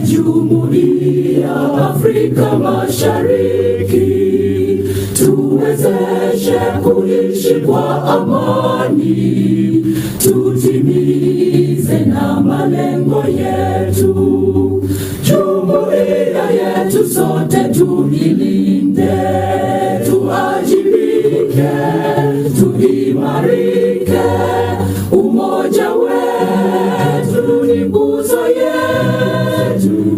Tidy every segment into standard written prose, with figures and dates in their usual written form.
Jumuiya Afrika Mashariki, tuwezeshe kuishi kwa amani, tutimize na malengo yetu. Jumuiya yetu sote tuilinde, tuajibike, tuimarike, umoja wetu ni nguzo yetu,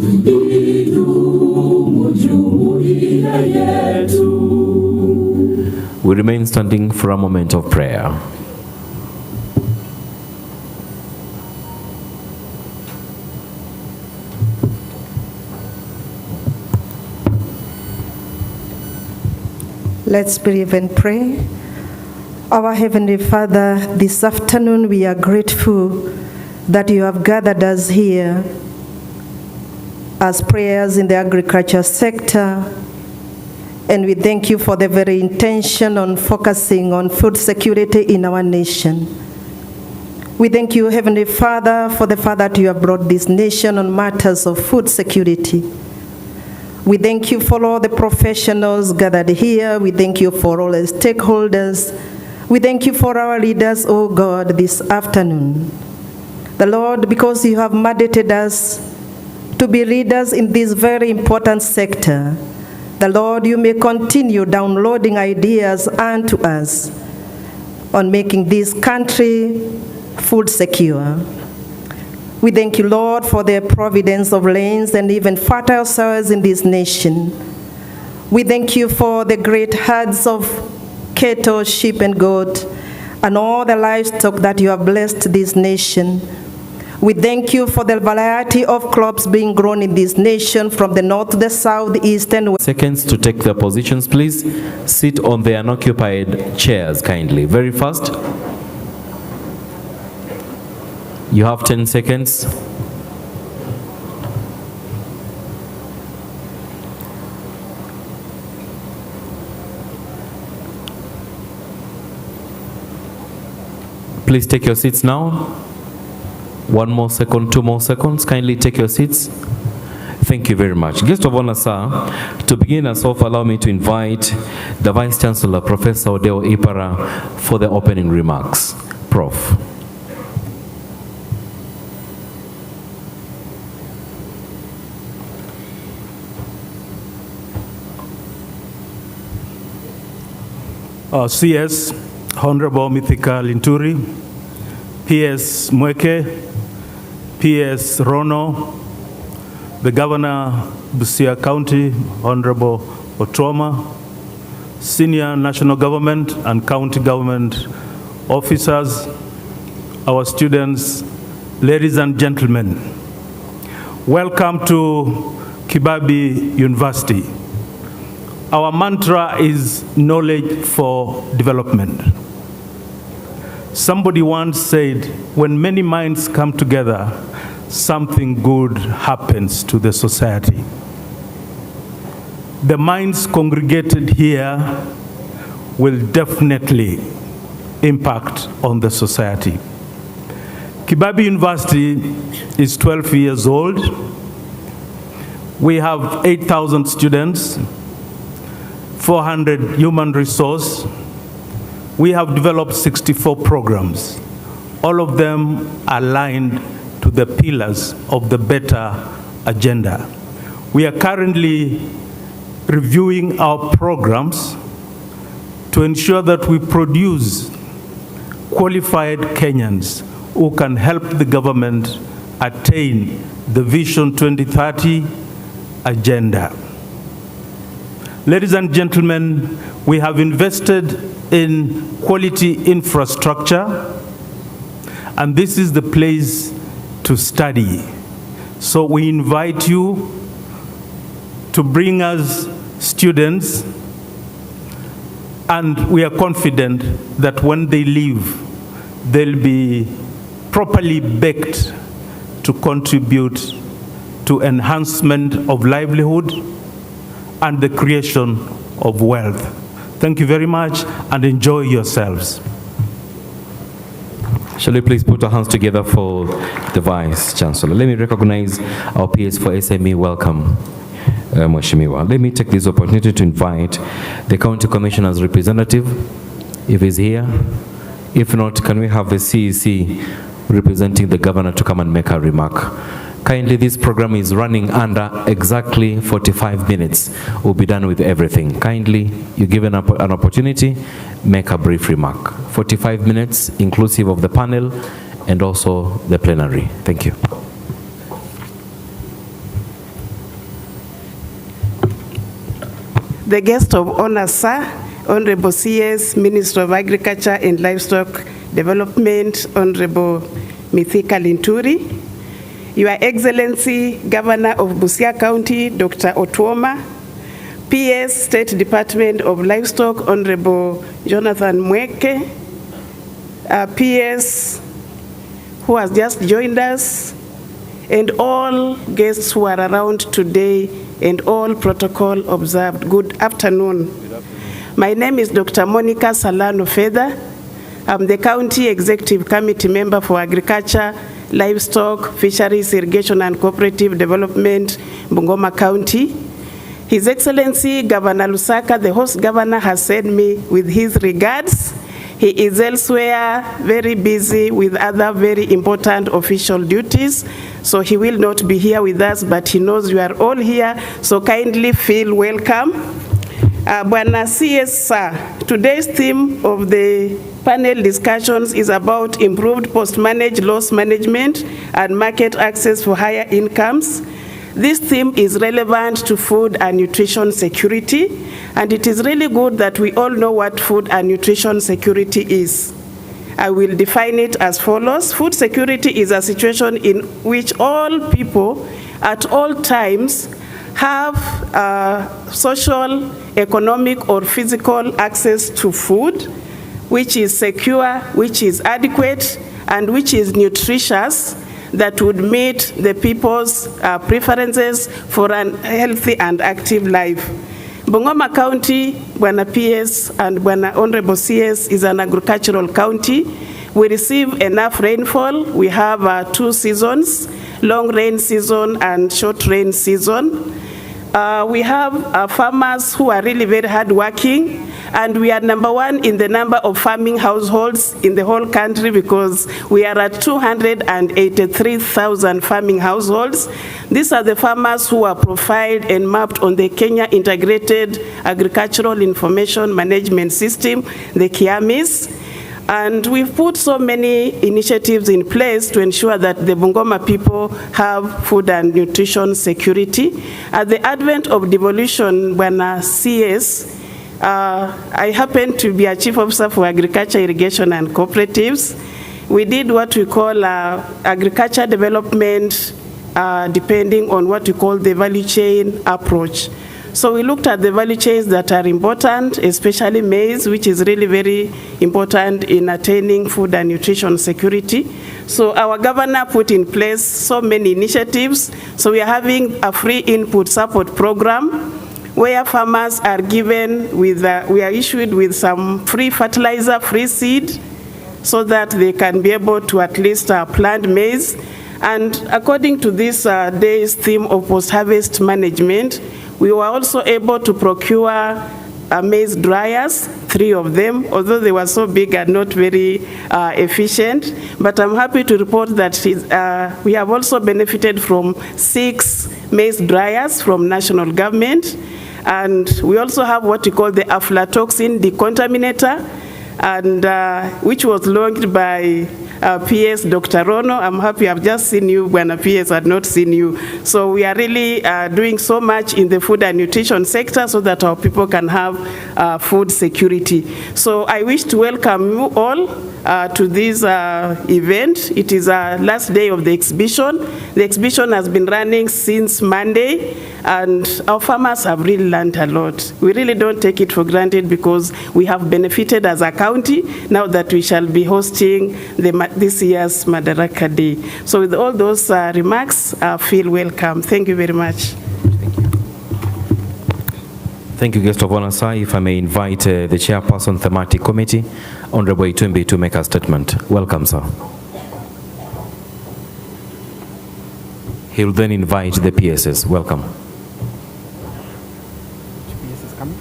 idumu jumuiya yetu. We remain standing for a moment of prayer. Let's breathe and pray. Our Heavenly Father, this afternoon we are grateful that you have gathered us here as prayers in the agriculture sector, and we thank you for the very intention on focusing on food security in our nation. We thank you, Heavenly Father, for the fact that you have brought this nation on matters of food security. We thank you for all the professionals gathered here. We thank you for all the stakeholders. We thank you for our leaders, oh God, this afternoon. The Lord, because you have mandated us to be leaders in this very important sector, the Lord, you may continue downloading ideas unto us on making this country food secure. We thank you, Lord, for the providence of lands and even fertile soils in this nation. We thank you for the great herds of cattle, sheep, and goat, and all the livestock that you have blessed this nation. We thank you for the variety of crops being grown in this nation, from the north to the south, the east, and west. Seconds to take their positions, please. Sit on the unoccupied chairs kindly. Very fast. You have 10 seconds. Please take your seats now. 1 more second, 2 more seconds. Kindly take your seats. Thank you very much. Guest of honor, sir, to begin us off, allow me to invite the Vice Chancellor, Professor Odeo Ipara, for the opening remarks. Prof. CS, Honorable Mithika Linturi, PS Mweke, PS Rono, the Governor, Busia County, Honorable Otuoma, senior national government and county government officers, our students, ladies and gentlemen, welcome to Kibabii University. Our mantra is knowledge for development. Somebody once said, when many minds come together, something good happens to the society. The minds congregated here will definitely impact on the society. Kibabii University is 12 years old. We have 8,000 students, 400 human resource. We have developed 64 programs. All of them aligned to the pillars of the better agenda. We are currently reviewing our programs to ensure that we produce qualified Kenyans who can help the government attain the Vision 2030 agenda. Ladies and gentlemen, we have invested in quality infrastructure, and this is the place to study. So we invite you to bring us students, and we are confident that when they leave, they'll be properly baked to contribute to enhancement of livelihood and the creation of wealth. Thank you very much, and enjoy yourselves. Shall we please put our hands together for the Vice Chancellor? Let me recognize our PS for SME. Welcome, Mheshimiwa. Let me take this opportunity to invite the County Commissioner's representative, if he's here. If not, can we have the CEC representing the Governor to come and make a remark? Kindly, this program is running under exactly 45 minutes. We'll be done with everything. Kindly, you're given an opportunity, make a brief remark. 45 minutes, inclusive of the panel and also the plenary. Thank you. The guest of honor, sir, Honorable CS, Minister of Agriculture and Livestock Development, Honorable Mithika Linturi, Your Excellency, Governor of Busia County, Dr. Otuoma, PS, State Department of Livestock, Honorable Jonathan Mweke, PS, who has just joined us, and all guests who are around today, and all protocol observed. Good afternoon. My name is Dr. Monica Salano Feda. I'm the County Executive Committee Member for Agriculture, Livestock, Fisheries, Irrigation and Cooperative Development, Bungoma County. His Excellency Governor Lusaka, the host governor, has sent me with his regards. He is elsewhere, very busy with other very important official duties, so he will not be here with us, but he knows you are all here, so kindly feel welcome. Bwana CS, sir, today's theme of the panel discussions is about improved post-managed loss management and market access for higher incomes. This theme is relevant to food and nutrition security, and it is really good that we all know what food and nutrition security is. I will define it as follows. Food security is a situation in which all people at all times have social, economic, or physical access to food, which is secure, which is adequate, and which is nutritious, that would meet the people's preferences for a healthy and active life. Bungoma County, Bwana PS and Bwana Honorable CS, is an agricultural county. We receive enough rainfall. We have 2 seasons, long rain season and short rain season. We have farmers who are really very hardworking, and we are #1 in the number of farming households in the whole country, because we are at 283,000 farming households. These are the farmers who are profiled and mapped on the Kenya Integrated Agricultural Information Management System, the KIAMIS. And we've put so many initiatives in place to ensure that the Bungoma people have food and nutrition security. At the advent of devolution, when CS, I happen to be a chief officer for agriculture, irrigation, and cooperatives. We did what we call agriculture development, depending on what we call the value chain approach. So we looked at the value chains that are important, especially maize, which is really very important in attaining food and nutrition security. So our governor put in place so many initiatives. So we are having a free input support program where farmers are given with, we are issued with some free fertilizer, free seed, so that they can be able to at least plant maize. And according to this day's theme of post-harvest management, we were also able to procure maize dryers, 3 of them, although they were so big and not very efficient. But I'm happy to report that we have also benefited from 6 maize dryers from national government. And we also have what we call the aflatoxin decontaminator, and which was launched by PS Dr. Rono. I'm happy I've just seen you, Bwana PS, had not seen you. So we are really doing so much in the food and nutrition sector so that our people can have food security. So I wish to welcome you all to this event. It is our last day of the exhibition. The exhibition has been running since Monday, and our farmers have really learned a lot. We really don't take it for granted, because we have benefited as a county now that we shall be hosting this year's Madaraka Day. So with all those remarks, feel welcome. Thank you very much. Thank you, guest of honor, sir. If I may invite the chairperson, thematic committee, Honorable Itumbi, to make a statement. Welcome, sir. He will then invite the PSS. Welcome. PSS coming?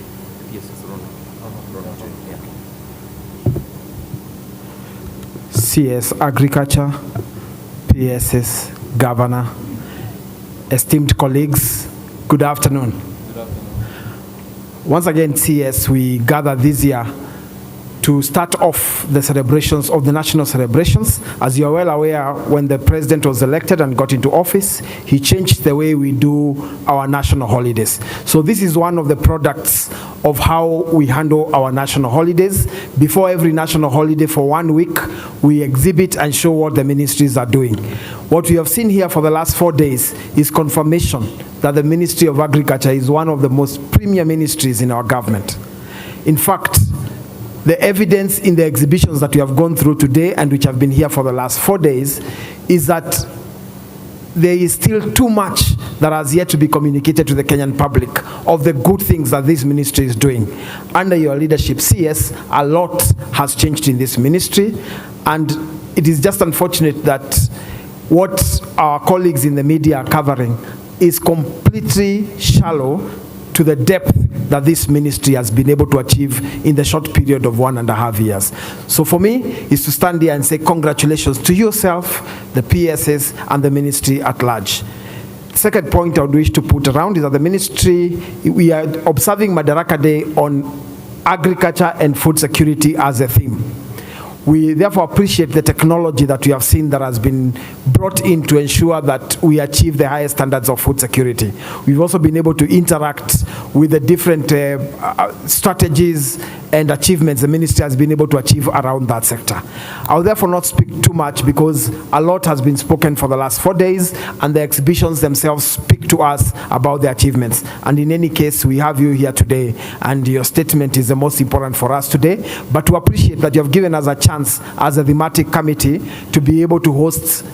CS Agriculture, PSS Governor, esteemed colleagues, good afternoon. Once again, CS, we gather this year to start off the celebrations of the national celebrations. As you are well aware, when the president was elected and got into office, he changed the way we do our national holidays. So this is one of the products of how we handle our national holidays. Before every national holiday for 1 week, we exhibit and show what the ministries are doing. What we have seen here for the last 4 days is confirmation that the Ministry of Agriculture is one of the most premier ministries in our government. In fact, the evidence in the exhibitions that we have gone through today and which have been here for the last 4 days is that there is still too much that has yet to be communicated to the Kenyan public of the good things that this ministry is doing. Under your leadership, CS, a lot has changed in this ministry, and it is just unfortunate that what our colleagues in the media are covering is completely shallow to the depth that this ministry has been able to achieve in the short period of 1.5 years. So for me, is to stand here and say congratulations to yourself, the PSS, and the ministry at large. Second point I would wish to put around is that the ministry, we are observing Madaraka Day on agriculture and food security as a theme. We therefore appreciate the technology that we have seen that has been brought in to ensure that we achieve the highest standards of food security. We've also been able to interact with the different strategies and achievements the ministry has been able to achieve around that sector. I'll therefore not speak too much because a lot has been spoken for the last 4 days, and the exhibitions themselves speak to us about the achievements. And in any case, we have you here today, and your statement is the most important for us today. But to appreciate that you have given us a chance as a thematic committee to be able to host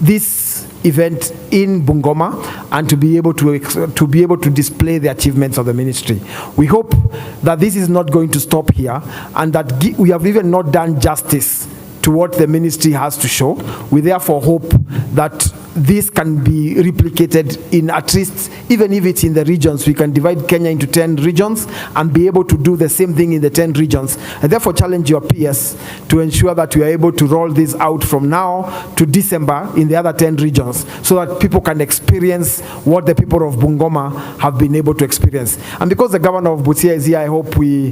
this event in Bungoma and to be able to display the achievements of the ministry. We hope that this is not going to stop here, and that we have even not done justice to what the ministry has to show. We therefore hope that this can be replicated in at least, even if it's in the regions, we can divide Kenya into 10 regions and be able to do the same thing in the 10 regions. I therefore challenge your peers to ensure that we are able to roll this out from now to December in the other 10 regions so that people can experience what the people of Bungoma have been able to experience. And because the governor of Busia is here, I hope the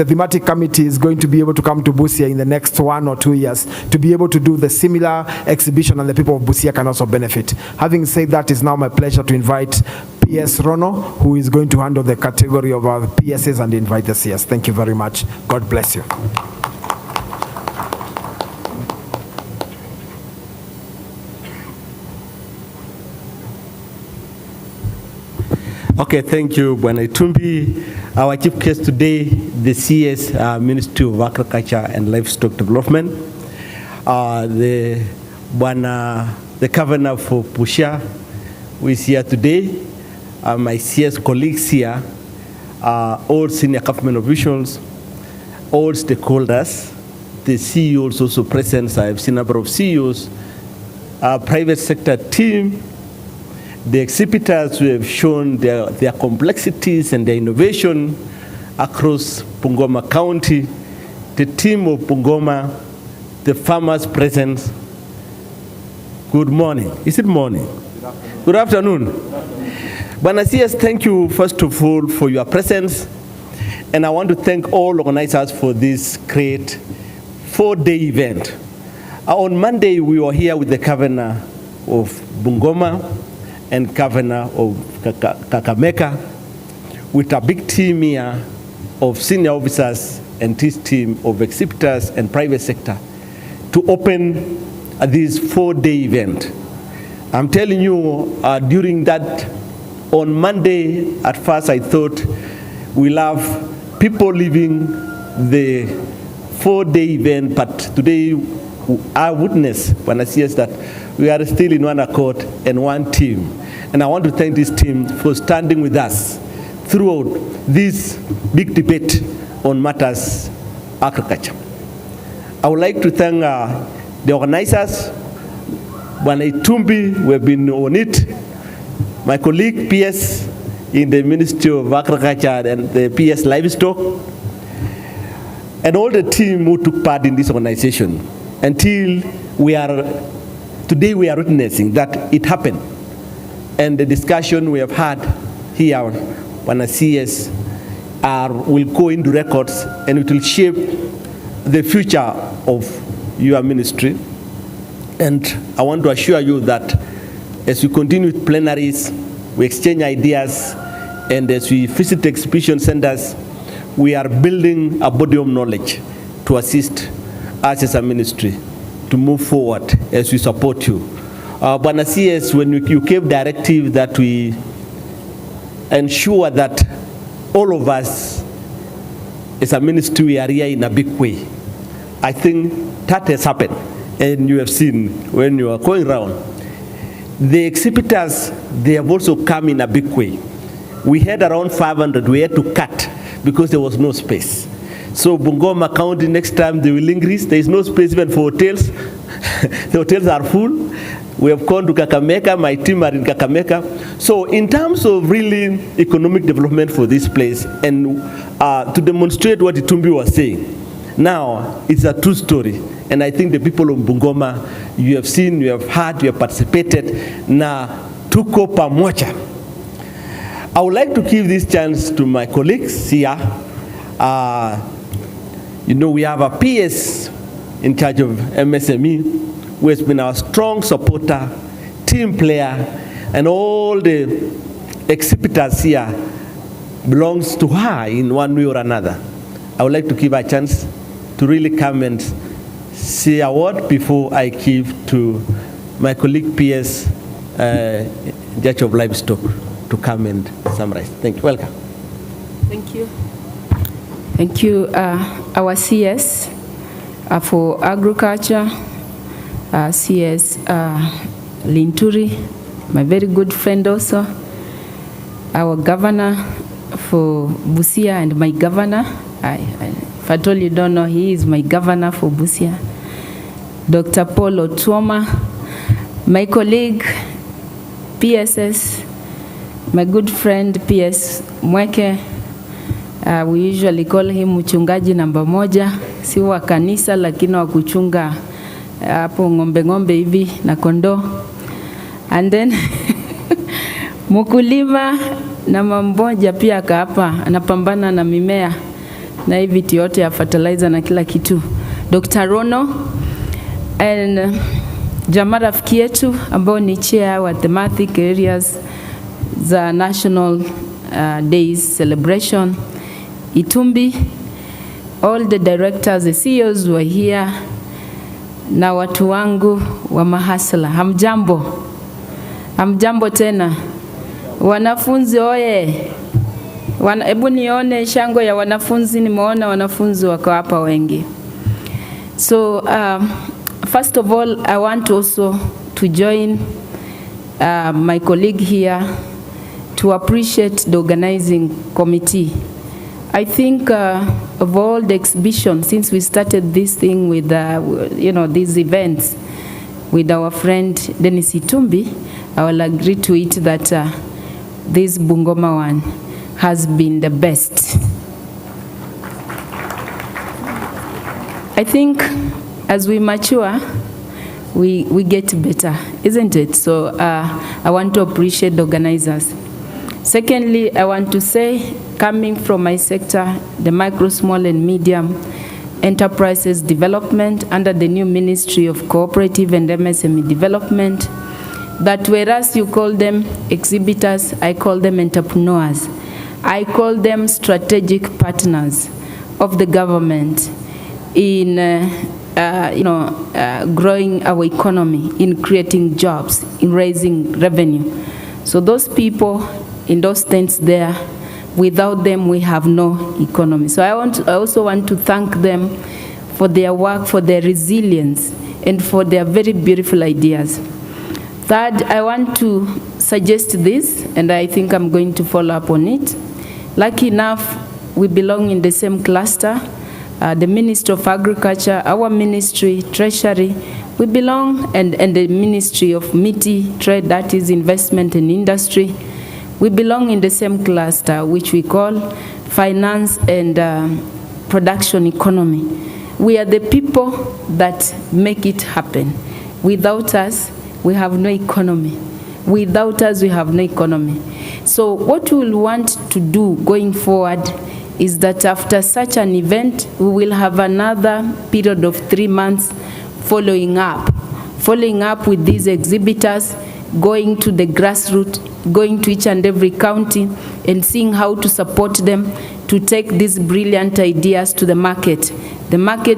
thematic committee is going to be able to come to Busia in the next 1 or 2 years to be able to do the similar exhibition, and the people of Busia can also benefit. Having said that, it's now my pleasure to invite PS Rono, who is going to handle the category of our PSs, and invite the CS. Thank you very much. God bless you. Okay, thank you, Bwana Itumbi. Our chief guest today, the CS, Ministry of Agriculture and Livestock Development. The governor for Busia, who is here today, my CS colleagues here, all senior government officials, all stakeholders, the CEOs also present. I've seen a number of CEOs, our private sector team, the exhibitors who have shown their complexities and their innovation across Bungoma County, the team of Bungoma, the farmers present. Good morning. Is it morning? Good afternoon. Bwana CS, thank you first of all for your presence. And I want to thank all organizers for this great 4-day event. On Monday, we were here with the governor of Bungoma and governor of Kakamega with a big team here of senior officers and this team of exhibitors and private sector to open this 4-day event. I'm telling you, during that, on Monday, at first I thought we'll have people leaving the 4-day event, but today I witness when I see us that we are still in one accord and one team. And I want to thank this team for standing with us throughout this big debate on matters agriculture. I would like to thank the organizers, Bwana Itumbi, we have been on it, my colleague PS in the Ministry of Agriculture and the PS Livestock, and all the team who took part in this organization until today we are witnessing that it happened. And the discussion we have had here on a CS will go into records, and it will shape the future of your ministry. And I want to assure you that as we continue with plenaries, we exchange ideas, and as we visit exhibition centers, we are building a body of knowledge to assist us as a ministry to move forward as we support you. Bwana CS, when you gave directive that we ensure that all of us as a ministry we are here in a big way, I think that has happened. And you have seen when you are going around, the exhibitors, they have also come in a big way. We had around 500, we had to cut because there was no space. So Bungoma County, next time they will increase. There is no space even for hotels. The hotels are full. We have gone to Kakamega, my team are in Kakamega. So in terms of really economic development for this place, and to demonstrate what Itumbi was saying, now it's a true story. And I think the people of Bungoma, you have seen, you have heard, you have participated, na tuko pamoja. I would like to give this chance to my colleagues here. We have a PS in charge of MSME, who has been our strong supporter, team player, and all the exhibitors here belongs to her in one way or another. I would like to give her a chance to really come and say a word before I give to my colleague PS, Judge of Livestock, to come and summarize. Thank you. Welcome. Thank you. Thank you. Our CS for agriculture, CS Linturi, my very good friend also, our governor for Busia and my governor. If at all you don't know, he is my governor for Busia. Dr. Paul Otuoma, my colleague, PSS, my good friend PS Mweke. We usually call him mchungaji namba moja, si wa kanisa lakini wa kuchunga hapo ng'ombe hivi na kondoo. And then mkulima na mmoja pia hapa anapambana na mimea na hivi vitu yote ya fertilizer na kila kitu. Dr. Rono and jamaa rafiki yetu ambao ni chair wa thematic areas za National Days celebration. Itumbi, all the directors, the CEOs were here, na watu wangu wa mahasla. Hamjambo. Hamjambo tena. Wanafunzi oye. Hebu nione shango ya wanafunzi, nimeona wanafunzi wako hapa wengi. So first of all, I want also to join my colleague here to appreciate the organizing committee. I think of all the exhibitions, since we started this thing with, these events with our friend Dennis Itumbi, I will agree to it that this Bungoma one has been the best. I think as we mature, we get better, isn't it? So I want to appreciate the organizers. Secondly, I want to say, coming from my sector, the micro, small, and medium enterprises development under the new Ministry of Cooperative and MSME Development, that whereas you call them exhibitors, I call them entrepreneurs. I call them strategic partners of the government in growing our economy, in creating jobs, in raising revenue. So those people in those tents there, without them we have no economy. So I also want to thank them for their work, for their resilience, and for their very beautiful ideas. Third, I want to suggest this, and I think I'm going to follow up on it. Lucky enough, we belong in the same cluster. The Ministry of Agriculture, our ministry, Treasury, we belong, and the Ministry of MITI, Trade, that is Investment and Industry. We belong in the same cluster, which we call Finance and Production Economy. We are the people that make it happen. Without us, we have no economy. Without us, we have no economy. So what we will want to do going forward is that after such an event, we will have another period of 3 months following up with these exhibitors, going to the grassroots, going to each and every county and seeing how to support them to take these brilliant ideas to the market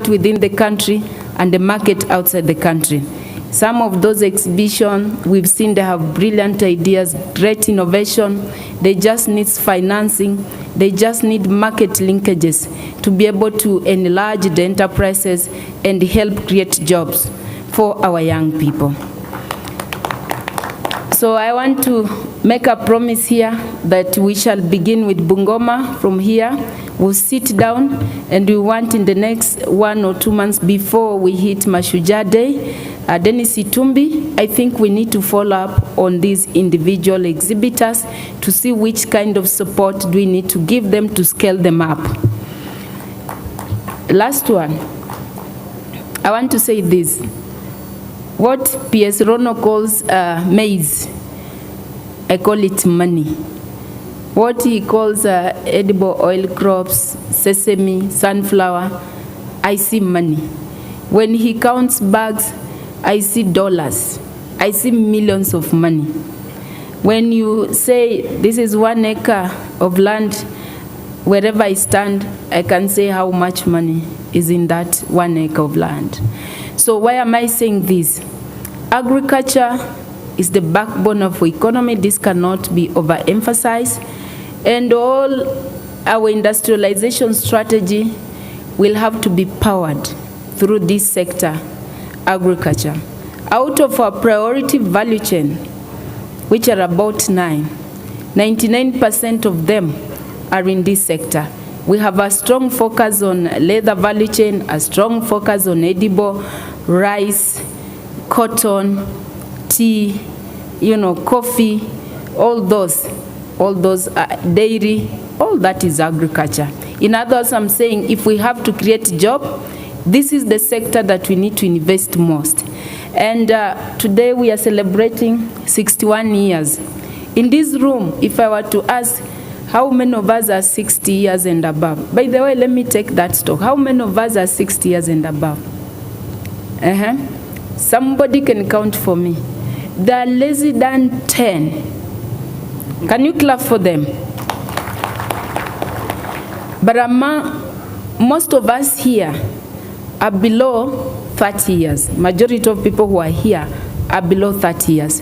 within the country and the market outside the country. Some of those exhibitions, we've seen they have brilliant ideas, great innovation. They just need financing. They just need market linkages to be able to enlarge the enterprises and help create jobs for our young people. So I want to make a promise here that we shall begin with Bungoma from here. We'll sit down and we want in the next 1 or 2 months before we hit Mashujaa Day, Dennis Itumbi, I think we need to follow up on these individual exhibitors to see which kind of support do we need to give them to scale them up. Last one, I want to say this. What PS Rono calls maize, I call it money. What he calls edible oil crops, sesame, sunflower, I see money. When he counts bags, I see dollars. I see millions of money. When you say this is 1 acre of land, wherever I stand, I can say how much money is in that 1 acre of land. So why am I saying this? Agriculture is the backbone of the economy. This cannot be overemphasized. And all our industrialization strategy will have to be powered through this sector, agriculture. Out of our priority value chain, which are about 99% of them are in this sector. We have a strong focus on leather value chain, a strong focus on edible, rice, cotton, tea, coffee, all those dairy, all that is agriculture. In other words, I'm saying if we have to create a job, this is the sector that we need to invest most. And today we are celebrating 61 years. In this room, if I were to ask how many of us are 60 years and above? By the way, let me take that stock. How many of us are 60 years and above? Somebody can count for me. They are less than 10. Can you clap for them? But among most of us here are below 30 years. Majority of people who are here are below 30 years.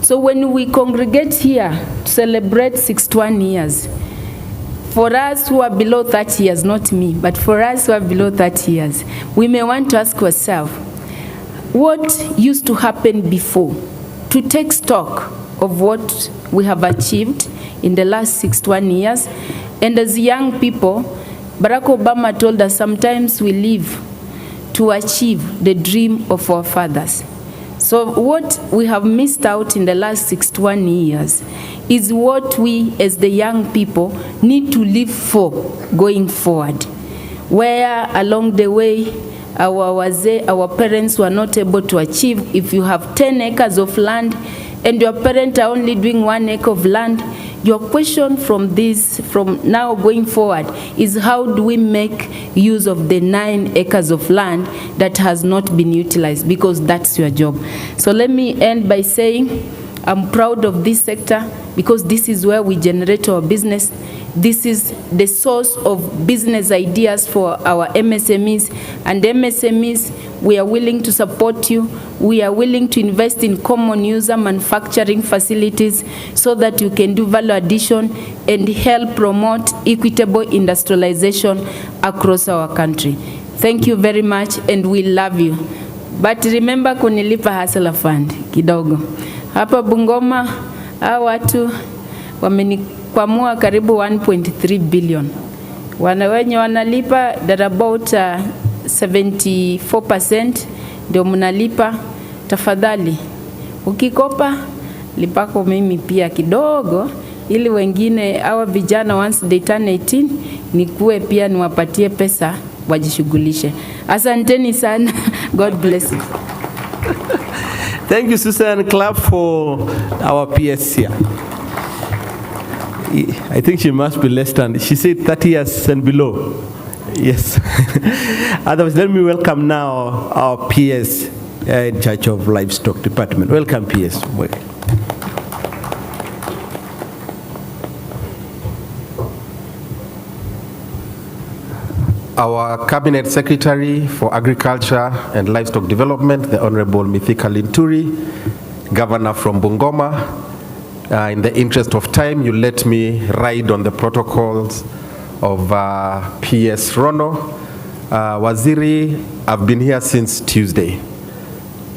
So when we congregate here to celebrate 61 years, for us who are below 30 years, not me, but for us who are below 30 years, we may want to ask ourselves, what used to happen before? To take stock of what we have achieved in the last 61 years. And as young people, Barack Obama told us sometimes we live to achieve the dream of our fathers. So what we have missed out in the last 61 years is what we as the young people need to live for going forward. Where along the way, our parents were not able to achieve. If you have 10 acres of land and your parents are only doing 1 acre of land, your question from now going forward is how do we make use of the 9 acres of land that has not been utilized, because that's your job. So let me end by saying I'm proud of this sector because this is where we generate our business. This is the source of business ideas for our MSMEs. And MSMEs, we are willing to support you. We are willing to invest in common user manufacturing facilities so that you can do value addition and help promote equitable industrialization across our country. Thank you very much and we love you. But remember kunilipa hustler fund kidogo. Hapa Bungoma, hawa watu kwa mua karibu 1.3 billion. Wenye wanalipa that about 74% ndio mnalipa. Tafadhali ukikopa lipako mimi pia kidogo, ili wengine hawa vijana once they turn 18 nikuwe pia niwapatie pesa wajishughulishe. Asanteni sana. God bless you. Thank you, Susan. Clap for our PS here. I think she must be less than, she said 30 years and below. Yes. Otherwise, let me welcome now our PS in charge of Livestock Department. Welcome, PS. Our Cabinet Secretary for Agriculture and Livestock Development, the Honorable Mithika Linturi, Governor from Bungoma. In the interest of time, you let me ride on the protocols of PS Rono. Waziri, I've been here since Tuesday,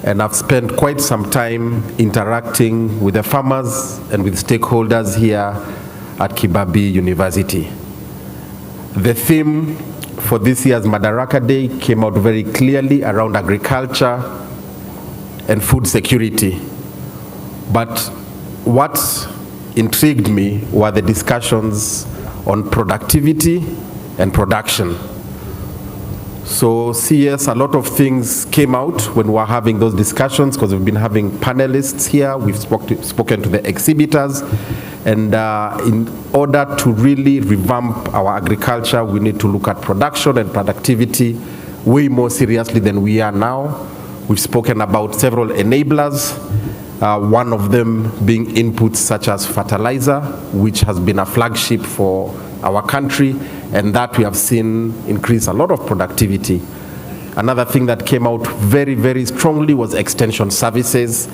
and I've spent quite some time interacting with the farmers and with stakeholders here at Kibabii University. The theme for this year's Madaraka Day came out very clearly around agriculture and food security. But what intrigued me were the discussions on productivity and production. So CS, a lot of things came out when we were having those discussions, because we've been having panelists here, we've spoken to the exhibitors, and in order to really revamp our agriculture, we need to look at production and productivity way more seriously than we are now. We've spoken about several enablers, one of them being inputs such as fertilizer, which has been a flagship for our country, and that we have seen increase a lot of productivity. Another thing that came out very, very strongly was extension services.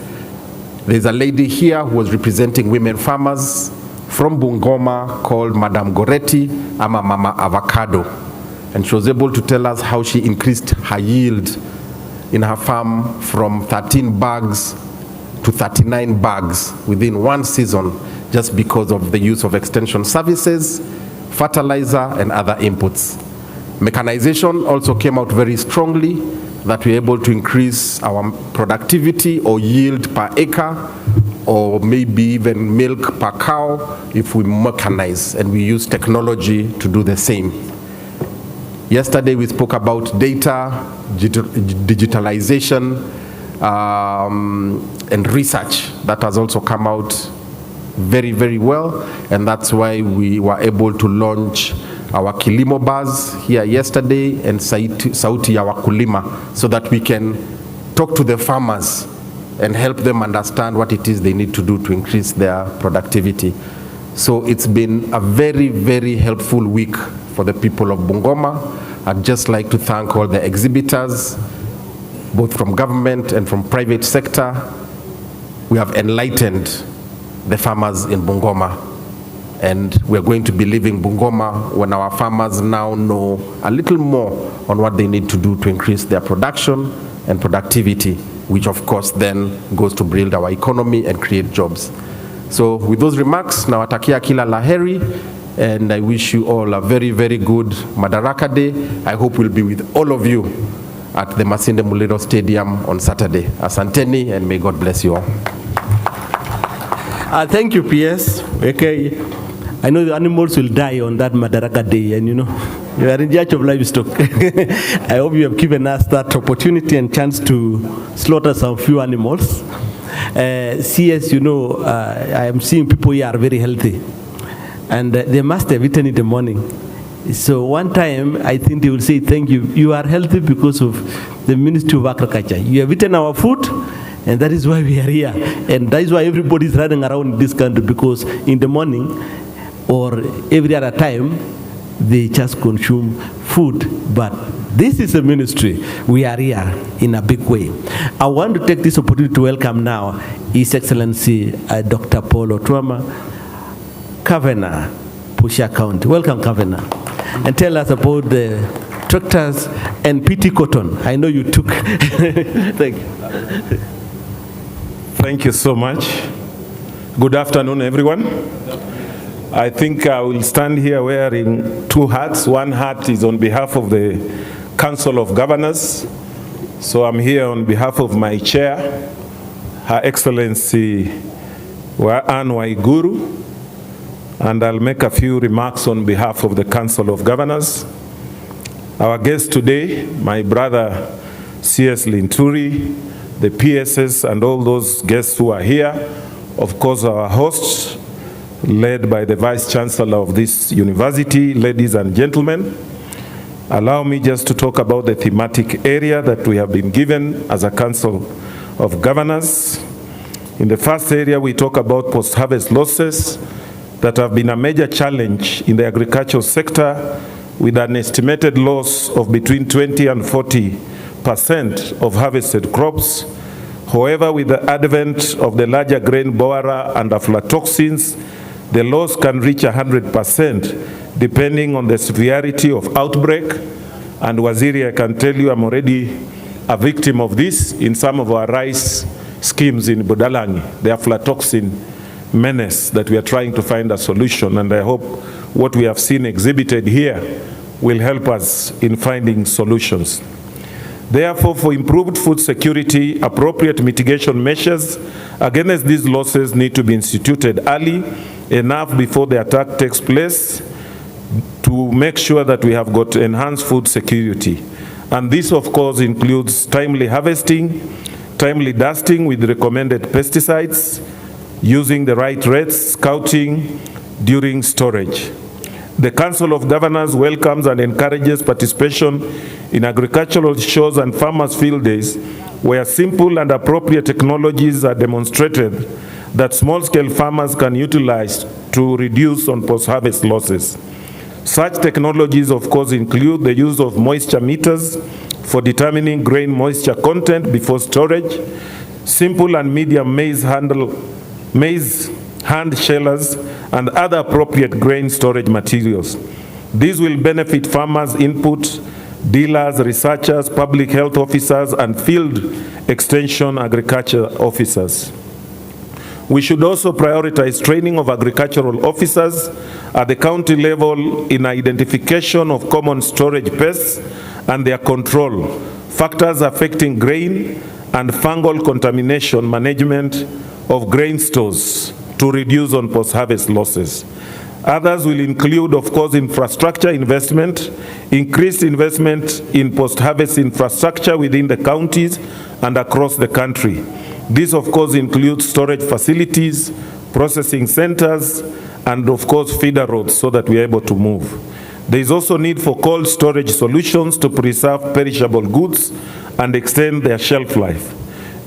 There's a lady here who was representing women farmers from Bungoma called Madam Goretti, ama Mama Avocado. And she was able to tell us how she increased her yield in her farm from 13 bags to 39 bags within one season, just because of the use of extension services, fertilizer, and other inputs. Mechanization also came out very strongly, that we're able to increase our productivity or yield per acre, or maybe even milk per cow if we mechanize and we use technology to do the same. Yesterday we spoke about data, digitalization, and research. That has also come out very, very well, and that's why we were able to launch our Kilimo Bars here yesterday and Sauti ya Wakulima, so that we can talk to the farmers and help them understand what it is they need to do to increase their productivity. So it's been a very, very helpful week for the people of Bungoma. I'd just like to thank all the exhibitors, both from government and from private sector. We have enlightened the farmers in Bungoma, and we're going to be leaving Bungoma when our farmers now know a little more on what they need to do to increase their production and productivity, which of course then goes to build our economy and create jobs. So with those remarks, nawatakia kila laheri, and I wish you all a very, very good Madaraka Day. I hope we'll be with all of you at the Masinde Muliro Stadium on Saturday. Asanteni, and may God bless you all. Thank you, PS. Okay, I know the animals will die on that Madaraka Day, and you are in charge of livestock. I hope you have given us that opportunity and chance to slaughter some few animals. CS, I am seeing people here are very healthy, and they must have eaten in the morning. So one time, I think they will say, thank you. You are healthy because of the Ministry of Agriculture. You have eaten our food, and that is why we are here. And that is why everybody is running around in this country, because in the morning or every other time, they just consume food. But this is a ministry. We are here in a big way. I want to take this opportunity to welcome now His Excellency Dr. Paul Otuama, Governor, Busia County. Welcome, Governor. And tell us about the tractors and PT cotton. I know you took. Thank you. Thank you so much. Good afternoon, everyone. I think I will stand here wearing two hats. One hat is on behalf of the Council of Governors. So I'm here on behalf of my chair, Her Excellency Anne Waiguru, and I'll make a few remarks on behalf of the Council of Governors. Our guest today, my brother C.S. Linturi, the PSS, and all those guests who are here, of course our hosts, led by the Vice Chancellor of this university, ladies and gentlemen. Allow me just to talk about the thematic area that we have been given as a Council of Governors. In the first area, we talk about post-harvest losses that have been a major challenge in the agricultural sector, with an estimated loss of between 20 and 40% of harvested crops. However, with the advent of the larger grain borer and aflatoxins, the loss can reach 100%, depending on the severity of outbreak. And Waziri, I can tell you I'm already a victim of this in some of our rice schemes in Budalangi, the aflatoxin menace that we are trying to find a solution. And I hope what we have seen exhibited here will help us in finding solutions. Therefore, for improved food security, appropriate mitigation measures against these losses need to be instituted early enough before the attack takes place to make sure that we have got enhanced food security. And this, of course, includes timely harvesting, timely dusting with recommended pesticides, using the right rates, scouting during storage. The Council of Governors welcomes and encourages participation in agricultural shows and farmers' field days where simple and appropriate technologies are demonstrated that small-scale farmers can utilize to reduce on post-harvest losses. Such technologies, of course, include the use of moisture meters for determining grain moisture content before storage, simple and medium maize hand shellers, and other appropriate grain storage materials. These will benefit farmers' input, dealers, researchers, public health officers, and field extension agriculture officers. We should also prioritize training of agricultural officers at the county level in identification of common storage pests and their control, factors affecting grain, and fungal contamination management of grain stores to reduce on post-harvest losses. Others will include, of course, infrastructure investment, increased investment in post-harvest infrastructure within the counties and across the country. This, of course, includes storage facilities, processing centers, and, of course, feeder roads so that we are able to move. There is also need for cold storage solutions to preserve perishable goods and extend their shelf life.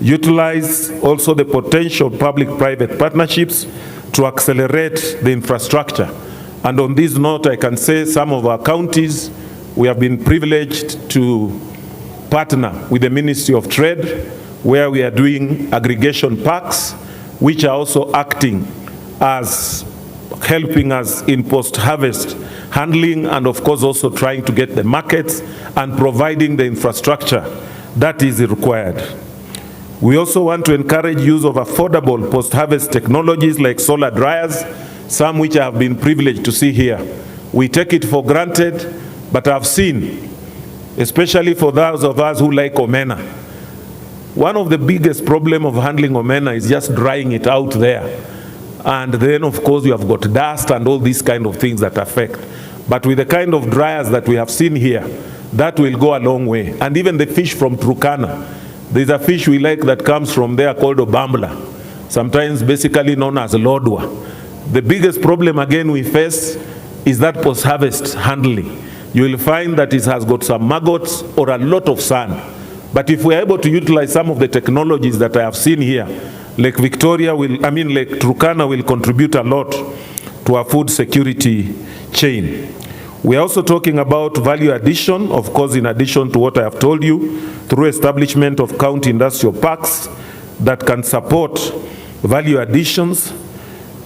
Utilize also the potential public-private partnerships to accelerate the infrastructure. And on this note, I can say some of our counties, we have been privileged to partner with the Ministry of Trade, where we are doing aggregation parks, which are also acting as helping us in post-harvest handling, and of course also trying to get the markets and providing the infrastructure that is required. We also want to encourage use of affordable post-harvest technologies like solar dryers, some which I have been privileged to see here. We take it for granted, but I've seen, especially for those of us who like omena, one of the biggest problems of handling omena is just drying it out there. And then, of course, you have got dust and all these kind of things that affect. But with the kind of dryers that we have seen here, that will go a long way. And even the fish from Turkana, there's a fish we like that comes from there called obambla, sometimes basically known as lodwa. The biggest problem again we face is that post-harvest handling. You will find that it has got some maggots or a lot of sand. But if we're able to utilize some of the technologies that I have seen here, Lake Victoria Lake Turkana will contribute a lot to our food security chain. We are also talking about value addition, of course, in addition to what I have told you, through establishment of county industrial parks that can support value additions.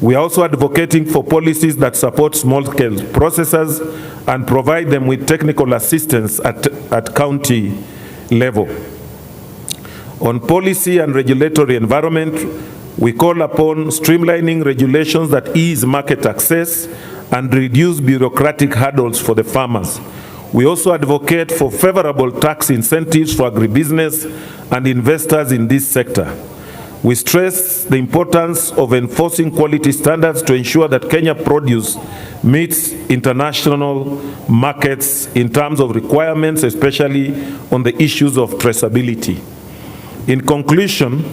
We are also advocating for policies that support small-scale processors and provide them with technical assistance at county level. On policy and regulatory environment, We call upon streamlining regulations that ease market access and reduce bureaucratic hurdles for the farmers. We also advocate for favorable tax incentives for agribusiness and investors in this sector. We stress the importance of enforcing quality standards to ensure that Kenya produce meets international markets in terms of requirements, especially on the issues of traceability. In conclusion,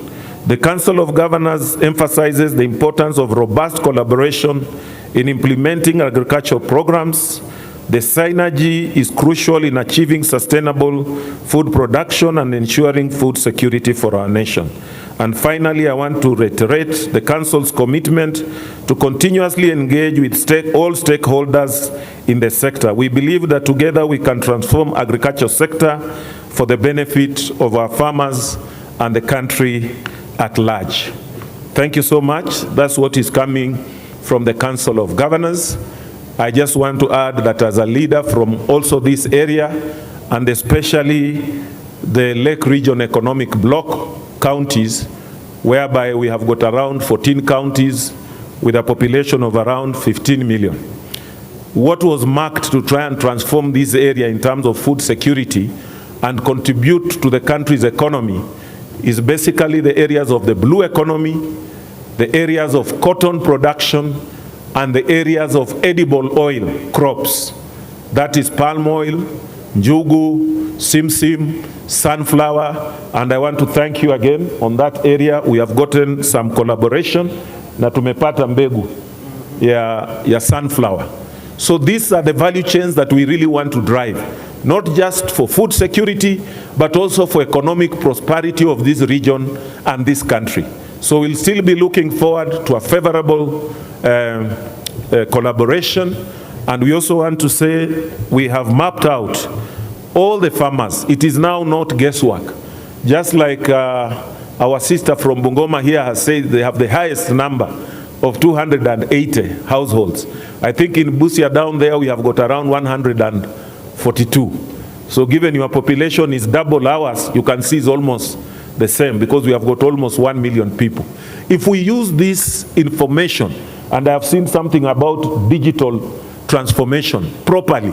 the Council of Governors emphasizes the importance of robust collaboration in implementing agricultural programs. The synergy is crucial in achieving sustainable food production and ensuring food security for our nation. And finally, I want to reiterate the Council's commitment to continuously engage with all stakeholders in the sector. We believe that together we can transform agriculture sector for the benefit of our farmers and the country at large. Thank you so much. That's what is coming from the Council of Governors. I just want to add that as a leader from also this area, and especially the Lake Region Economic Bloc counties, whereby we have got around 14 counties with a population of around 15 million. What was marked to try and transform this area in terms of food security and contribute to the country's economy is basically the areas of the blue economy, the areas of cotton production, and the areas of edible oil crops. That is palm oil, njugu, simsim, sunflower, and I want to thank you again on that area. We have gotten some collaboration na tumepata mbegu ya sunflower. So these are the value chains that we really want to drive, not just for food security, but also for economic prosperity of this region and this country. So we'll still be looking forward to a favorable collaboration. And we also want to say we have mapped out all the farmers. It is now not guesswork. Just like our sister from Bungoma here has said, they have the highest number of 280 households. I think in Busia down there we have got around 142. So given your population is double ours, you can see it's almost the same because we have got almost 1 million people. If we use this information, and I have seen something about digital transformation properly,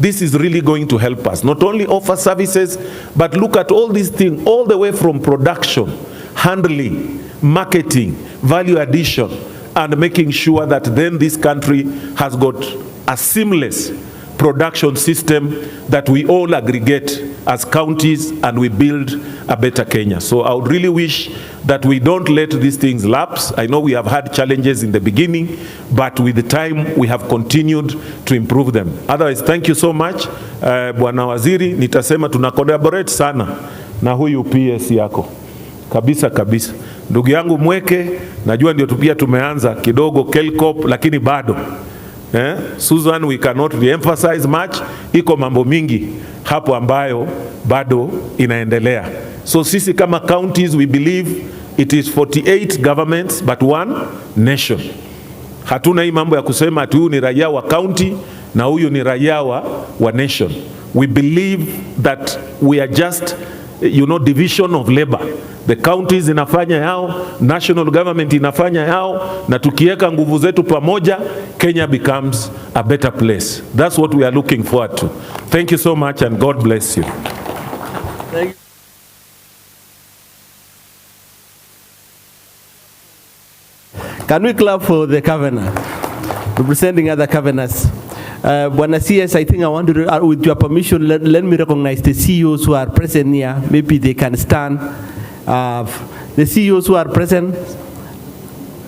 this is really going to help us not only offer services, but look at all these things all the way from production, handling, marketing, value addition, and making sure that then this country has got a seamless production system that we all aggregate as counties and we build a better Kenya. So I would really wish that we don't let these things lapse. I know we have had challenges in the beginning, but with the time we have continued to improve them. Otherwise, thank you so much. Bwana Waziri, nitasema tuna collaborate sana na huyu PS yako. Kabisa kabisa. Ndugu yangu Mweke, najua ndio pia tumeanza kidogo Kelcop, lakini bado. Susan, we cannot re-emphasize much. Iko mambo mingi hapo ambayo bado inaendelea. So sisi kama counties, we believe it is 48 governments but one nation. Hatuna hii mambo ya kusema ati huyu ni raia wa county na huyu ni raia wa nation. We believe that we are just, division of labor. The counties inafanya yao, national government inafanya yao, na tukiweka nguvu zetu pamoja, Kenya becomes a better place. That's what we are looking forward to. Thank you so much and God bless you. Thank you. Can we clap for the governor, representing other governors? Bwana CS, I think I want to, with your permission, let me recognize the CEOs who are present here. Maybe they can stand. The CEOs who are present.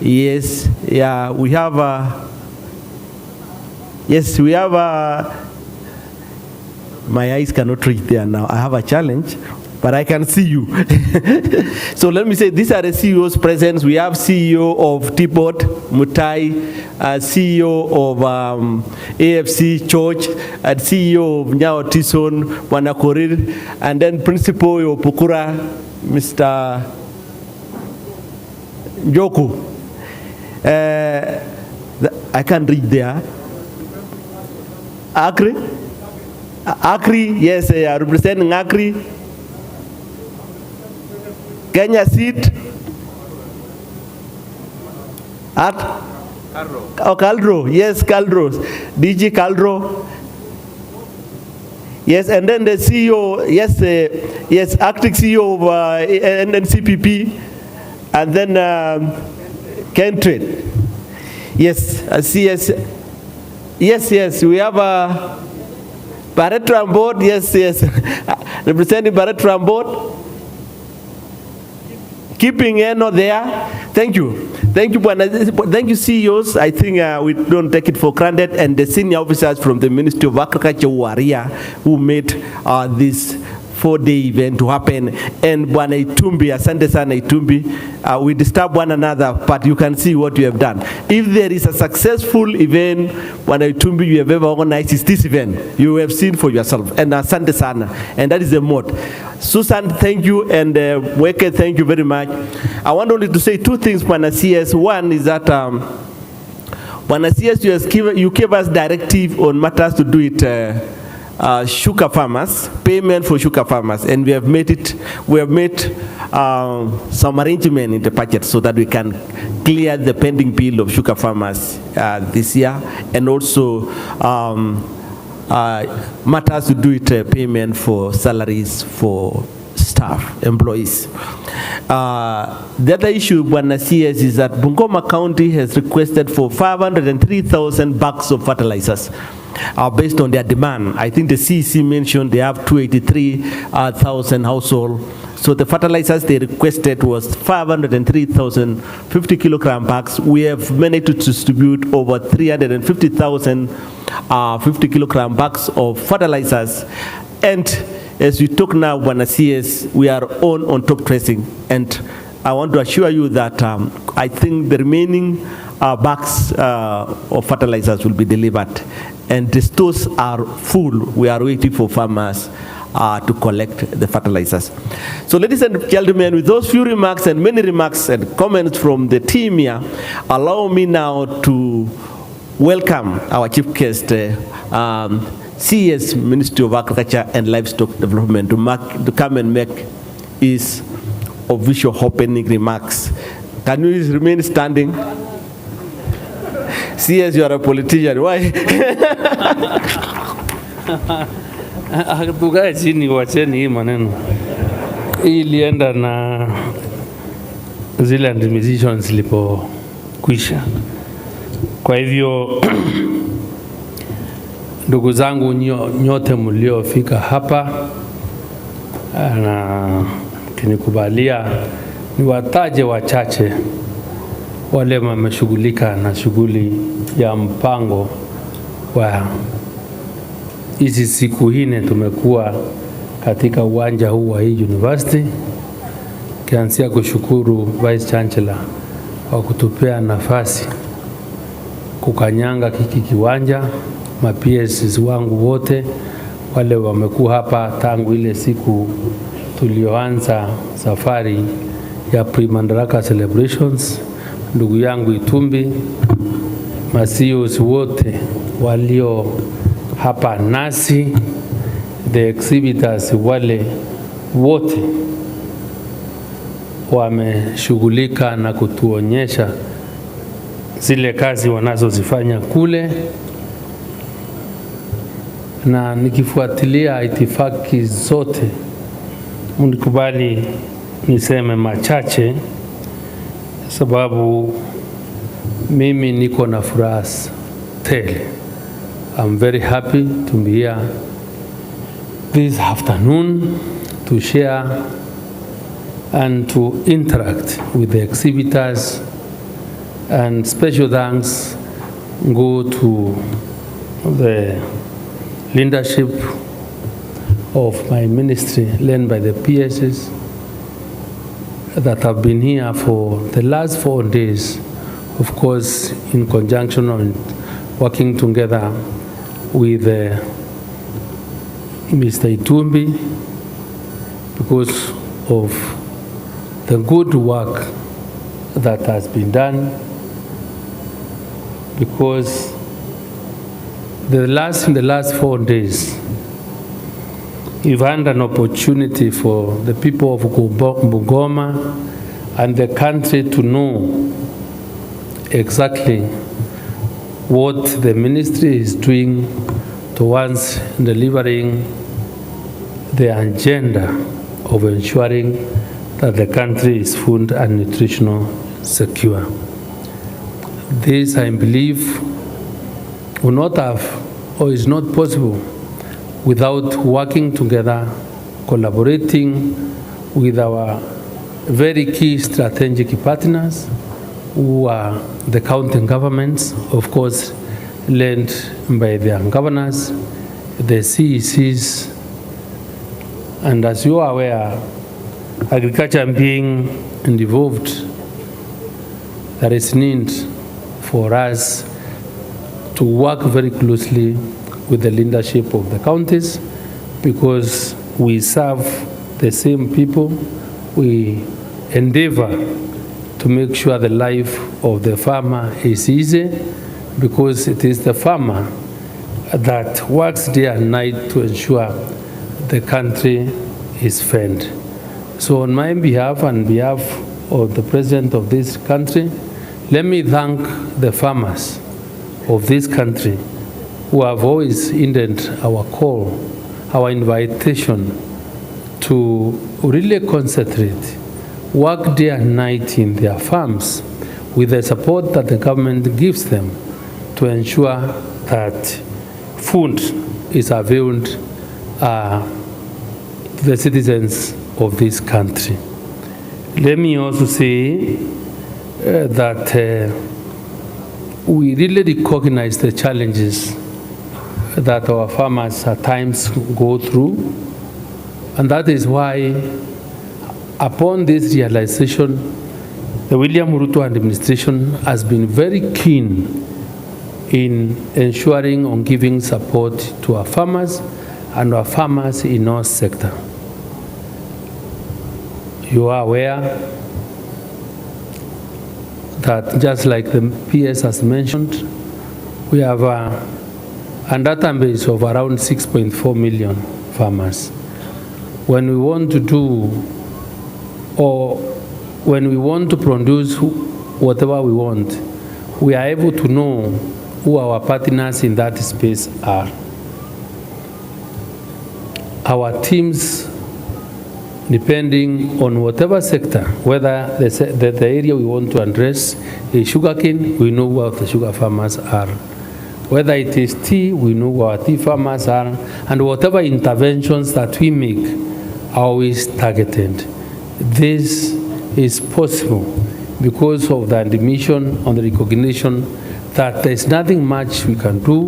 Yes, yeah, we have. Yes, we have. My eyes cannot reach there now. I have a challenge, but I can see you. So let me say, these are the CEOs present. We have CEO of T-Bot, Mutai, CEO of AFC Church, and CEO of Nyao Tison, Wanakorir, and then Principal of Pukura, Mr. Joku. I can't read there. Akri? Akri, yes, representing Akri. Kenya seat. At? Oh, Caldro. Yes, Caldro. DG Caldro. Yes, and then the CEO, yes, acting CEO of NCPP, and then Kentrade. Yes, CS. Yes, we have a Barretto on board. Yes, representing Barretto on board. Keeping Eno there. Thank you. Thank you, CEOs. I think we don't take it for granted, and the senior officers from the Ministry of Agriculture who are here, who made this 4-day event to happen. And Bwana Itumbi, asante sana Itumbi, we disturb one another, but you can see what you have done. If there is a successful event, Bwana Itumbi, you have ever organized, is this event. You have seen for yourself. And asante sana. And that is the mode. Susan, thank you, and Weke, thank you very much. I want only to say two things, Bwana CS. One is that Bwana CS, you gave us directive on matters to do it sugar farmers, payment for sugar farmers, and we have made some arrangement in the budget so that we can clear the pending bill of sugar farmers this year, and also matters to do it payment for salaries for staff, employees. The other issue, Bwana CS, is that Bungoma County has requested for 503,000 bags of fertilizers. Based on their demand. I think the CEC mentioned they have 283,000 households. So the fertilizers they requested was 503,000 50 kilogram bags. We have managed to distribute over 350,000 50 kilogram bags of fertilizers. And as we talk now, Bwana CS, we are on top tracing. And I want to assure you that I think the remaining bags of fertilizers will be delivered. And the stores are full. We are waiting for farmers to collect the fertilizers. So ladies and gentlemen, with those few remarks and many remarks and comments from the team here, allow me now to welcome our chief guest, CS Ministry of Agriculture and Livestock Development, to come and make his official opening remarks. Can you remain standing? CS, you are a politician. Why? Tukae chini, wacheni hii maneno. Hii ilienda na zile administrations zilipokwisha. Kwa hivyo ndugu zangu nyote mliofika hapa, na kinikubalia niwataje wachache wale wameshughulika na shughuli ya mpango wa hizi siku nne tumekuwa katika uwanja huu wa hii university. Kianzia kushukuru Vice Chancellor kwa kutupea nafasi kukanyanga kiki kiwanja, ma-PSs wangu wote wale wamekuwa hapa tangu ile siku tulioanza safari ya Madaraka celebrations, ndugu yangu Itumbi, ma-CEOs wote walio hapa nasi, the exhibitors wale wote wameshughulika na kutuonyesha zile kazi wanazozifanya kule, na nikifuatilia itifaki zote, mnikubali niseme machache, sababu mimi niko na furaha tele. I'm very happy to be here this afternoon to share and to interact with the exhibitors, and special thanks go to the leadership of my ministry led by the PSs that have been here for the last 4 days, of course in conjunction and working together with Mr. Itumbi, because of the good work that has been done, because in the last 4 days, we've had an opportunity for the people of Bungoma and the country to know exactly what the ministry is doing towards delivering the agenda of ensuring that the country is food and nutritional secure. This, I believe, will not have or is not possible without working together, collaborating with our very key strategic partners who are the county governments, of course, led by their governors, the CECs, and as you are aware, agriculture being involved, there is need for us to work very closely with the leadership of the counties because we serve the same people. We endeavor to make sure the life of the farmer is easy because it is the farmer that works day and night to ensure the country is fed. So on my behalf and behalf of the President of this country, let me thank the farmers of this country who have always heeded our call, our invitation to really concentrate, work day and night in their farms with the support that the government gives them to ensure that food is availed to the citizens of this country. Let me also say that we really recognize the challenges that our farmers at times go through, and that is why upon this realization, the William Ruto administration has been very keen in ensuring on giving support to our farmers and our farmers in our sector. You are aware that just like the PS has mentioned, we have a database of around 6.4 million farmers. When we want to do or when we want to produce whatever we want, we are able to know who our partners in that space are. Our teams, depending on whatever sector, whether the area we want to address is sugarcane, we know who the sugar farmers are. Whether it is tea, we know who our tea farmers are. And whatever interventions that we make are always targeted. This is possible because of the admission on the recognition that there is nothing much we can do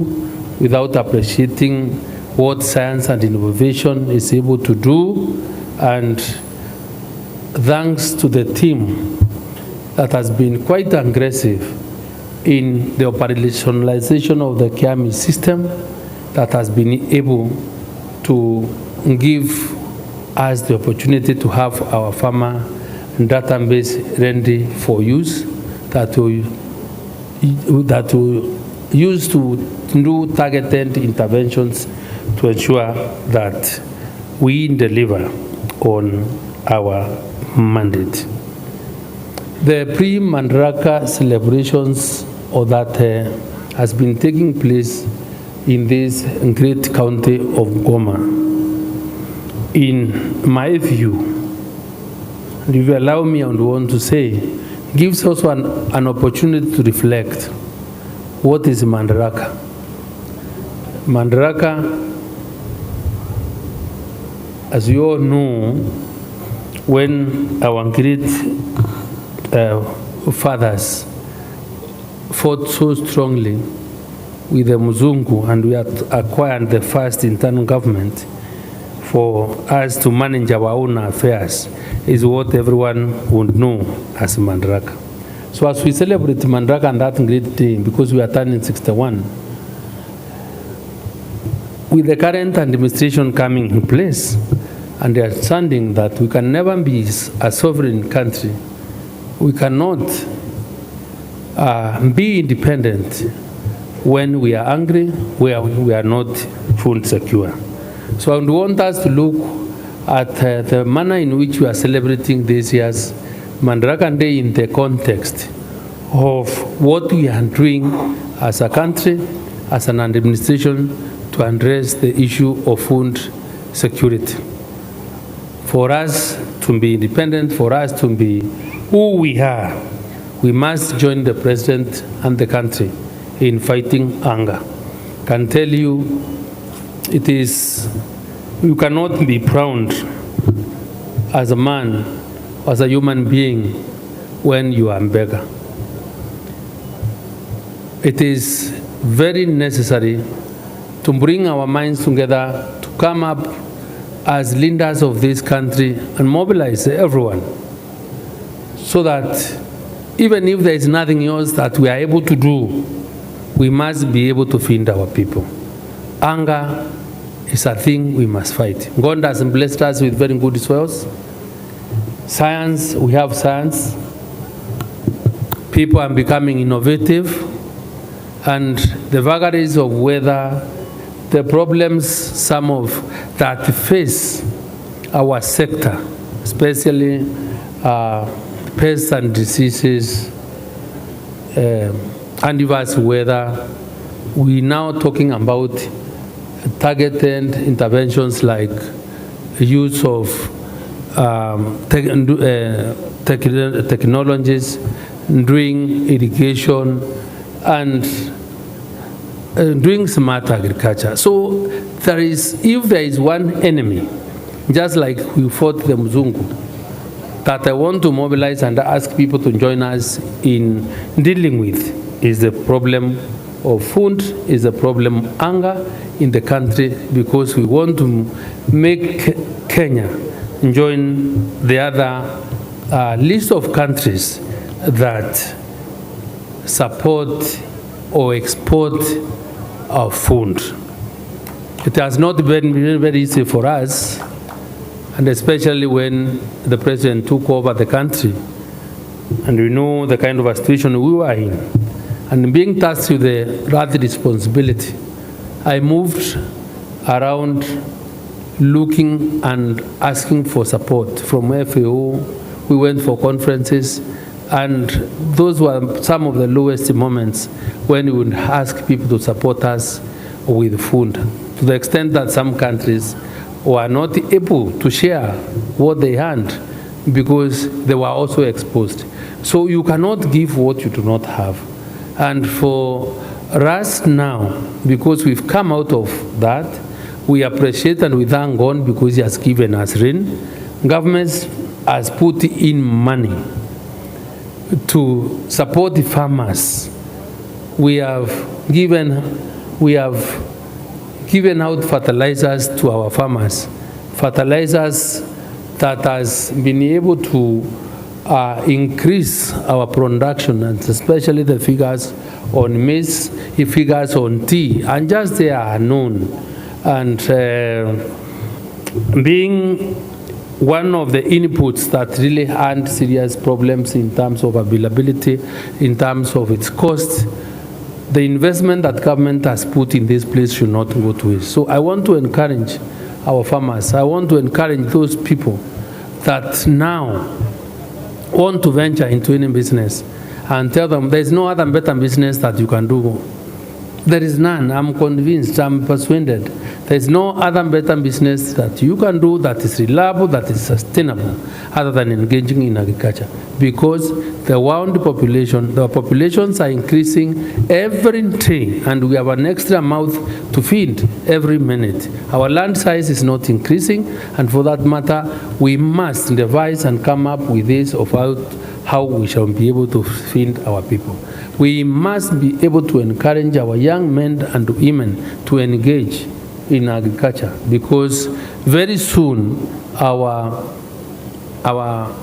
without appreciating what science and innovation is able to do. And thanks to the team that has been quite aggressive in the operationalization of the Kibabii system, that has been able to give us the opportunity to have our farmer database ready for use, that we use to do targeted interventions to ensure that we deliver on our mandate. The pre-Madaraka celebrations that has been taking place in this great county of Bungoma, in my view, and if you allow me, I would want to say, gives also an opportunity to reflect what is Madaraka. Madaraka, as you all know, when our great fathers fought so strongly with the Muzungu and we acquired the first internal government for us to manage our own affairs, is what everyone would know as Madaraka. So as we celebrate Madaraka on that great day, because we are turning 61, with the current administration coming in place, and they are understanding that we can never be a sovereign country, we cannot be independent when we are angry, where we are not food secure. So I would want us to look at the manner in which we are celebrating this year's Madaraka Day in the context of what we are doing as a country, as an administration, to address the issue of food security. For us to be independent, for us to be who we are, we must join the president and the country in fighting hunger. I can tell you, you cannot be proud as a man, as a human being, when you are a beggar. It is very necessary to bring our minds together, to come up as leaders of this country and mobilize everyone, so that even if there is nothing else that we are able to do, we must be able to feed our people. Hunger is a thing we must fight. God has blessed us with very good soils. Science, we have science. People are becoming innovative. And the vagaries of weather, the problems, some of that face our sector, especially pests and diseases, adverse weather. We're now talking about targeted interventions like use of technologies during irrigation and doing smart agriculture. So if there is one enemy, just like we fought the Mzungu, that I want to mobilize and ask people to join us in dealing with is the problem of food, is the problem of hunger in the country, because we want to make Kenya join the other list of countries that support or export our food. It has not been very easy for us, and especially when the president took over the country, and we know the kind of a situation we were in, and being tasked with the right responsibility, I moved around looking and asking for support from FAO. We went for conferences, and those were some of the lowest moments when we would ask people to support us with food, to the extent that some countries were not able to share what they had because they were also exposed. So you cannot give what you do not have. And for us now, because we've come out of that, we appreciate and we thank God because He has given us rain. Government has put in money to support the farmers. We have given out fertilizers to our farmers, fertilizers that has been able to increase our production, and especially the figures on maize, the figures on tea, and just they are known. And being one of the inputs that really had serious problems in terms of availability, in terms of its cost, the investment that government has put in this place should not go to waste. So I want to encourage our farmers. I want to encourage those people that now want to venture into any business and tell them there is no other better business that you can do. There is none. I'm convinced, I'm persuaded. There is no other better business that you can do that is reliable, that is sustainable, other than engaging in agriculture. Because the world population, the populations are increasing every day, and we have an extra mouth to feed every minute. Our land size is not increasing, and for that matter, we must devise and come up with this of how we shall be able to feed our people. We must be able to encourage our young men and women to engage in agriculture, because very soon our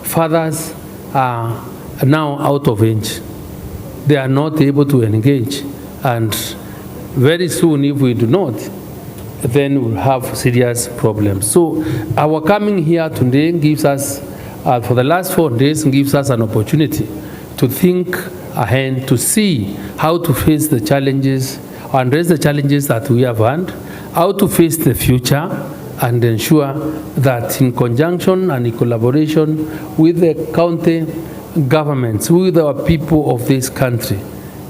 fathers are now out of age. They are not able to engage, and very soon, if we do not, then we'll have serious problems. So our coming here today gives us, for the last 4 days, gives us an opportunity to think ahead, to see how to face the challenges, and address the challenges that we have had, how to face the future, and ensure that in conjunction and in collaboration with the county, governments, with our people of this country,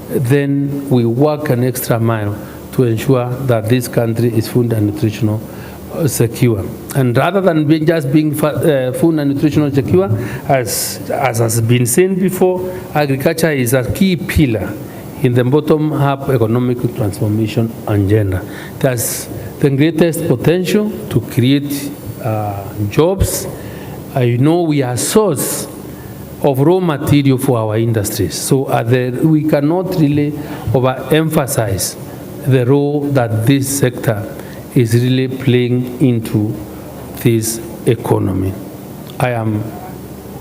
then we work an extra mile to ensure that this country is food and nutritional secure. And rather than just being food and nutritional secure, as has been said before, agriculture is a key pillar in the bottom-up economic transformation agenda. There's the greatest potential to create jobs. I know we are a source of raw material for our industries. So we cannot really overemphasize the role that this sector is really playing into this economy. I am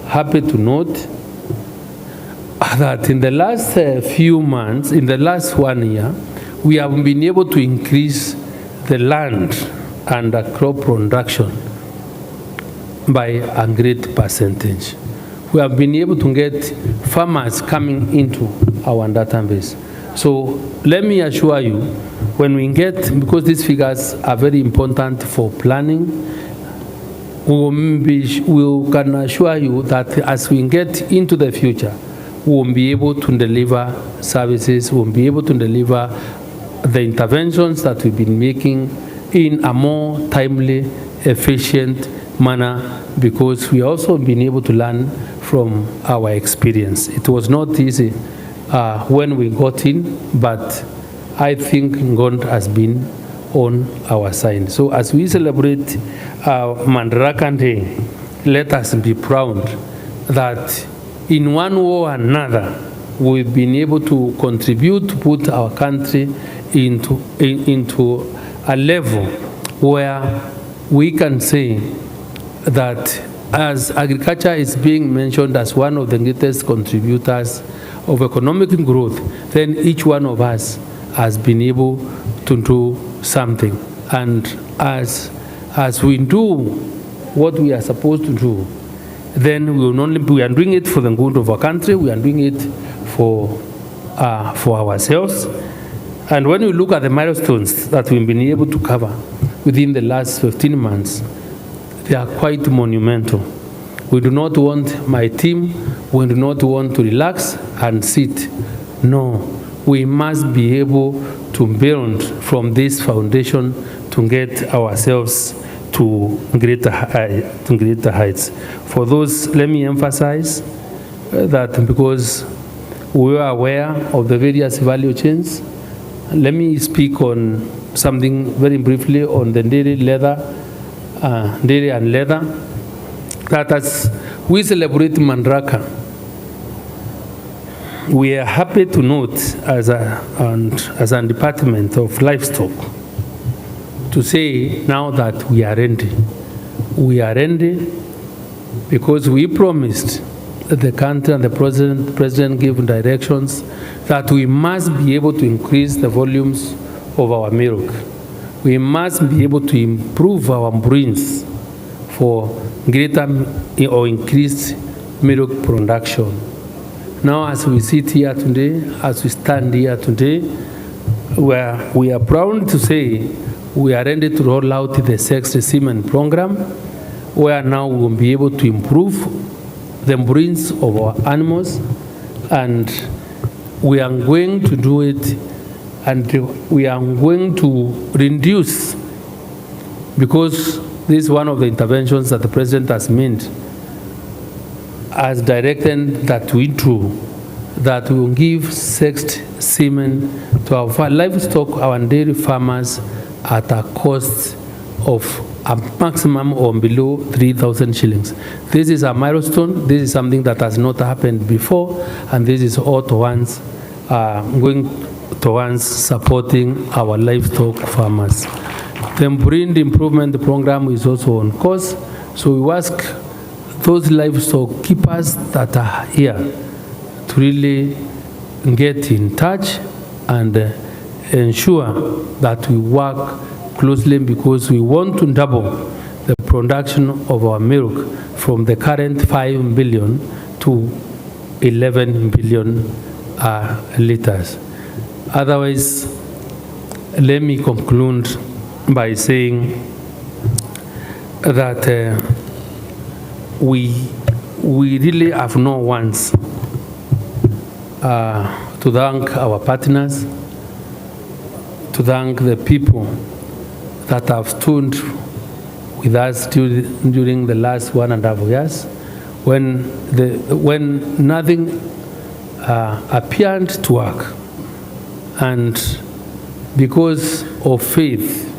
happy to note that in the last few months, in the last 1 year, we have been able to increase the land and the crop production by a great percentage. We have been able to get farmers coming into our database. So let me assure you, when we get, because these figures are very important for planning, we can assure you that as we get into the future, we will be able to deliver services, we will be able to deliver the interventions that we've been making in a more timely, efficient manner, because we also been able to learn from our experience. It was not easy when we got in, but I think God has been on our side. So as we celebrate Madaraka Day, let us be proud that in one way or another, we've been able to contribute to put our country into a level where we can say that as agriculture is being mentioned as one of the greatest contributors of economic growth, then each one of us has been able to do something. And as we do what we are supposed to do, then we are doing it for the good of our country, we are doing it for ourselves. And when we look at the milestones that we've been able to cover within the last 15 months, they are quite monumental. We do not want my team, we do not want to relax and sit. No, we must be able to build from this foundation to get ourselves to greater heights. For those, let me emphasize that because we are aware of the various value chains, let me speak on something very briefly on the dairy and leather. That as we celebrate Madaraka, we are happy to note as a department of livestock to say now that we are ready. We are ready because we promised the country and the president gave directions that we must be able to increase the volumes of our milk. We must be able to improve our breeds for greater or increased milk production. Now, as we sit here today, as we stand here today, we are proud to say we are ready to roll out the sex semen program, where now we will be able to improve the breeds of our animals, and we are going to do it, and we are going to reduce, because this is one of the interventions that the president has made, as directed that we do, that we will give sexed semen to our livestock, our dairy farmers, at a cost of a maximum or below 3,000 shillings. This is a milestone. This is something that has not happened before, and this is all towards going towards supporting our livestock farmers. The breed improvement program is also on course, so we ask those livestock keepers that are here to really get in touch and ensure that we work closely, because we want to double the production of our milk from the current 5 billion to 11 billion liters. Otherwise, let me conclude by saying that we we really have no ones to thank our partners, to thank the people that have stood with us during the last 1.5 years when nothing appeared to work. And because of faith,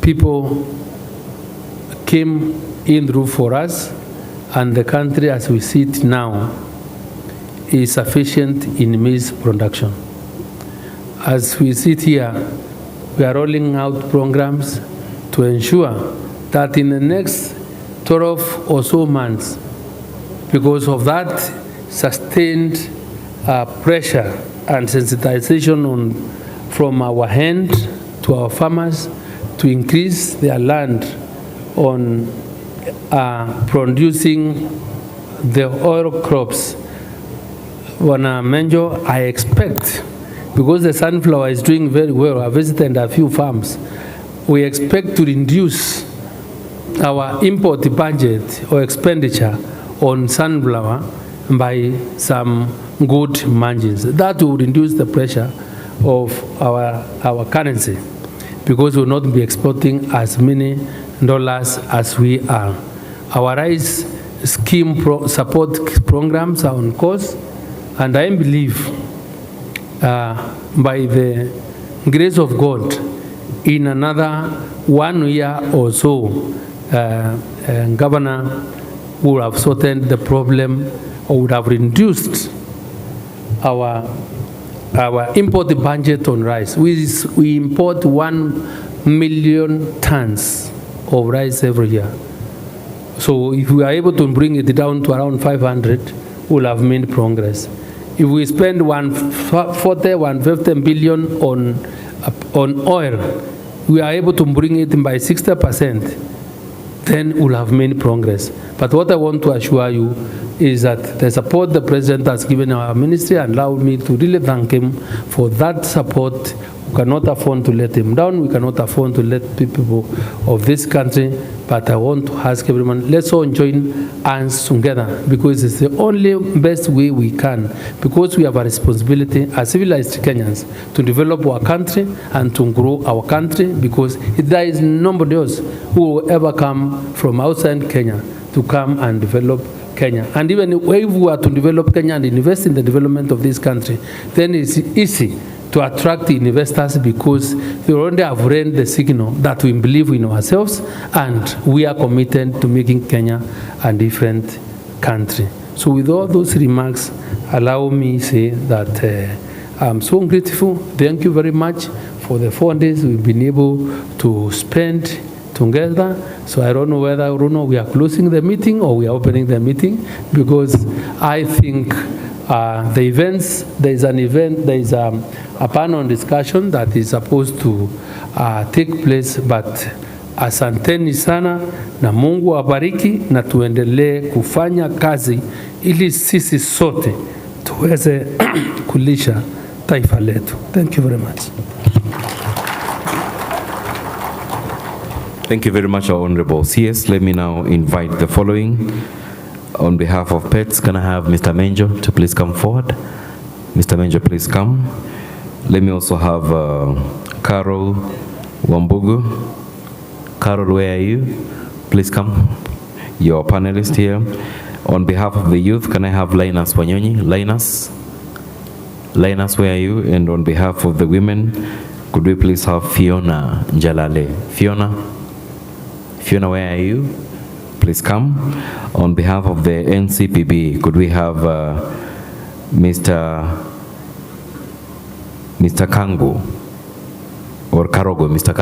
people came in through for us, and the country as we see it now is sufficient in maize production. As we sit here, we are rolling out programs to ensure that in the next 12 or so months, because of that sustained pressure and sensitization from our hand to our farmers to increase their land on producing the oil crops. Wana Menjo, I expect, because the sunflower is doing very well, I visited a few farms, we expect to reduce our import budget or expenditure on sunflower by some good margins. That will reduce the pressure of our currency, because we will not be exporting as many dollars as we are. Our rice scheme support programs are on course, and I believe by the grace of God, in another 1 year or so, Governor would have sorted the problem or would have reduced our import budget on rice. We import 1 million tons of rice every year. So if we are able to bring it down to around 500, we'll have made progress. If we spend 140, 150 billion on oil, we are able to bring it by 60%, then we'll have made progress. But what I want to assure you is that the support the President has given our ministry allow me to really thank him for that support. We cannot afford to let him down. We cannot afford to let people of this country. But I want to ask everyone, let's all join hands together, because it's the only best way we can, because we have a responsibility as civilized Kenyans to develop our country and to grow our country, because there is nobody else who will ever come from outside Kenya to come and develop Kenya. And even if we are to develop Kenya and invest in the development of this country, then it's easy to attract investors, because they already have read the signal that we believe in ourselves and we are committed to making Kenya a different country. So with all those remarks, allow me to say that I'm so grateful. Thank you very much for the 4 days we've been able to spend together. So I don't know whether, Bruno, we are closing the meeting or we are opening the meeting, because I think the events, there is a panel discussion that is supposed to take place, but asanteni sana na Mungu awabariki, na tuendelee kufanya kazi ili sisi sote tuweze kulisha taifa letu. Thank you very much. Thank you very much, our Honorable CS. Let me now invite the following. On behalf of PETS, can I have Mr. Menjo to please come forward? Mr. Menjo, please come. Let me also have Carol Wambugu. Carol, where are you? Please come. Your panelist here. On behalf of the youth, can I have Linus Wanyonyi? Linus, where are you? And on behalf of the women, could we please have Fiona Njalale? Fiona, where are you? Please come. On behalf of the NCPB, could we have Mr. Kangu or Karogo? Mr.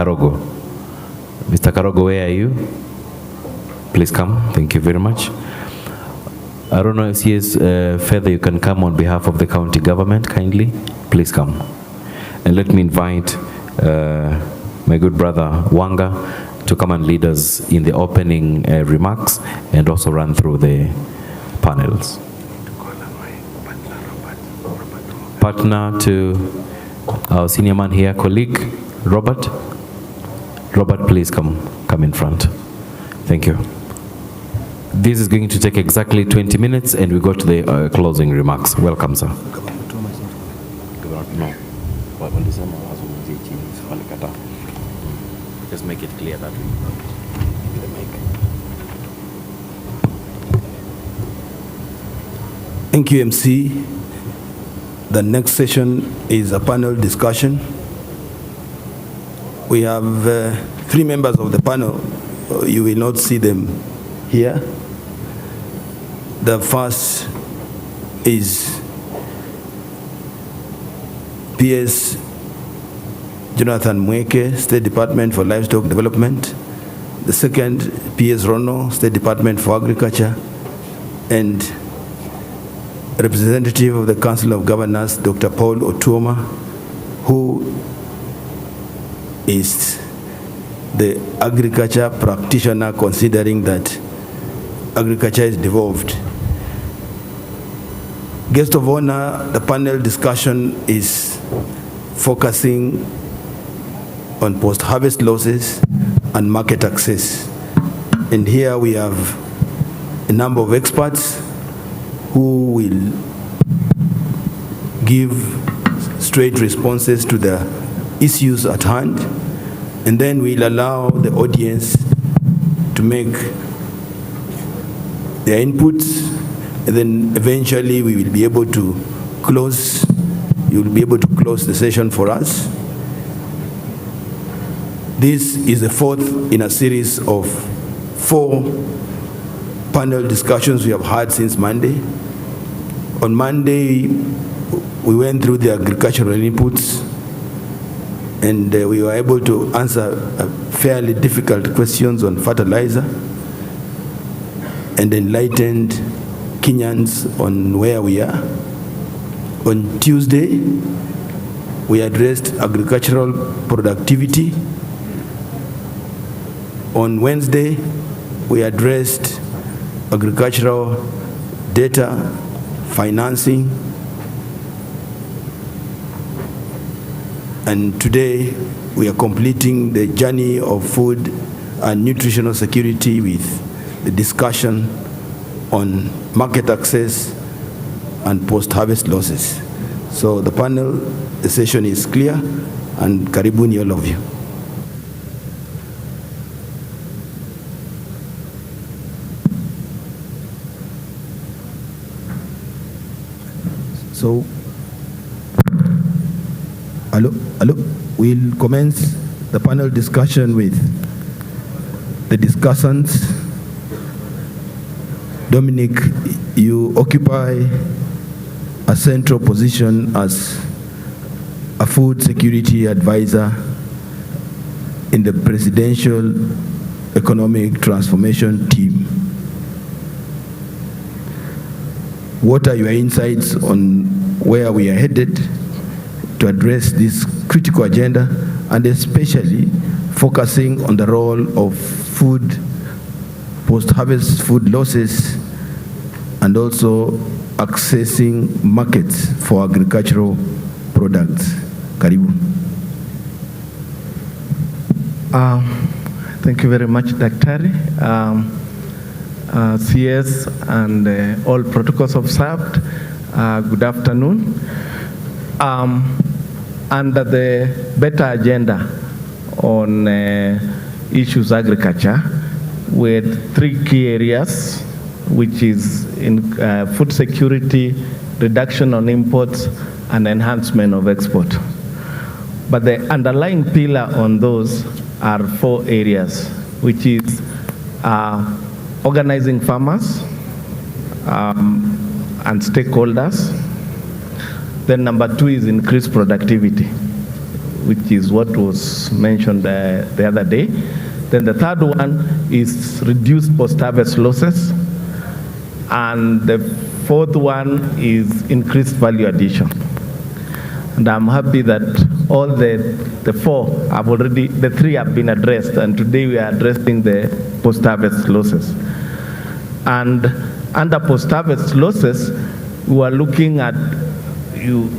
Karogo, where are you? Please come. Thank you very much. I don't know if he is further, you can come on behalf of the county government, kindly. Please come. And let me invite my good brother Wanga to come and lead us in the opening remarks and also run through the panels. Partner to our senior man here, colleague, Robert. Robert, please come in front. Thank you. This is going to take exactly 20 minutes, and we go to the closing remarks. Welcome, sir. Just make it clear that we the mic. Thank you, MC. The next session is a panel discussion. We have 3 members of the panel. You will not see them here. The first is PS Jonathan Mweke, State Department for Livestock Development. The second, PS Rono, State Department for Agriculture. And representative of the Council of Governors, Dr. Paul Otuoma, who is the agriculture practitioner, considering that agriculture is devolved. Guest of honor, the panel discussion is focusing on post-harvest losses and market access. And here we have a number of experts who will give straight responses to the issues at hand, and then we'll allow the audience to make their inputs, and then eventually we will be able to close. You will be able to close the session for us. This is the 4th in a series of 4 panel discussions we have had since Monday. On Monday, we went through the agricultural inputs, and we were able to answer fairly difficult questions on fertilizer and enlightened Kenyans on where we are. On Tuesday, we addressed agricultural productivity. On Wednesday, we addressed agricultural data, financing, and today we are completing the journey of food and nutritional security with the discussion on market access and post-harvest losses. So the panel, the session is clear, and karibuni all of you. So, we'll commence the panel discussion with the discussants. Dominic, you occupy a central position as a food security advisor in the Presidential Economic Transformation Team. What are your insights on where we are headed to address this critical agenda, and especially focusing on the role of food, post-harvest food losses, and also accessing markets for agricultural products? Karibu. Thank you very much, Daktari. CS and all protocols observed, good afternoon. Under the better agenda on issues agriculture, with 3 key areas, which is in food security, reduction on imports, and enhancement of export. But the underlying pillar on those are 4 areas, which is organizing farmers and stakeholders. Then number 2 is increased productivity, which is what was mentioned the other day. Then the third one is reduced post-harvest losses. And the fourth one is increased value addition. And I'm happy that all the 4 have already, the 3 have been addressed, and today we are addressing the post-harvest losses. And under post-harvest losses, we are looking at, you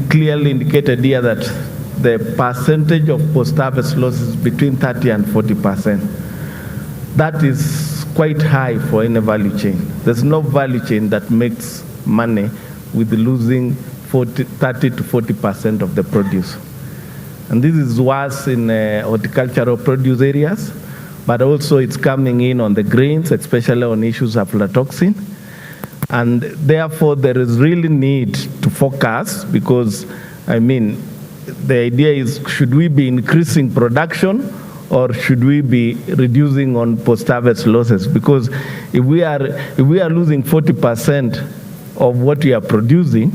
clearly indicated here that the percentage of post-harvest losses between 30 and 40%. That is quite high for any value chain. There's no value chain that makes money with losing 30 to 40% of the produce. And this is worse in horticultural produce areas, but also it's coming in on the grains, especially on issues of aflatoxin. And therefore, there is really need to focus because, I mean, the idea is, should we be increasing production or should we be reducing on post-harvest losses? Because if we are losing 40% of what we are producing,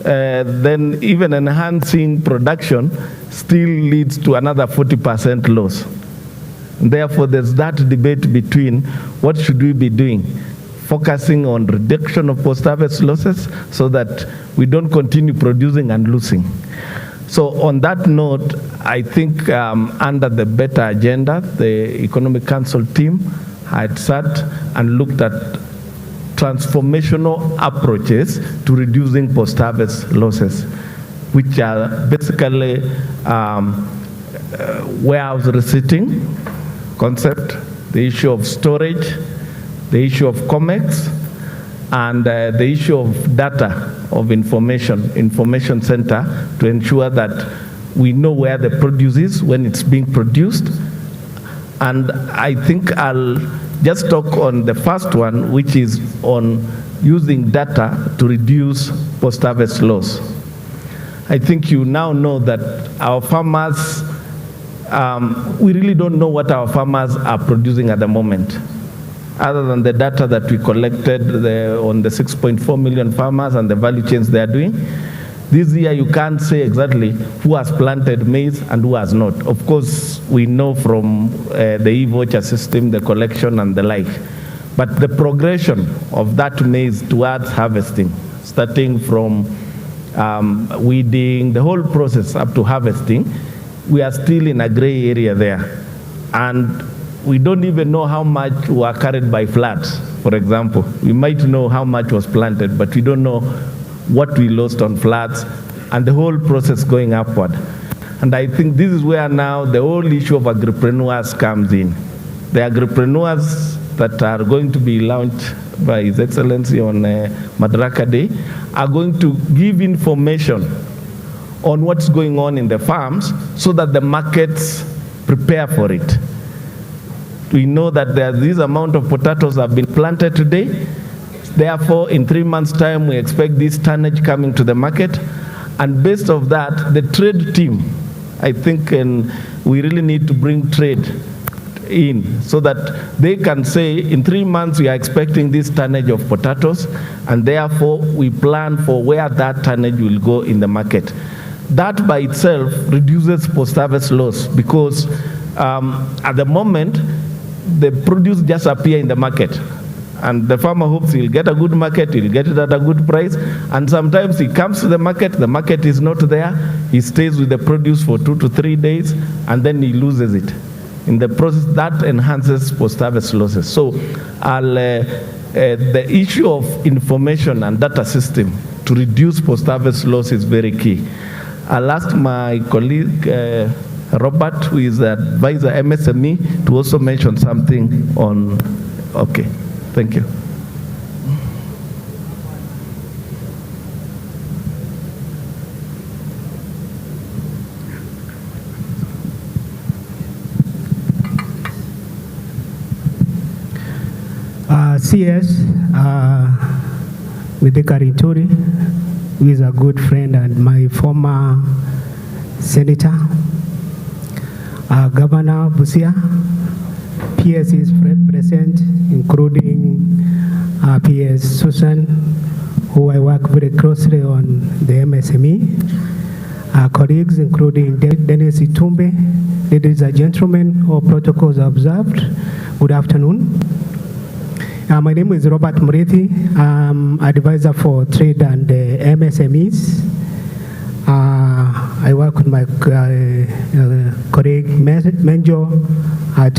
then even enhancing production still leads to another 40% loss. Therefore, there's that debate between what should we be doing, focusing on reduction of post-harvest losses so that we don't continue producing and losing. So on that note, I think under the better agenda, the Economic Council team had sat and looked at transformational approaches to reducing post-harvest losses, which are basically warehouse receipting concept, the issue of storage, the issue of COMEX, and the issue of data of information center to ensure that we know where the produce is when it's being produced. And I think I'll just talk on the first one, which is on using data to reduce post-harvest loss. I think you now know that our farmers, we really don't know what our farmers are producing at the moment, other than the data that we collected on the 6.4 million farmers and the value chains they are doing. This year, you can't say exactly who has planted maize and who has not. Of course, we know from the e-voucher system, the collection and the like. But the progression of that maize towards harvesting, starting from weeding, the whole process up to harvesting, we are still in a gray area there. And we don't even know how much were carried by floods, for example. We might know how much was planted, but we don't know what we lost on floods, and the whole process going upward. And I think this is where now the whole issue of agripreneurs comes in. The agripreneurs that are going to be launched by His Excellency on Madaraka Day are going to give information on what's going on in the farms so that the markets prepare for it. We know that there's this amount of potatoes have been planted today. Therefore, in 3 months' time, we expect this tonnage coming to the market. And based on that, the trade team, I think we really need to bring trade in so that they can say, in 3 months, we are expecting this tonnage of potatoes, and therefore, we plan for where that tonnage will go in the market. That by itself reduces post-harvest loss because at the moment, the produce just appear in the market. And the farmer hopes he'll get a good market, he'll get it at a good price. And sometimes he comes to the market is not there. He stays with the produce for 2 to 3 days, and then he loses it. In the process, that enhances post-harvest losses. So the issue of information and data system to reduce post-harvest loss is very key. I'll ask my colleague, Robert, who is the advisor MSME, to also mention something on, okay. Thank you. CS with the Karituri, who is a good friend and my former senator, Governor Busia, PS is present, including PS Susan, who I work very closely on the MSME. Colleagues, including Dennis Itumbe, ladies and gentlemen, all protocols observed. Good afternoon. My name is Robert Murithi. I'm advisor for trade and MSMEs. I work with my colleague Menjo at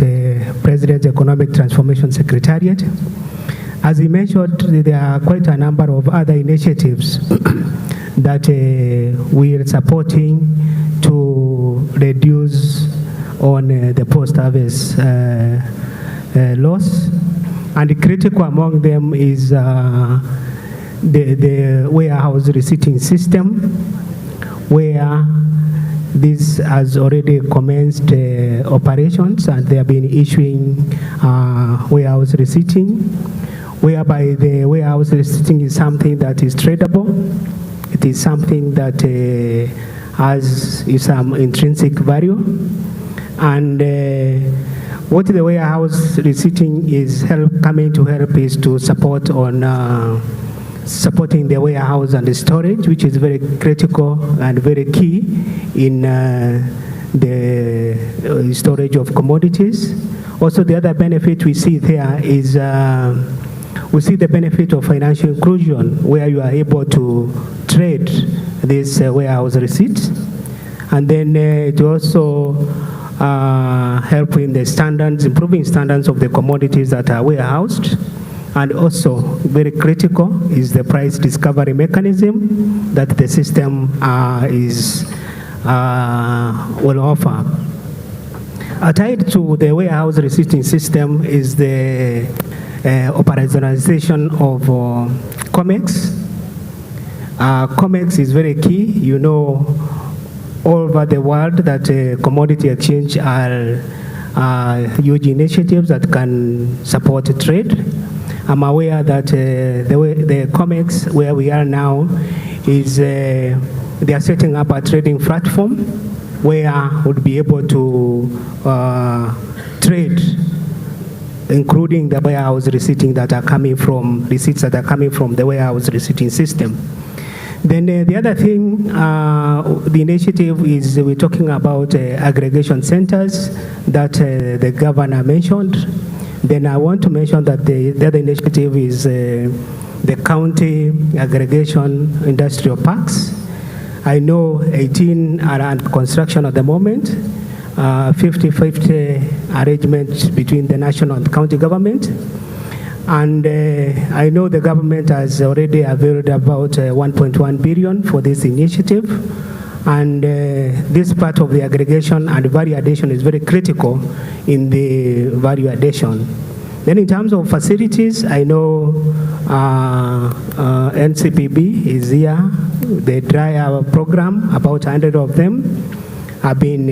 President's Economic Transformation Secretariat. As he mentioned, there are quite a number of other initiatives that we are supporting to reduce on the post-harvest loss. And critical among them is the warehouse receipting system, where this has already commenced operations, and they have been issuing warehouse receipting, whereby the warehouse receipting is something that is tradable. It is something that has some intrinsic value. And what the warehouse receipting is coming to help is to support on supporting the warehouse and the storage, which is very critical and very key in the storage of commodities. Also, the other benefit we see there is we see the benefit of financial inclusion, where you are able to trade this warehouse receipts. And then it also help in the standards, improving standards of the commodities that are warehoused. And also, very critical is the price discovery mechanism that the system will offer. Tied to the warehouse receipting system is the operationalization of COMEX. COMEX is very key. You know, all over the world that commodity exchange are huge initiatives that can support trade. I'm aware that the COMEX, where we are now, is they are setting up a trading platform where we'll be able to trade, including the warehouse receipting that are coming from receipts that are coming from the warehouse receipting system. Then the other thing, the initiative is we're talking about aggregation centers that the governor mentioned. Then I want to mention that the other initiative is the county aggregation industrial parks. I know 18 are under construction at the moment, 50-50 arrangement between the national and county government. And I know the government has already availed about 1.1 billion for this initiative. And this part of the aggregation and value addition is very critical in the value addition. Then in terms of facilities, I know NCPB is here. The dry hour program, about 100 of them have been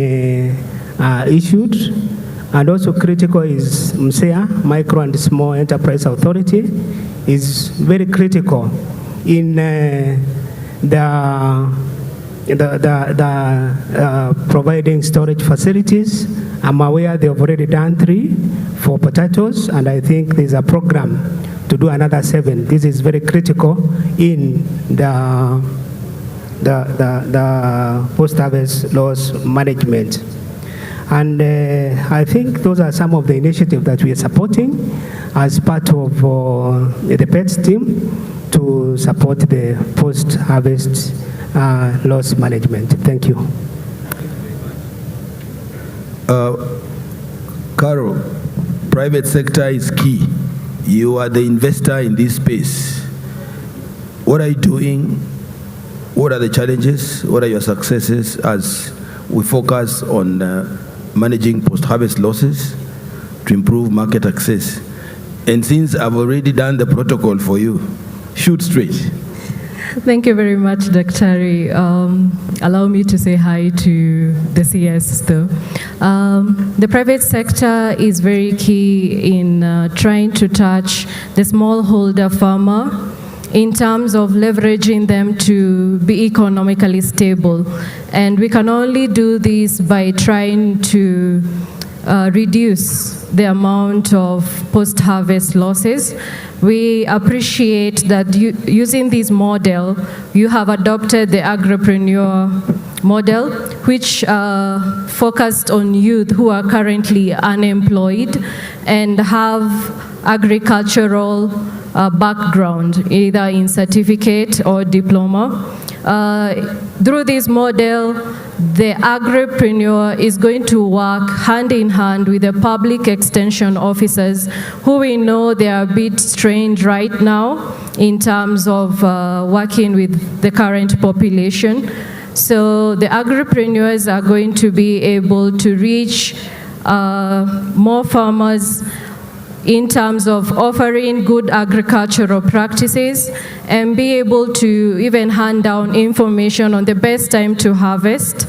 issued. And also critical is MSEA, Micro and Small Enterprise Authority, is very critical in providing storage facilities. I'm aware they've already done 3 for potatoes, and I think there's a program to do another 7. This is very critical in the post-harvest loss management. And I think those are some of the initiatives that we are supporting as part of the PETS team to support the post-harvest loss management. Thank you. Carol, private sector is key. You are the investor in this space. What are you doing? What are the challenges? What are your successes as we focus on managing post-harvest losses to improve market access? And since I've already done the protocol for you, shoot straight. Thank you very much, Dr. Allow me to say hi to the CS though. The private sector is very key in trying to touch the smallholder farmer in terms of leveraging them to be economically stable. And we can only do this by trying to reduce the amount of post-harvest losses. We appreciate that using this model, you have adopted the agripreneur model, which focused on youth who are currently unemployed and have agricultural background, either in certificate or diploma. Through this model, the agripreneur is going to work hand in hand with the public extension officers, who we know they are a bit strained right now in terms of working with the current population. So the agripreneurs are going to be able to reach more farmers in terms of offering good agricultural practices and be able to even hand down information on the best time to harvest.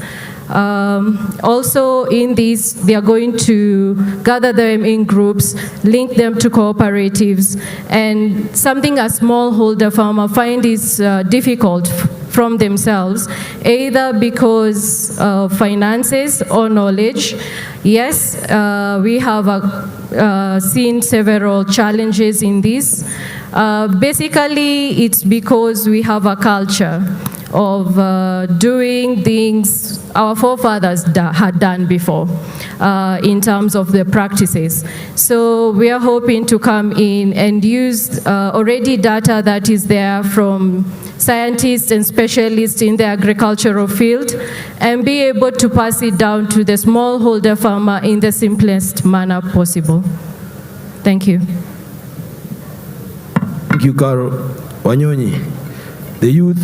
Also in this, they are going to gather them in groups, link them to cooperatives, and something a smallholder farmer find is difficult from themselves, either because of finances or knowledge. Yes, we have seen several challenges in this. Basically, it's because we have a culture of doing things our forefathers had done before in terms of the practices. So we are hoping to come in and use already data that is there from scientists and specialists in the agricultural field and be able to pass it down to the smallholder farmer in the simplest manner possible. Thank you. Thank you, Carol. Wanyonyi, the youth,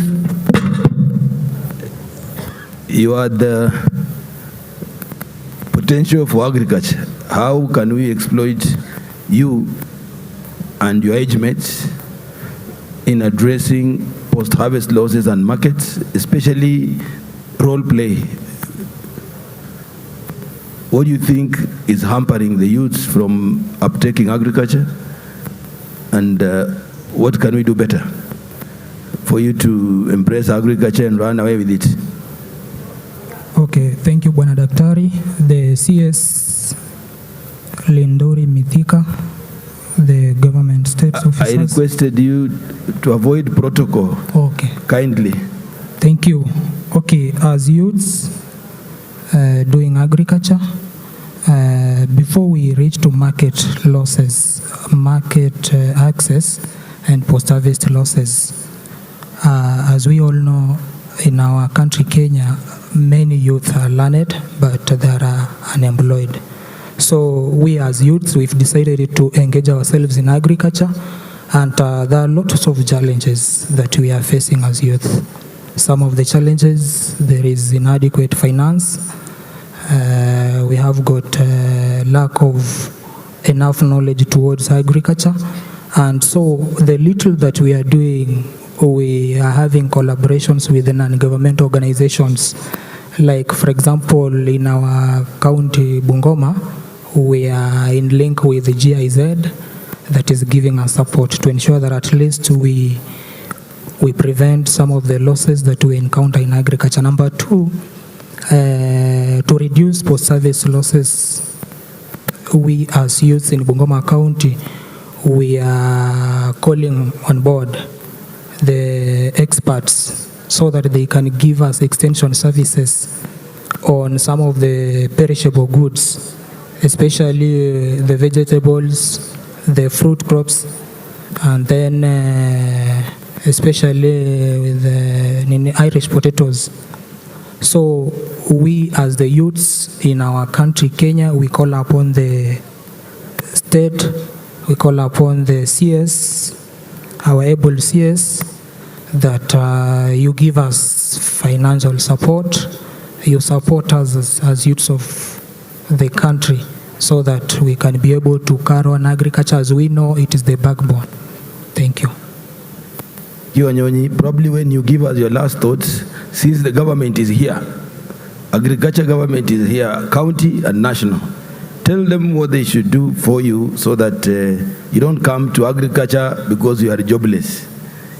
you are the potential for agriculture. How can we exploit you and your age mates in addressing post-harvest losses and markets, especially role play? What do you think is hampering the youths from uptaking agriculture? And what can we do better for you to embrace agriculture and run away with it? Okay, thank you, Bwana Daktari. The CS Lindori Mithika, the government steps officers. I requested you to avoid protocol. Okay. Kindly. Thank you. Okay, as youths doing agriculture, before we reach to market losses, market access and post-harvest losses, as we all know, in our country, Kenya, many youth are learned, but they are unemployed. So we as youths, we've decided to engage ourselves in agriculture, and there are lots of challenges that we are facing as youth. Some of the challenges, there is inadequate finance. We have got lack of enough knowledge towards agriculture, and so the little that we are doing, we are having collaborations with the non-government organizations. Like, for example, in our county, Bungoma, we are in link with the GIZ that is giving us support to ensure that at least we prevent some of the losses that we encounter in agriculture. Number two, to reduce post-service losses, we as youths in Bungoma County, we are calling on board the experts so that they can give us extension services on some of the perishable goods, especially the vegetables, the fruit crops, and then especially with the Irish potatoes. So we as the youths in our country, Kenya, we call upon the state, we call upon the CS, our able CS, that you give us financial support, you support us as youths of the country so that we can be able to carry on agriculture as we know it is the backbone. Thank you. You Anyonyi, probably when you give us your last thoughts, since the government is here, agriculture government is here, county and national, tell them what they should do for you so that you don't come to agriculture because you are jobless.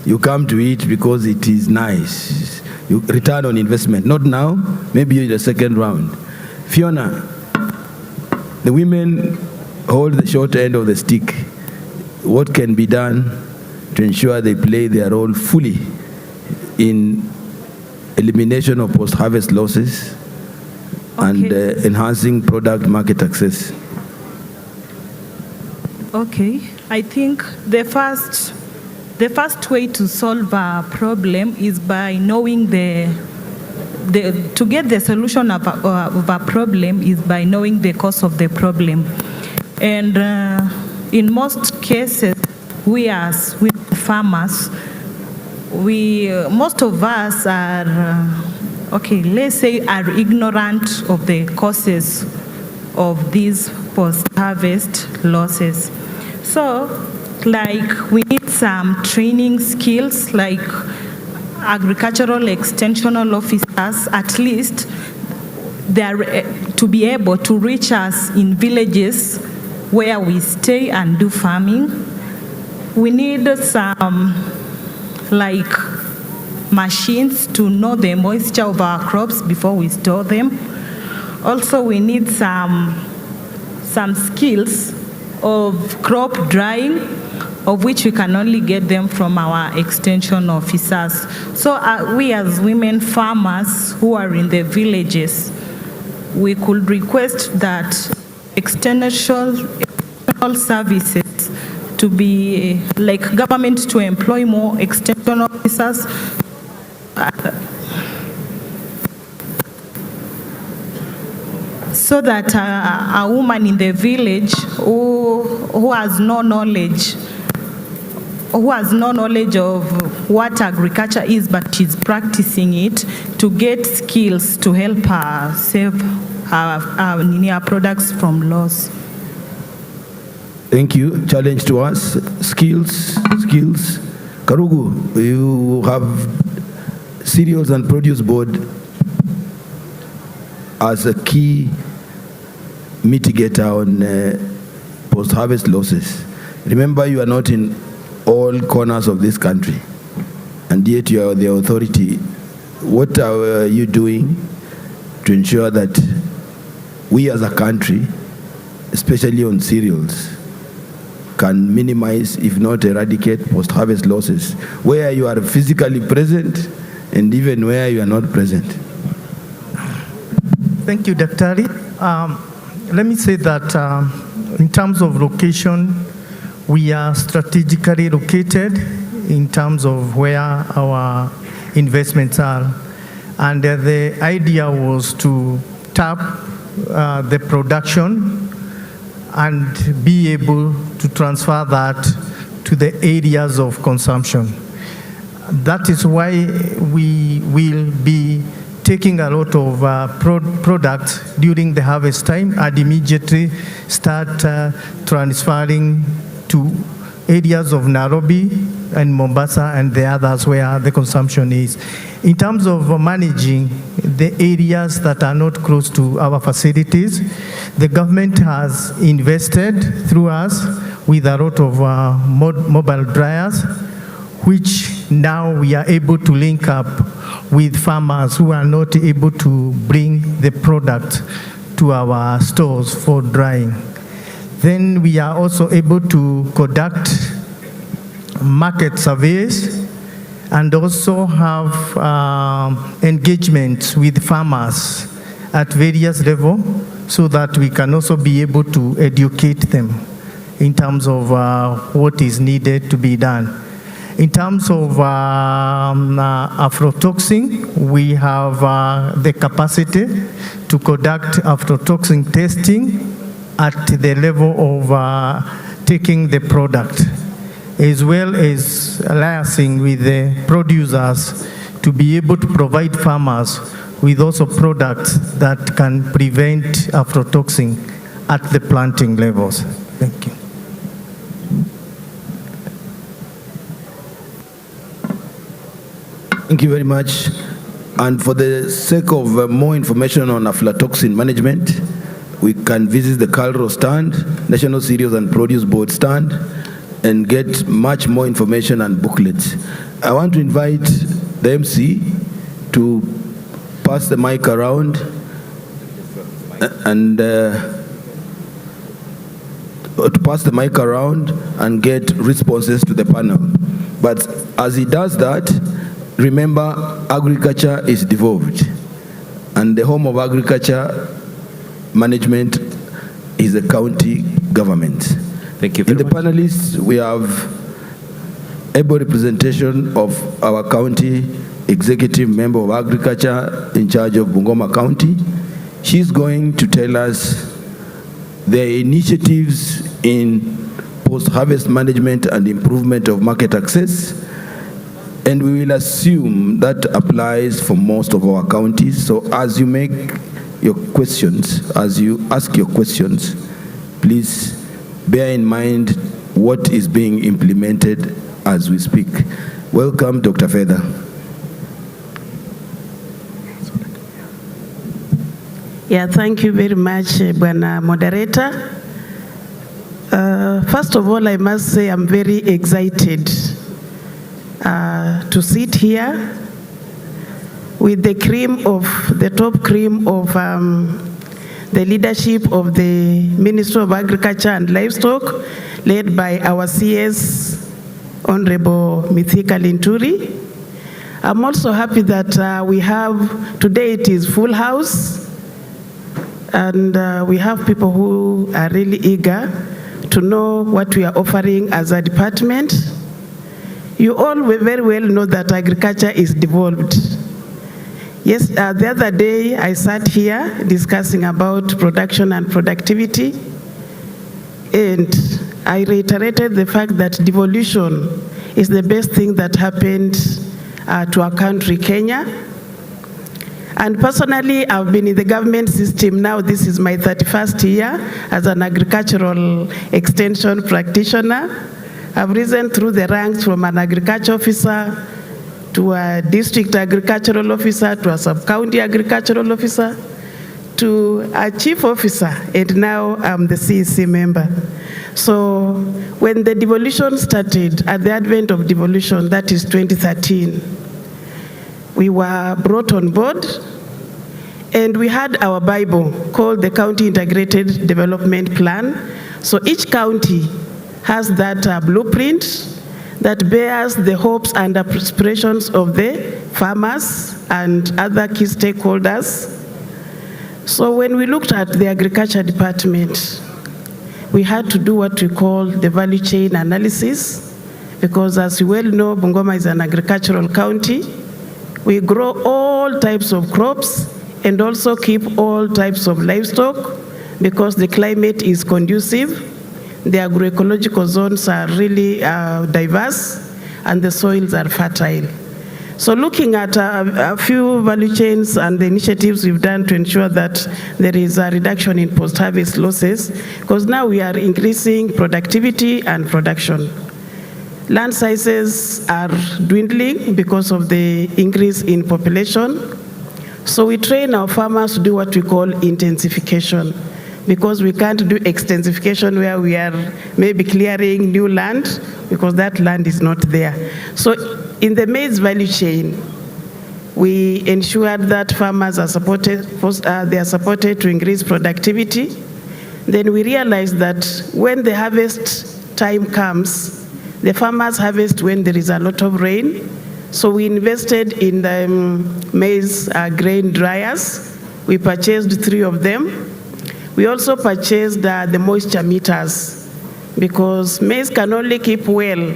You come to it because it is nice. You return on investment. Not now, maybe in the second round. Fiona, the women hold the short end of the stick. What can be done to ensure they play their role fully in elimination of post-harvest losses and enhancing product market access? Okay, I think the first way to solve a problem is by knowing to get the solution of a problem is by knowing the cause of the problem. And in most cases, we farmers, most of us are, let's say are ignorant of the causes of these post-harvest losses. So, like, we need some training skills, like agricultural extensional officers, at least, they're to be able to reach us in villages where we stay and do farming. We need some, like, machines to know the moisture of our crops before we store them. Also, we need some skills of crop drying, of which we can only get them from our extension officers. So we as women farmers who are in the villages, we could request that external services to be, like, government to employ more extension officers so that a woman in the village who has no knowledge of what agriculture is, but she's practicing it, to get skills to help her save our products from loss. Thank you. Challenge to us. Skills. Karugu, you have Cereals and Produce Board as a key mitigator on post-harvest losses. Remember, you are not in all corners of this country, and yet you are the authority. What are you doing to ensure that we as a country, especially on cereals, can minimize, if not eradicate, post-harvest losses, where you are physically present and even where you are not present? Thank you, Daktari. Let me say that in terms of location, we are strategically located in terms of where our investments are. And the idea was to tap the production and be able to transfer that to the areas of consumption. That is why we will be taking a lot of products during the harvest time and immediately start transferring to areas of Nairobi and Mombasa and the others where the consumption is. In terms of managing the areas that are not close to our facilities, the government has invested through us with a lot of mobile dryers, which now we are able to link up with farmers who are not able to bring the product to our stores for drying. Then we are also able to conduct market surveys and also have engagement with farmers at various levels so that we can also be able to educate them in terms of what is needed to be done. In terms of aflatoxin, we have the capacity to conduct aflatoxin testing at the level of taking the product, as well as liaising with the producers to be able to provide farmers with also products that can prevent aflatoxin at the planting levels. Thank you. Thank you very much. And for the sake of more information on aflatoxin management, we can visit the CALRO stand, National Cereals and Produce Board stand, and get much more information and booklets. I want to invite the MC to pass the mic around and get responses to the panel. But as he does that, remember, agriculture is devolved, and the home of agriculture management is the county government. Thank you very much. In the panelists, we have able representation of our county executive member of agriculture in charge of Bungoma County. She's going to tell us the initiatives in post-harvest management and improvement of market access, and we will assume that applies for most of our counties. So as you make your questions, as you ask your questions, please bear in mind what is being implemented as we speak. Welcome, Dr. Fedha. Yeah, thank you very much, Bwana Moderator. First of all, I must say I'm very excited to sit here with the top cream of the leadership of the Ministry of Agriculture and Livestock, led by our CS, Honorable Mithika Linturi. I'm also happy that we have, today it is full house, and we have people who are really eager to know what we are offering as a department. You all very well know that agriculture is devolved. Yes, the other day I sat here discussing about production and productivity, and I reiterated the fact that devolution is the best thing that happened to our country, Kenya. And personally, I've been in the government system now. This is my 31st year as an agricultural extension practitioner. I've risen through the ranks from an agriculture officer to a district agricultural officer to a sub-county agricultural officer to a chief officer, and now I'm the CEC member. So when the devolution started, at the advent of devolution, that is 2013, we were brought on board, and we had our Bible called the County Integrated Development Plan. So each county has that blueprint that bears the hopes and aspirations of the farmers and other key stakeholders. So when we looked at the agriculture department, we had to do what we call the value chain analysis, because as you well know, Bungoma is an agricultural county. We grow all types of crops and also keep all types of livestock because the climate is conducive. The agroecological zones are really diverse and the soils are fertile. So looking at a few value chains and the initiatives we've done to ensure that there is a reduction in post-harvest losses, because now we are increasing productivity and production. Land sizes are dwindling because of the increase in population. So we train our farmers to do what we call intensification, because we can't do extensification where we are maybe clearing new land because that land is not there. So in the maize value chain, we ensured that farmers are supported, they are supported to increase productivity. Then we realized that when the harvest time comes, the farmers harvest when there is a lot of rain. So we invested in the maize grain dryers. We purchased 3 of them. We also purchased the moisture meters, because maize can only keep well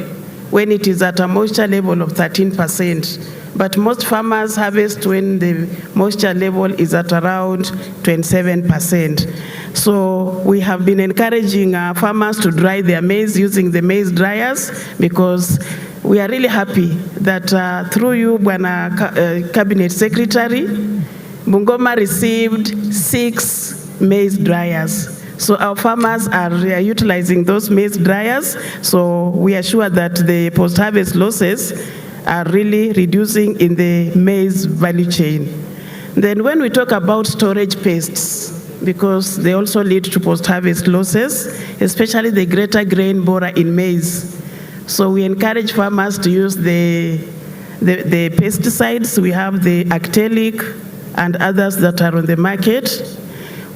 when it is at a moisture level of 13%. But most farmers harvest when the moisture level is at around 27%. So we have been encouraging farmers to dry their maize using the maize dryers, because we are really happy that through you, Bwana Cabinet Secretary, Bungoma received 6 maize dryers. So our farmers are utilizing those maize dryers. So we are sure that the post-harvest losses are really reducing in the maize value chain. Then when we talk about storage pests, because they also lead to post-harvest losses, especially the greater grain borer in maize. So we encourage farmers to use the pesticides. We have the Actelic and others that are on the market.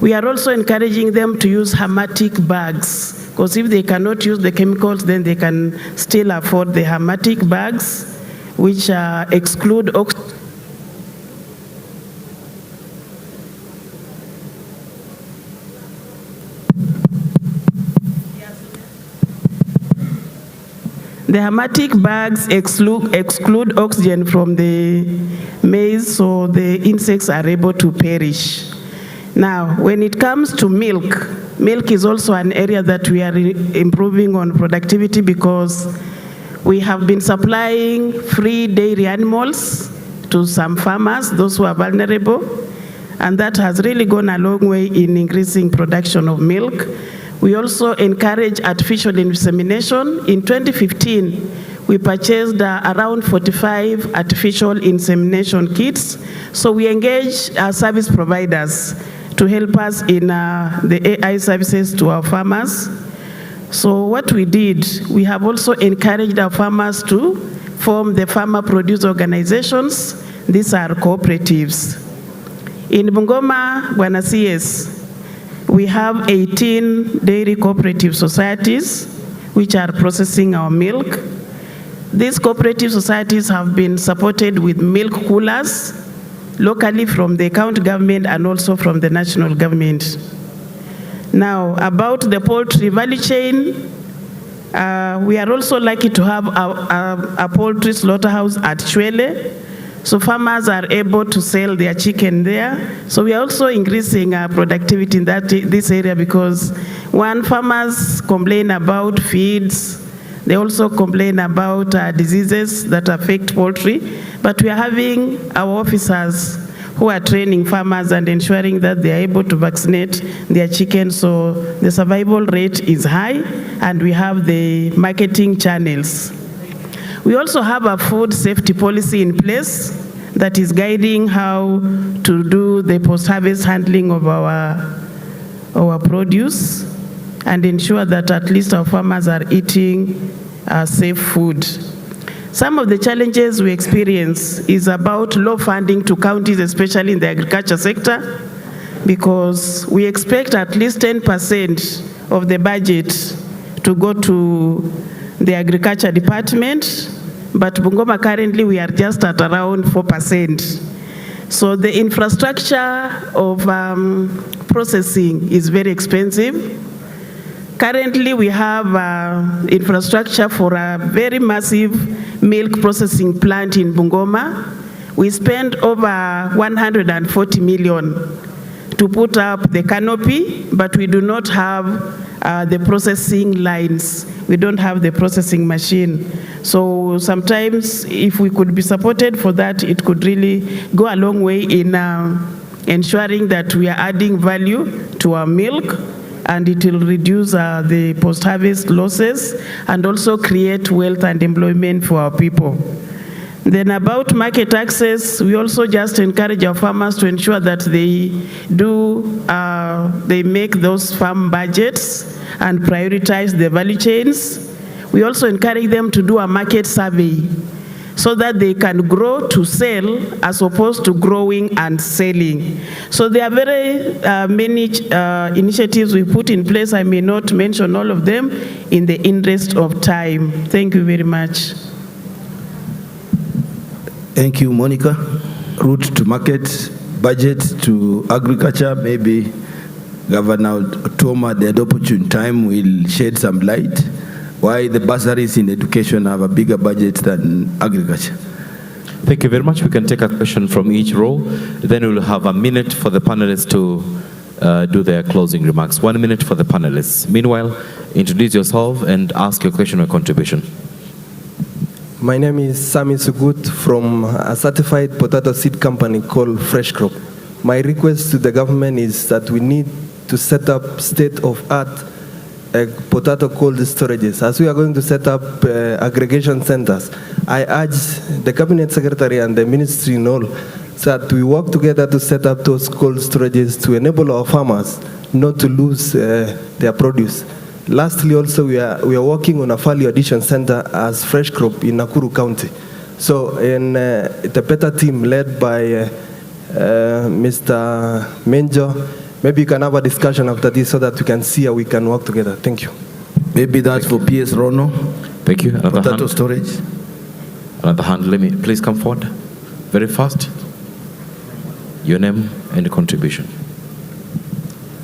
We are also encouraging them to use hermetic bags, because if they cannot use the chemicals, then they can still afford the hermetic bags, which exclude oxygen. The hermetic bags exclude oxygen from the maize, so the insects are able to perish. Now, when it comes to milk, milk is also an area that we are improving on productivity, because we have been supplying free dairy animals to some farmers, those who are vulnerable, and that has really gone a long way in increasing production of milk. We also encourage artificial insemination. In 2015, we purchased around 45 artificial insemination kits. So we engage service providers to help us in the AI services to our farmers. So what we did, we have also encouraged our farmers to form the farmer produce organizations. These are cooperatives. In Bungoma, Bwana CS, we have 18 dairy cooperative societies which are processing our milk. These cooperative societies have been supported with milk coolers locally from the county government and also from the national government. Now, about the poultry value chain, we are also lucky to have a poultry slaughterhouse at Chwele. So farmers are able to sell their chicken there. So we are also increasing our productivity in this area because when farmers complain about feeds, they also complain about diseases that affect poultry. But we are having our officers who are training farmers and ensuring that they are able to vaccinate their chicken. So the survival rate is high, and we have the marketing channels. We also have a food safety policy in place that is guiding how to do the post-harvest handling of our produce and ensure that at least our farmers are eating safe food. Some of the challenges we experience is about low funding to counties, especially in the agriculture sector, because we expect at least 10% of the budget to go to the agriculture department, but Bungoma currently we are just at around 4%. So the infrastructure of processing is very expensive. Currently we have infrastructure for a very massive milk processing plant in Bungoma. We spent over 140 million to put up the canopy, but we do not have the processing lines. We don't have the processing machine. So sometimes if we could be supported for that, it could really go a long way in ensuring that we are adding value to our milk, and it will reduce the post-harvest losses and also create wealth and employment for our people. Then about market access, we also just encourage our farmers to ensure that they make those farm budgets and prioritize the value chains. We also encourage them to do a market survey so that they can grow to sell as opposed to growing and selling. So there are very many initiatives we put in place. I may not mention all of them in the interest of time. Thank you very much. Thank you, Monica. Route to market, budget to agriculture, maybe Governor Toma, at the opportune time, will shed some light why the bursaries in education have a bigger budget than agriculture. Thank you very much. We can take a question from each row. Then we'll have a minute for the panelists to do their closing remarks. 1 minute for the panelists. Meanwhile, introduce yourself and ask your question or contribution. My name is Sami Sugut from a certified potato seed company called Fresh Crop. My request to the government is that we need to set up state-of-art potato cold storages. As we are going to set up aggregation centers, I urge the Cabinet Secretary and the Ministry and all that we work together to set up those cold storages to enable our farmers not to lose their produce. Lastly, also, we are working on a value addition center as Fresh Crop in Nakuru County. So, in the PETA team led by Mr. Menjo, maybe you can have a discussion after this so that we can see how we can work together. Thank you. Maybe that's for PS Rono. Thank you. Another potato hand. storage. Another hand. Let me please come forward. Very fast. Your name and your contribution.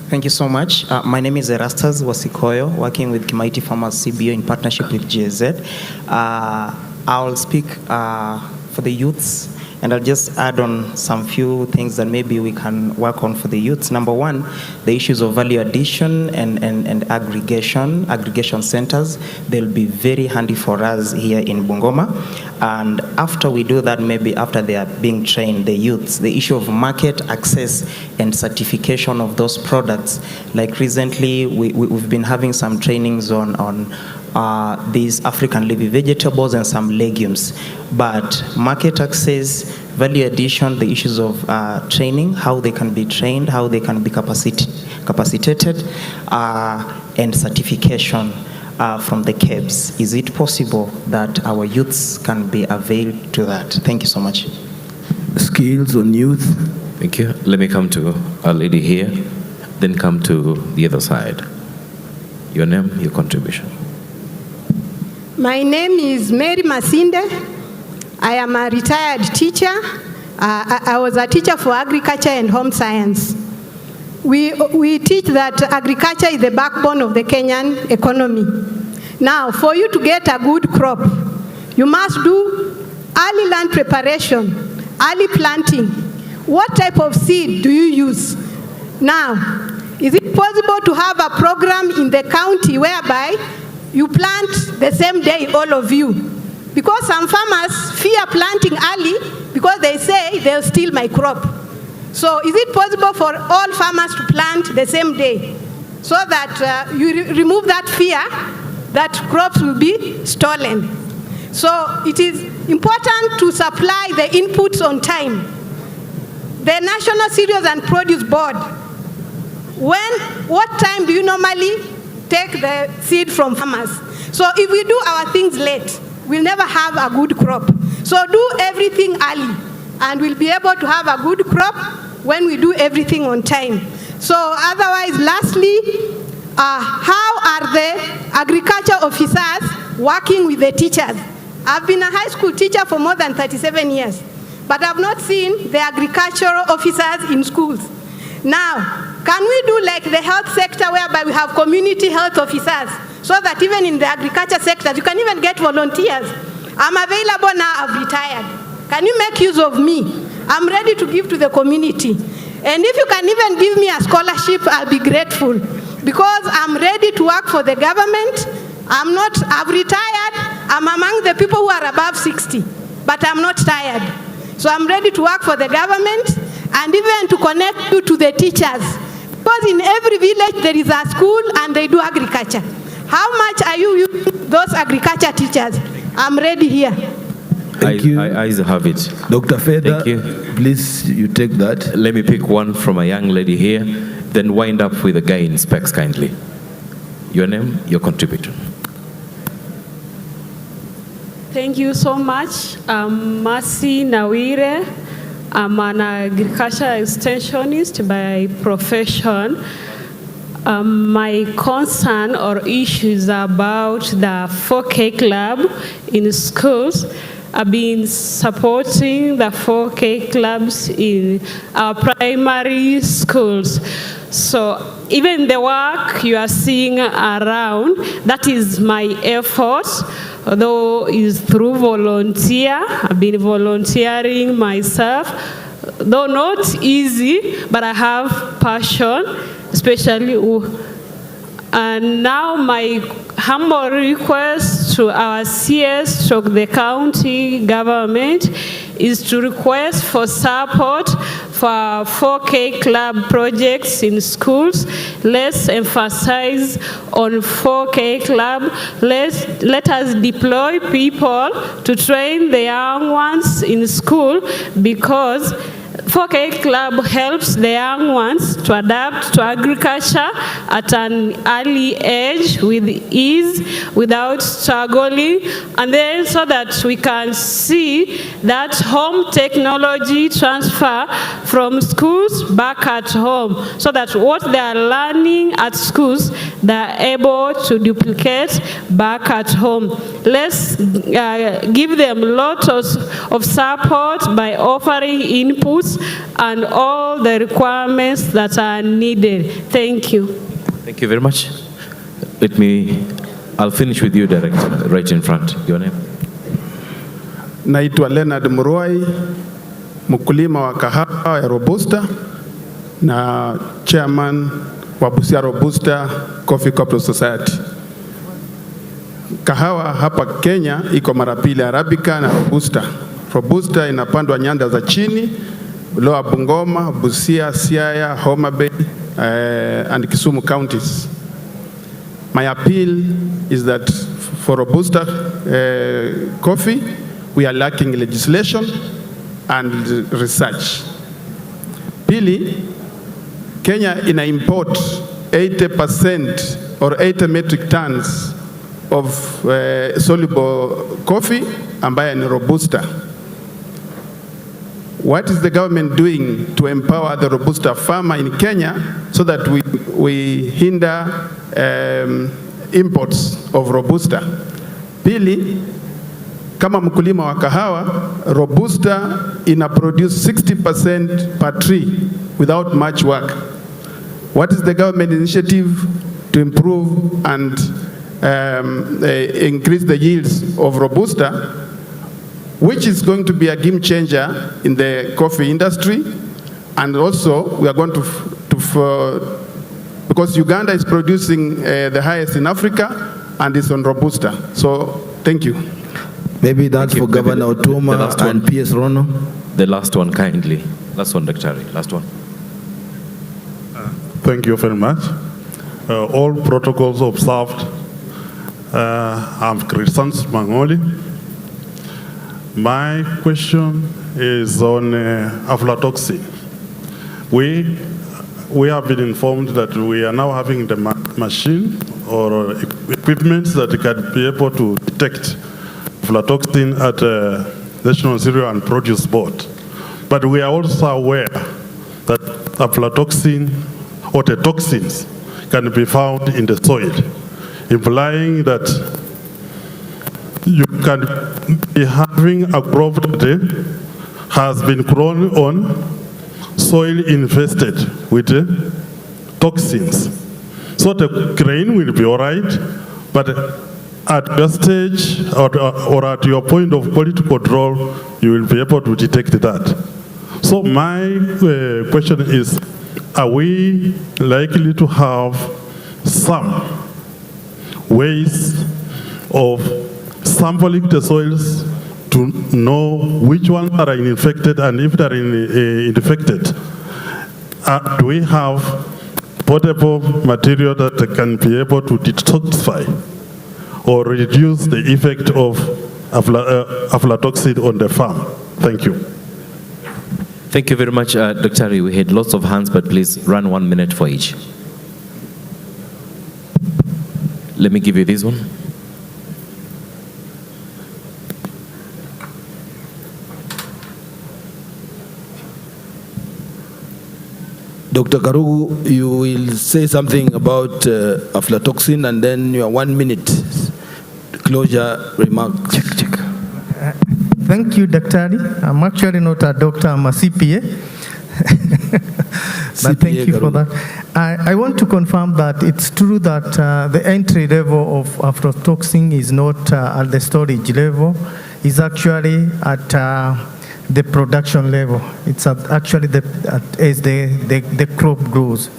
Thank you so much. My name is Erastus Wasikoyo, working with Kimaiti Farmers CBO in partnership with GSZ. I'll speak for the youths and I'll just add on some few things that maybe we can work on for the youths. Number one, the issues of value addition and aggregation centers. They'll be very handy for us here in Bungoma. And after we do that, maybe after they are being trained, the youths, the issue of market access and certification of those products. Like recently, we've been having some trainings on these African leafy vegetables and some legumes. But market access, value addition, the issues of training, how they can be trained, how they can be capacitated, and certification from the KEBS. Is it possible that our youths can be availed to that? Thank you so much. Skills on youth. Thank you. Let me come to our lady here, then come to the other side. Your name, your contribution. My name is Mary Masinde. I am a retired teacher. I was a teacher for agriculture and home science. We teach that agriculture is the backbone of the Kenyan economy. Now, for you to get a good crop, you must do early land preparation, early planting. What type of seed do you use? Now, is it possible to have a program in the county whereby you plant the same day, all of you? Because some farmers fear planting early because they say they'll steal my crop. So is it possible for all farmers to plant the same day so that you remove that fear that crops will be stolen? So it is important to supply the inputs on time. The National Cereals and Produce Board, what time do you normally take the seed from farmers? So if we do our things late, we'll never have a good crop. So do everything early, and we'll be able to have a good crop when we do everything on time. So otherwise, lastly, how are the agriculture officers working with the teachers? I've been a high school teacher for more than 37 years, but I've not seen the agricultural officers in schools. Now, can we do like the health sector whereby we have community health officers so that even in the agriculture sector, you can even get volunteers? I'm available now, I've retired. Can you make use of me? I'm ready to give to the community. And if you can even give me a scholarship, I'll be grateful because I'm ready to work for the government. I've retired. I'm among the people who are above 60, but I'm not tired. So I'm ready to work for the government and even to connect you to the teachers. Because in every village there is a school and they do agriculture. How much are you using those agriculture teachers? I'm ready here. Thank you. I have it. Dr. Feda, thank you. Please, you take that. Let me pick one from a young lady here, then wind up with a guy in specs kindly. Your name, your contributor. Thank you so much. I'm Mercy Nawire. I'm an agriculture extensionist by profession. My concern or issues about the 4K club in schools. I've been supporting the 4K clubs in our primary schools. So even the work you are seeing around, that is my effort, although it's through volunteer. I've been volunteering myself, though not easy, but I have passion, especially. And now my humble request to our CS, to the county government, is to request for support for 4K club projects in schools. Let's emphasize on 4K club. Let us deploy people to train the young ones in school, because 4K club helps the young ones to adapt to agriculture at an early age with ease, without struggling, and then so that we can see that home technology transfer from schools back at home, so that what they are learning at schools, they are able to duplicate back at home. Let's give them lots of support by offering inputs and all the requirements that are needed. Thank you. Thank you very much. I'll finish with you, Director, right in front. Your name? Naitwa Leonard Murwai. mkulima wa kahawa ya Robusta na chairman wa Busia Robusta Coffee Cooperative Society. Kahawa hapa Kenya iko mara pili, Arabica na Robusta. Robusta inapandwa nyanda za chini, Lower Bungoma, Busia, Siaya, Homa Bay, and Kisumu counties. My appeal is that for Robusta coffee, we are lacking legislation and research. Pili, Kenya import 80% or 80 metric tons of soluble coffee ambaye ni Robusta. What is the government doing to empower the Robusta farmer in Kenya so that we hinder imports of Robusta? Pili, kama mkulima wa kahawa, Robusta produce 60% per tree without much work. What is the government initiative to improve and increase the yields of Robusta, which is going to be a game changer in the coffee industry? And also, we are going to because Uganda is producing the highest in Africa and it's on Robusta. So, thank you. Maybe that's for Governor Otuma and PS Rono. The last one, kindly. Last one, Dr. Last one. Thank you very much. All protocols observed. I'm Christian Mangoli. My question is on aflatoxin. We have been informed that we are now having the machine or equipment that can be able to detect aflatoxin at the National Cereal and Produce Board. But we are also aware that aflatoxin or the toxins can be found in the soil, implying that you can be having a crop that has been grown on soil infested with toxins. So the grain will be all right, but at your stage or at your point of quality control, you will be able to detect that. So my question is, are we likely to have some ways of sampling the soils to know which ones are infected, and if they are infected, do we have potable material that can be able to detoxify or reduce the effect of aflatoxin on the farm? Thank you. Thank you very much, Dr. We had lots of hands, but please run 1 minute for each. Let me give you this one. Dr. Karugu, you will say something about aflatoxin and then your 1 minute closure remarks. Thank you, Dr. I'm actually not a doctor, I'm a CPA. But thank you for that. I want to confirm that it's true that the entry level of aflatoxin is not at the storage level, it's actually at the production level. It's actually as the crop grows.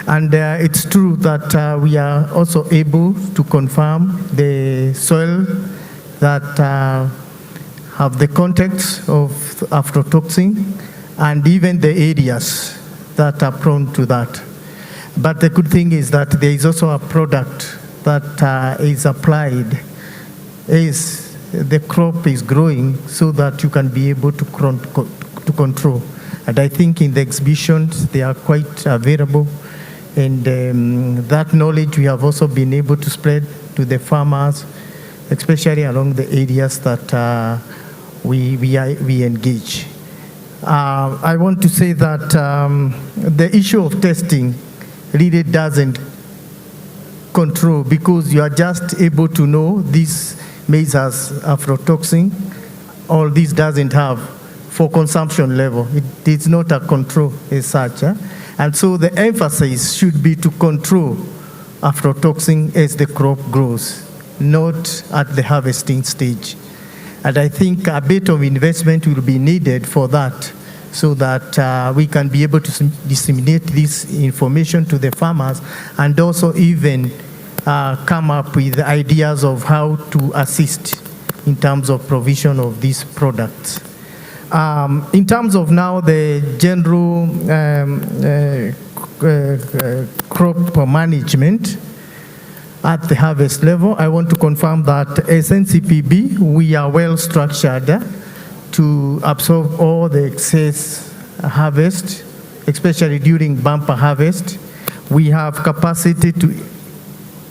And it's true that we are also able to confirm the soil that have the context of aflatoxin and even the areas that are prone to that. But the good thing is that there is also a product that is applied as the crop is growing so that you can be able to control. And I think in the exhibitions they are quite available, and that knowledge we have also been able to spread to the farmers, especially along the areas that we engage. I want to say that the issue of testing really doesn't control, because you are just able to know this maize has aflatoxin, or this doesn't have for consumption level. It is not a control as such. And so the emphasis should be to control aflatoxin as the crop grows, not at the harvesting stage. And I think a bit of investment will be needed for that, so that we can be able to disseminate this information to the farmers and also even come up with ideas of how to assist in terms of provision of these products. In terms of now the general crop management at the harvest level, I want to confirm that as NCPB, we are well structured to absorb all the excess harvest, especially during bumper harvest. We have capacity to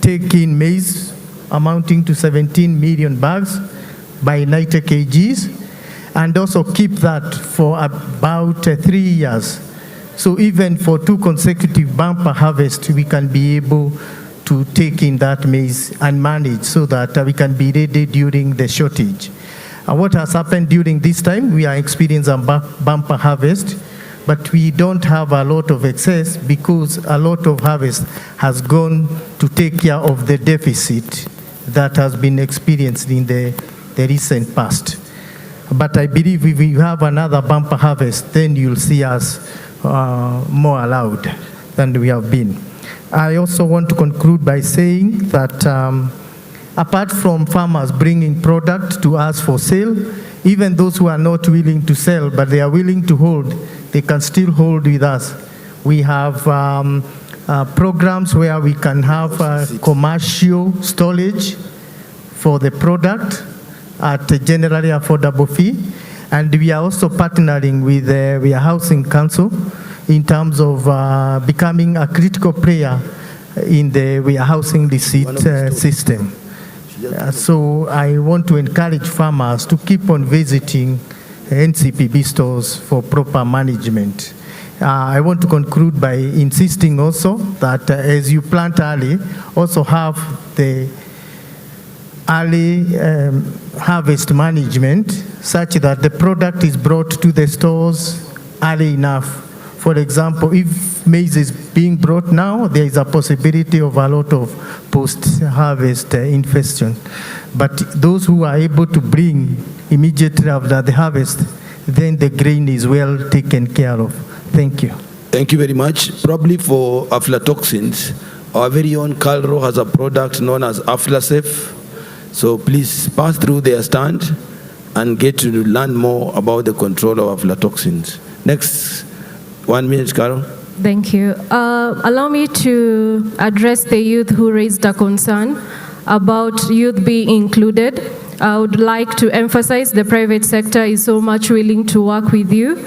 take in maize amounting to 17 million bags by 90 kgs, and also keep that for about 3 years. So even for 2 consecutive bumper harvests, we can be able to take in that maize and manage so that we can be ready during the shortage. And what has happened during this time, we are experiencing a bumper harvest, but we don't have a lot of excess because a lot of harvest has gone to take care of the deficit that has been experienced in the recent past. But I believe if we have another bumper harvest, then you'll see us more allowed than we have been. I also want to conclude by saying that apart from farmers bringing product to us for sale, even those who are not willing to sell but they are willing to hold, they can still hold with us. We have programs where we can have commercial storage for the product at a generally affordable fee. And we are also partnering with the Warehousing Council in terms of becoming a critical player in the warehousing receipt system. So I want to encourage farmers to keep on visiting NCPB stores for proper management. I want to conclude by insisting also that as you plant early, also have the early harvest management such that the product is brought to the stores early enough. For example, if maize is being brought now, there is a possibility of a lot of post-harvest infection. But those who are able to bring immediately after the harvest, then the grain is well taken care of. Thank you. Thank you very much. Probably for aflatoxins, our very own Calro has a product known as Aflasafe. So please pass through their stand and get to learn more about the control of aflatoxins. Next, 1 minute, Carol. Thank you. Allow me to address the youth who raised a concern about youth being included. I would like to emphasize the private sector is so much willing to work with you.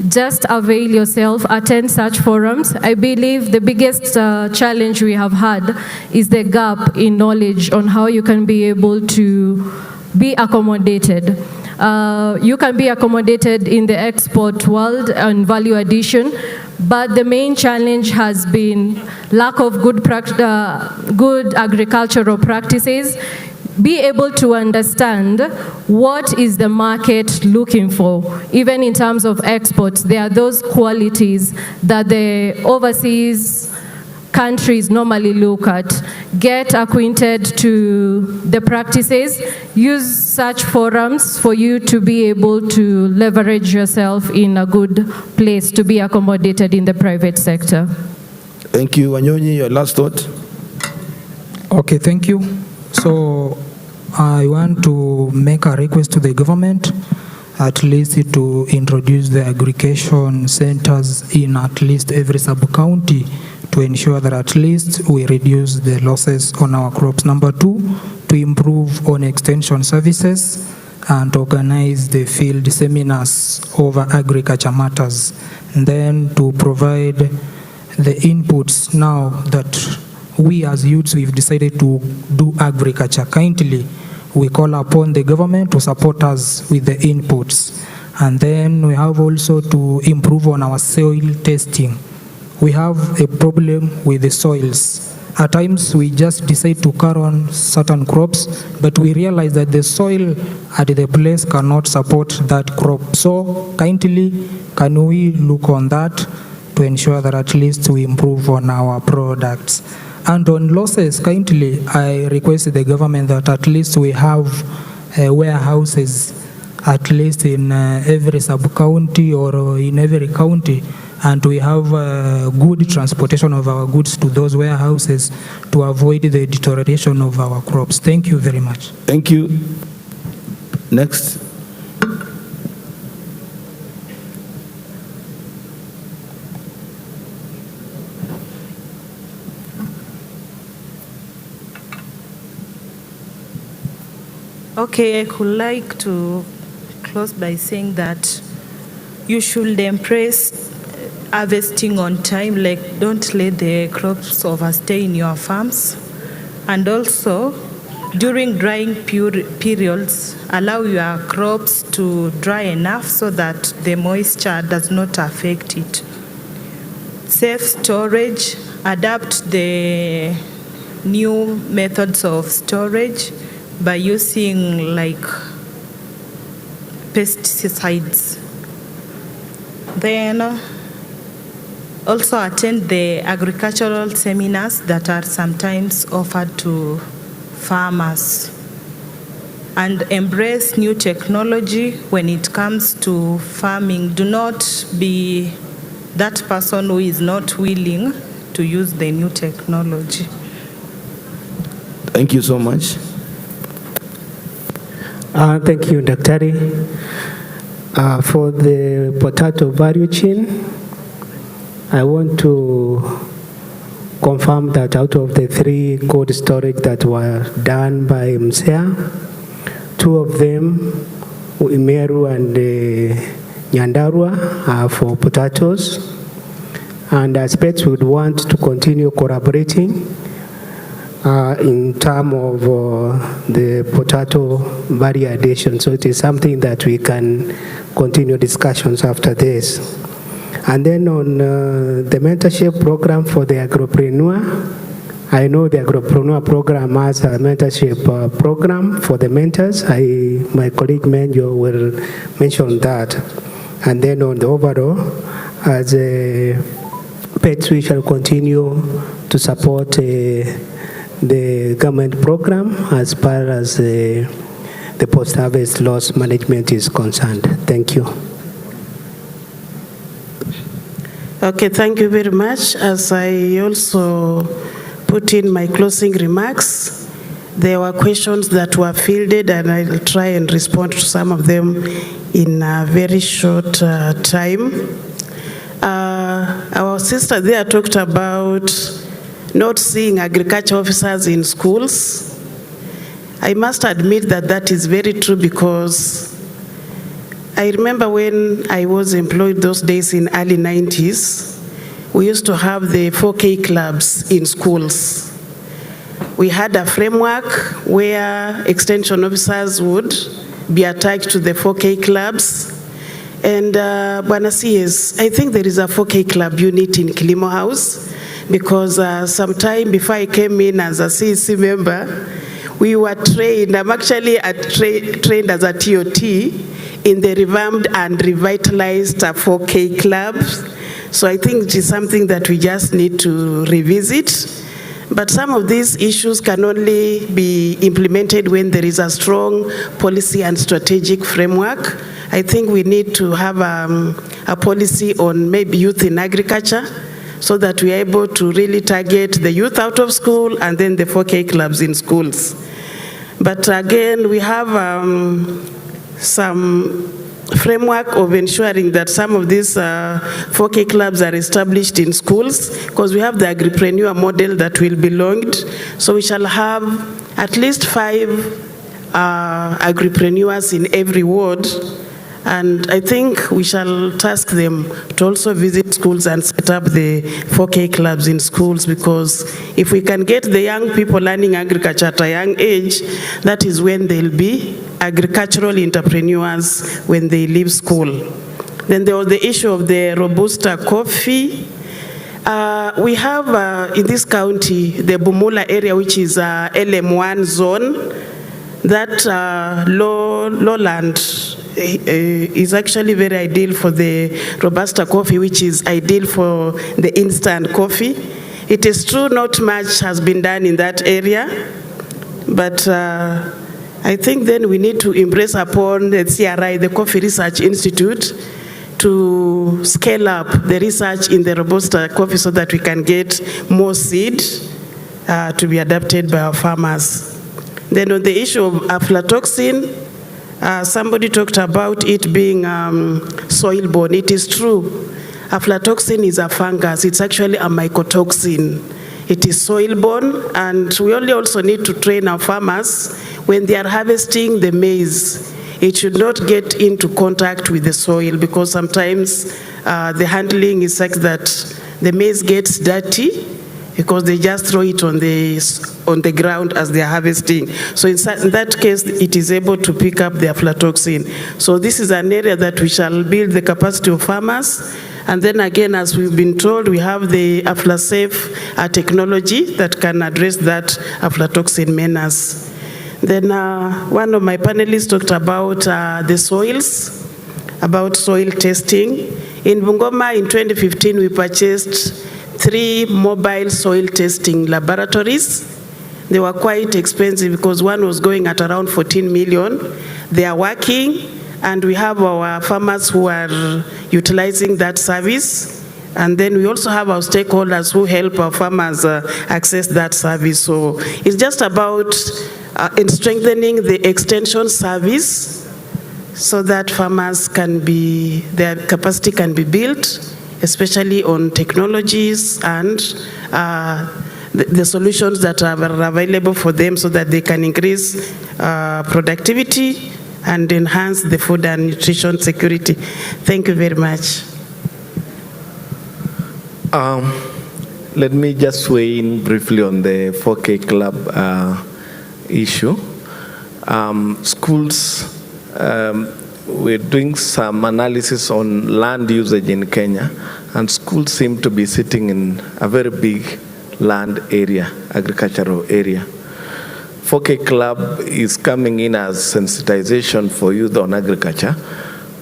Just avail yourself, attend such forums. I believe the biggest challenge we have had is the gap in knowledge on how you can be able to be accommodated. You can be accommodated in the export world and value addition, but the main challenge has been lack of good agricultural practices. Be able to understand what is the market looking for. Even in terms of exports, there are those qualities that the overseas countries normally look at. Get acquainted to the practices. Use such forums for you to be able to leverage yourself in a good place to be accommodated in the private sector. Thank you. Wanyonyi, your last thought. Okay, thank you. So I want to make a request to the government at least to introduce the aggregation centers in at least every sub-county to ensure that at least we reduce the losses on our crops. Number 2, to improve on extension services and organize the field seminars over agriculture matters. And then to provide the inputs now that we as youths, we've decided to do agriculture. Kindly, we call upon the government to support us with the inputs. And then we have also to improve on our soil testing. We have a problem with the soils. At times, we just decide to carry on certain crops, but we realize that the soil at the place cannot support that crop. So kindly, can we look on that to ensure that at least we improve on our products? And on losses, kindly, I request the government that at least we have warehouses at least in every sub-county or in every county, and we have good transportation of our goods to those warehouses to avoid the deterioration of our crops. Thank you very much. Thank you. Next. Okay, I would like to close by saying that you should embrace harvesting on time, like don't let the crops overstay in your farms. And also, during drying periods, allow your crops to dry enough so that the moisture does not affect it. Safe storage, adapt the new methods of storage by using like pesticides. Then also attend the agricultural seminars that are sometimes offered to farmers, and embrace new technology when it comes to farming. Do not be that person who is not willing to use the new technology. Thank you so much. Thank you, Daktari. For the potato value chain, I want to confirm that out of the 3 cold storage that were done by MSEA, 2 of them, Imeru and Nyandarua, are for potatoes. And I expect we would want to continue collaborating in terms of the potato value addition. So it is something that we can continue discussions after this. And then on the mentorship program for the agripreneur, I know the agripreneur program has a mentorship program for the mentors. My colleague Menjo will mention that. And then on the overall, as a PETS, we shall continue to support the government program as far as the post-harvest loss management is concerned. Thank you. Okay, thank you very much. As I also put in my closing remarks, there were questions that were fielded, and I'll try and respond to some of them in a very short time. Our sister there talked about not seeing agriculture officers in schools. I must admit that that is very true, because I remember when I was employed those days in early 90s, we used to have the 4K clubs in schools. We had a framework where extension officers would be attached to the 4K clubs. And Bwana CS, I think there is a 4K club unit in Kilimo House, because sometime before I came in as a CEC member, we were trained. I'm actually trained as a TOT in the revamped and revitalized 4K clubs. So I think it is something that we just need to revisit. But some of these issues can only be implemented when there is a strong policy and strategic framework. I think we need to have a policy on maybe youth in agriculture, so that we are able to really target the youth out of school and then the 4K clubs in schools. But again, we have some framework of ensuring that some of these 4K clubs are established in schools, because we have the agripreneur model that will be launched. So we shall have at least 5 agripreneurs in every ward. And I think we shall task them to also visit schools and set up the 4K clubs in schools, because if we can get the young people learning agriculture at a young age, that is when they'll be agricultural entrepreneurs when they leave school. Then there was the issue of the Robusta coffee. We have in this county, the Bumula area, which is LM1 zone, that lowland is actually very ideal for the Robusta coffee, which is ideal for the instant coffee. It is true not much has been done in that area, but I think then we need to embrace upon the CRI, the Coffee Research Institute, to scale up the research in the Robusta coffee so that we can get more seed to be adapted by our farmers. Then on the issue of aflatoxin, somebody talked about it being soil-borne. It is true. Aflatoxin is a fungus. It's actually a mycotoxin. It is soil-borne, and we only also need to train our farmers when they are harvesting the maize. It should not get into contact with the soil because sometimes the handling is such that the maize gets dirty because they just throw it on the ground as they are harvesting. So in that case, it is able to pick up the aflatoxin. So this is an area that we shall build the capacity of farmers. And then again, as we've been told, we have the AflaSafe technology that can address that aflatoxin menace. Then one of my panelists talked about the soils, about soil testing. In Bungoma in 2015, we purchased 3 mobile soil testing laboratories. They were quite expensive because one was going at around 14 million. They are working, and we have our farmers who are utilizing that service. And then we also have our stakeholders who help our farmers access that service. So it's just about in strengthening the extension service so that farmers can be, their capacity can be built, especially on technologies and the solutions that are available for them so that they can increase productivity and enhance the food and nutrition security. Thank you very much. Let me just weigh in briefly on the 4K Club issue. Schools, we're doing some analysis on land usage in Kenya, and schools seem to be sitting in a very big land area, agricultural area. 4K Club is coming in as sensitization for youth on agriculture,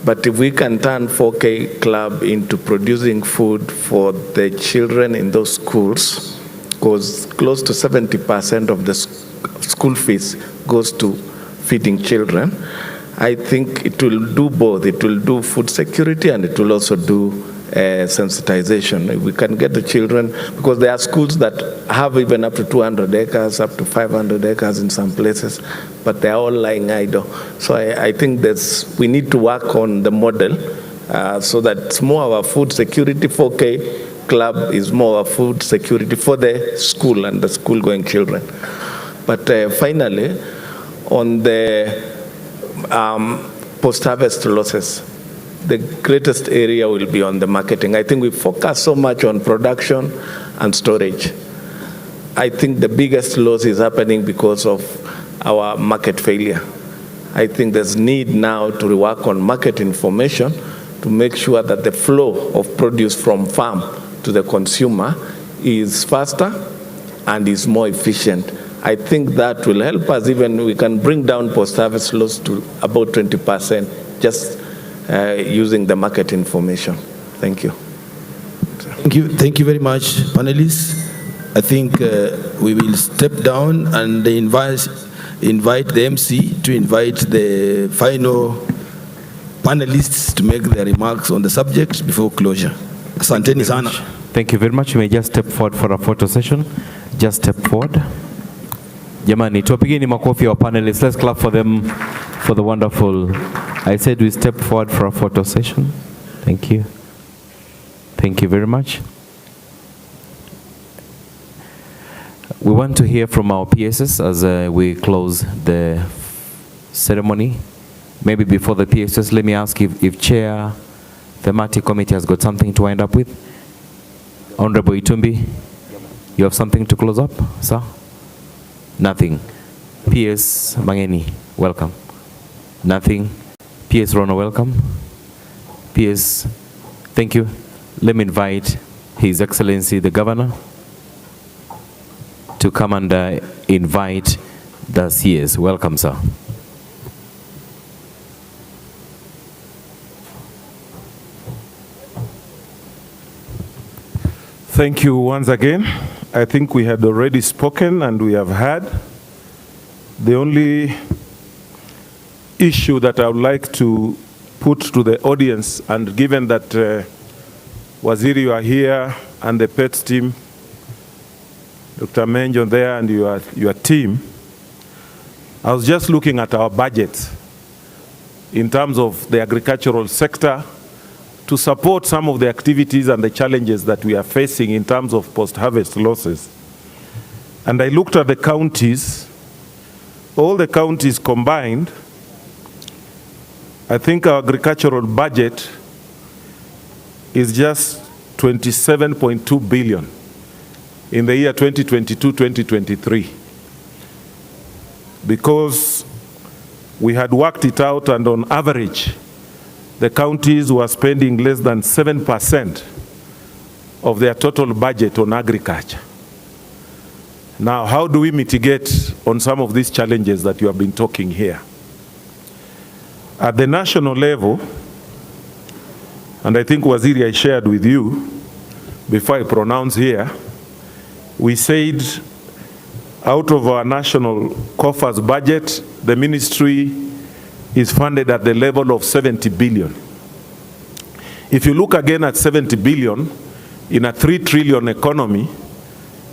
but if we can turn 4K Club into producing food for the children in those schools, because close to 70% of the school fees goes to feeding children, I think it will do both. It will do food security and it will also do sensitization. If we can get the children, because there are schools that have even up to 200 acres, up to 500 acres in some places, but they're all lying idle. So I think we need to work on the model so that it's more of a food security. 4K Club is more of a food security for the school and the school-going children. But finally, on the post-harvest losses, the greatest area will be on the marketing. I think we focus so much on production and storage. I think the biggest loss is happening because of our market failure. I think there's need now to work on market information to make sure that the flow of produce from farm to the consumer is faster and is more efficient. I think that will help us. Even we can bring down post-harvest loss to about 20% just using the market information. Thank you. Thank you very much, panelists. I think we will step down and invite the MC to invite the final panelists to make their remarks on the subject before closure. Asanteni sana. Thank you very much. You may just step forward for a photo session. Just step forward. Jamani, tupigeni makofi wa panelists. Let's clap for them for the wonderful. I said we step forward for a photo session. Thank you. Thank you very much. We want to hear from our PSS as we close the ceremony. Maybe before the PSS, let me ask if Chair Thematic Committee has got something to wind up with. Honorable Itumbi, you have something to close up, sir? Nothing. PS Mangeni, welcome. Nothing. PS Rono, welcome. PS, thank you. Let me invite His Excellency the Governor to come and invite the CS. Welcome, sir. Thank you once again. I think we had already spoken and we have heard. The only issue that I would like to put to the audience, and given that Waziri, you are here, and the PETS team, Dr. Menjo there, and your team, I was just looking at our budget in terms of the agricultural sector to support some of the activities and the challenges that we are facing in terms of post-harvest losses. And I looked at the counties, all the counties combined. I think our agricultural budget is just 27.2 billion in the year 2022-2023. Because we had worked it out, and on average, the counties were spending less than 7% of their total budget on agriculture. Now, how do we mitigate on some of these challenges that you have been talking here? At the national level, and I think Waziri I shared with you before I pronounce here, we said out of our national coffers budget, the ministry is funded at the level of 70 billion. If you look again at 70 billion in a 3 trillion economy,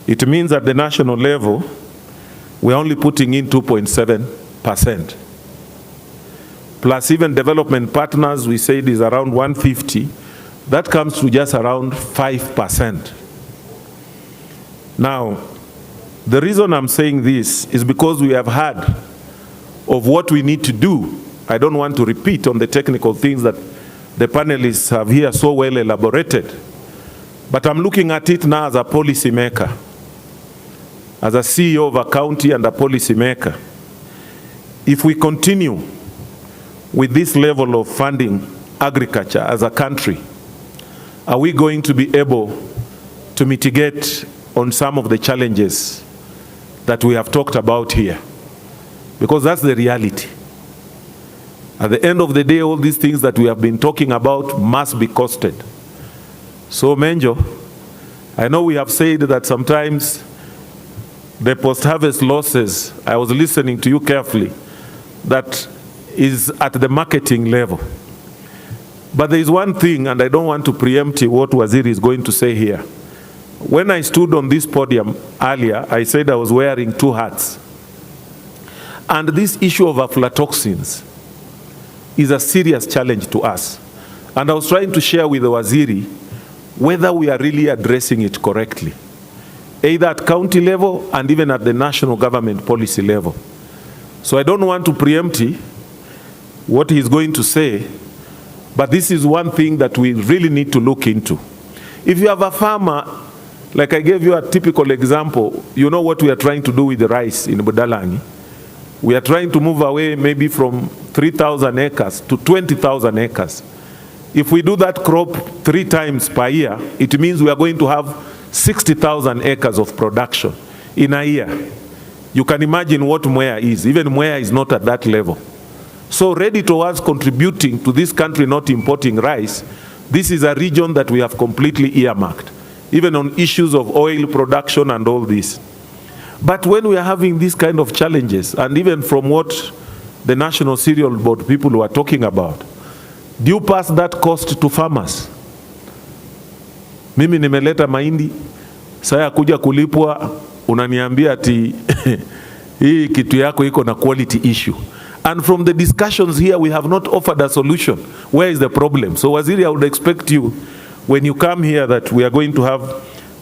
it means at the national level, we're only putting in 2.7%. Plus even development partners, we said is around 150. That comes to just around 5%. Now, the reason I'm saying this is because we have heard of what we need to do. I don't want to repeat on the technical things that the panelists have here so well elaborated. But I'm looking at it now as a policy maker, as a CEO of a county and a policy maker. If we continue with this level of funding agriculture as a country, are we going to be able to mitigate on some of the challenges that we have talked about here? Because that's the reality. At the end of the day, all these things that we have been talking about must be costed. So, Menjo, I know we have said that sometimes the post-harvest losses, I was listening to you carefully, that is at the marketing level. But there is one thing, and I don't want to preempt what Waziri is going to say here. When I stood on this podium earlier, I said I was wearing 2 hats. And this issue of aflatoxins is a serious challenge to us. And I was trying to share with the Waziri whether we are really addressing it correctly, either at county level and even at the national government policy level. So I don't want to preempt what he's going to say, but this is one thing that we really need to look into. If you have a farmer, like I gave you a typical example, you know what we are trying to do with the rice in Budalangi. We are trying to move away maybe from 3,000 acres to 20,000 acres. If we do that crop 3 times per year, it means we are going to have 60,000 acres of production in a year. You can imagine what Mwea is. Even Mwea is not at that level. So ready towards contributing to this country not importing rice, this is a region that we have completely earmarked, even on issues of oil production and all this. But when we are having these kind of challenges, and even from what the National Cereal Board people were talking about, do you pass that cost to farmers? Mimi nimeleta mahindi, saya kuja kulipwa, unaniambia ati hii kitu yako iko na quality issue. And from the discussions here, we have not offered a solution. Where is the problem? So Waziri, I would expect you, when you come here, that we are going to have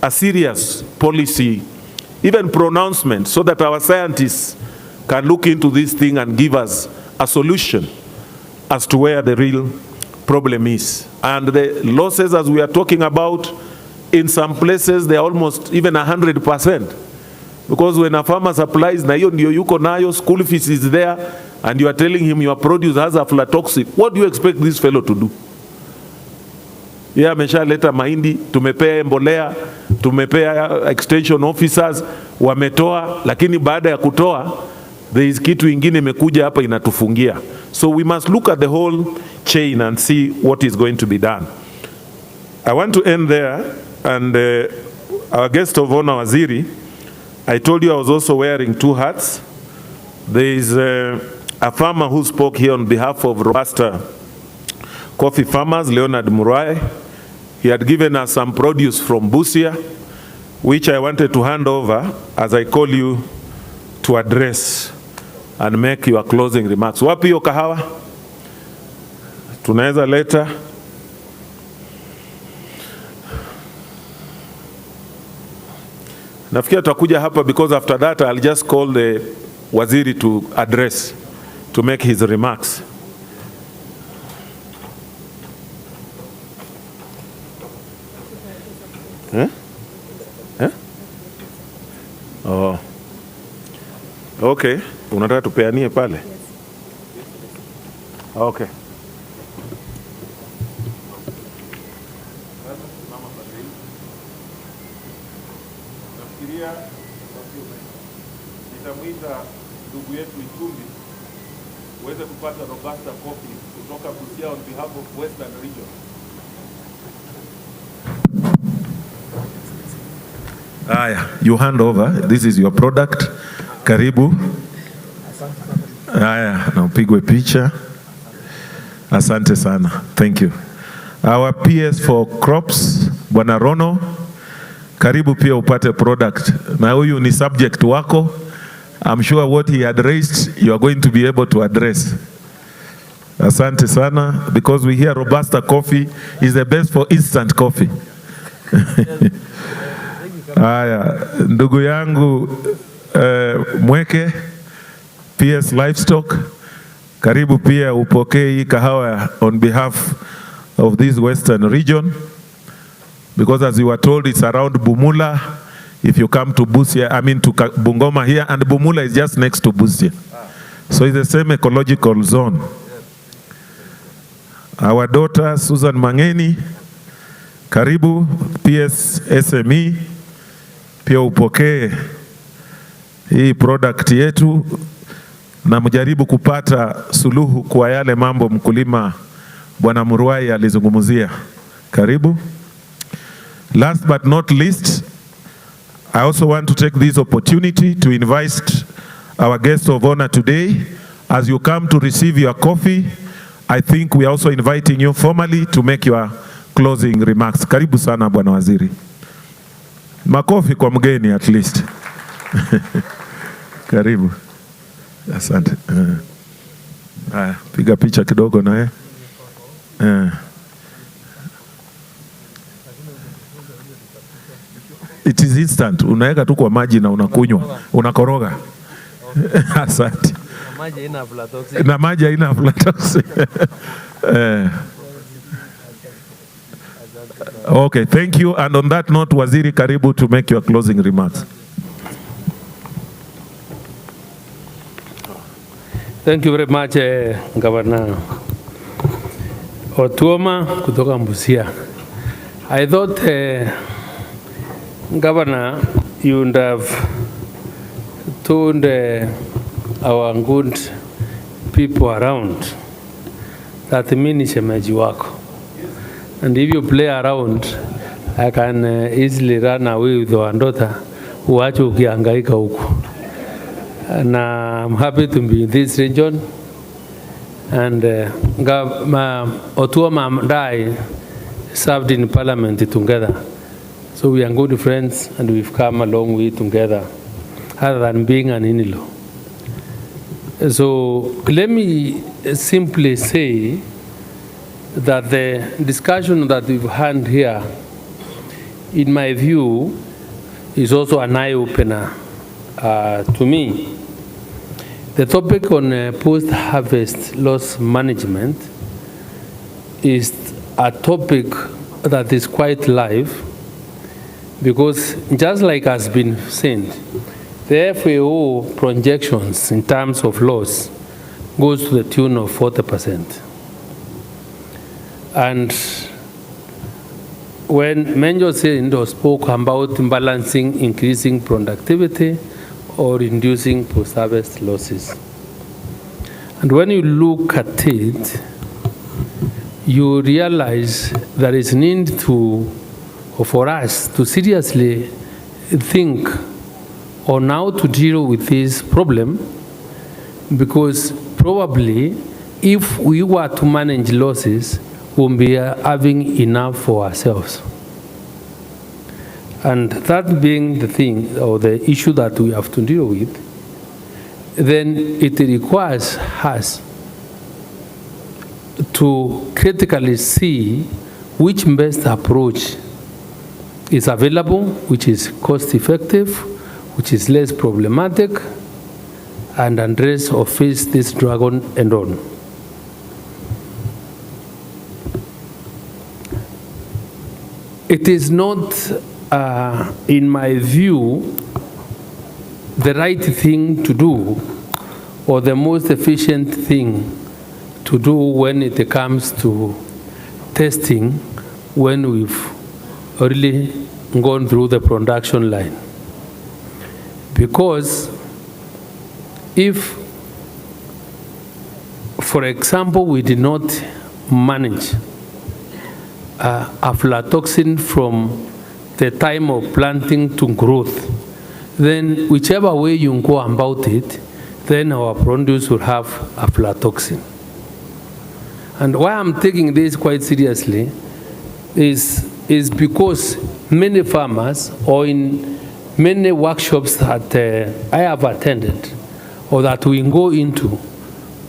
a serious policy, even pronouncement, so that our scientists can look into this thing and give us a solution as to where the real problem is. And the losses, as we are talking about, in some places, they are almost even 100%. Because when a farmer supplies, na hiyo ndio yuko nayo, school fees is there, and you are telling him your produce has aflatoxin, what do you expect this fellow to do? Yeah, ameshaleta mahindi, tumepea mbolea, tumepea extension officers, wametoa, lakini baada ya kutoa, there is kitu ingine imekuja hapa inatufungia. So we must look at the whole chain and see what is going to be done. I want to end there, and our guest of honor, Waziri, I told you I was also wearing 2 hats. There is a farmer who spoke here on behalf of Robusta coffee farmers, Leonard Murai. He had given us some produce from Busia, which I wanted to hand over as I call you to address and make your closing remarks. Wapi hiyo kahawa? Tunaweza leta. Nafikiri tutakuja hapa because after that I'll just call the waziri to address, to make his remarks. Oh. Okay, unataka tupeanie pale? Okay. Nafikiria nitamwita ndugu yetu Itumbi uweze kupata Robusta coffee kutoka Busia on behalf of Western Region. Aya, you hand over. This is your product. Karibu. Aya, na upigwe picha. Asante sana. Thank you. Our PS for crops, Bwana Rono, karibu pia upate product. Na huyu ni subject wako. I'm sure what he had raised, you are going to be able to address. Asante sana, because we hear Robusta coffee is the best for instant coffee. Haya, ndugu yangu Mweke, PS Livestock, karibu pia upokee hii kahawa on behalf of this Western region, because as you were told, it's around Bumula. If you come to Busia, I mean to Bungoma here, and Bumula is just next to Busia. So it's the same ecological zone. Our daughter Susan Mangeni, karibu PS SME, pia upokee hii product yetu na mjaribu kupata suluhu kwa yale mambo mkulima Bwana Muruai alizungumzia. Karibu. Last but not least, I also want to take this opportunity to invite our guest of honor today. As you come to receive your coffee, I think we are also inviting you formally to make your closing remarks. Karibu sana Bwana Waziri. Makofi kwa mgeni at least. Karibu. Asante. Piga picha kidogo naye. It is instant. Unaweka tu kwa maji na unakunywa. Unakoroga. Asante. Na maji haina aflatoxin. Okay, thank you. And on that note, Waziri, karibu to make your closing remarks. Thank you very much, Governor Otuoma kutoka Busia. I thought, Governor, you would have told our good people around that mimi ni shemeji wako. And if you play around, I can easily run away with your daughter, uache ukihangaika huko. And I'm happy to be in this region. And Otuoma and I served in parliament together. So we are good friends and we've come a long way together, other than being an in-law. So let me simply say that the discussion that we've had here, in my view, is also an eye-opener to me. The topic on post-harvest loss management is a topic that is quite live, because just like has been said, the FAO projections in terms of loss goes to the tune of 40%. And when Menjo Sirindo spoke about balancing increasing productivity or reducing post-harvest losses, and when you look at it, you realize there is need for us to seriously think on how to deal with this problem, because probably if we were to manage losses, we'll be having enough for ourselves. And that being the thing or the issue that we have to deal with, then it requires us to critically see which best approach is available, which is cost effective, which is less problematic, and address or face this dragon and on. It is not, in my view, the right thing to do or the most efficient thing to do when it comes to testing when we've really gone through the production line. Because if, for example, we did not manage aflatoxin from the time of planting to growth, then whichever way you go about it, then our produce will have aflatoxin. And why I'm taking this quite seriously is because many farmers, or in many workshops that I have attended or that we go into,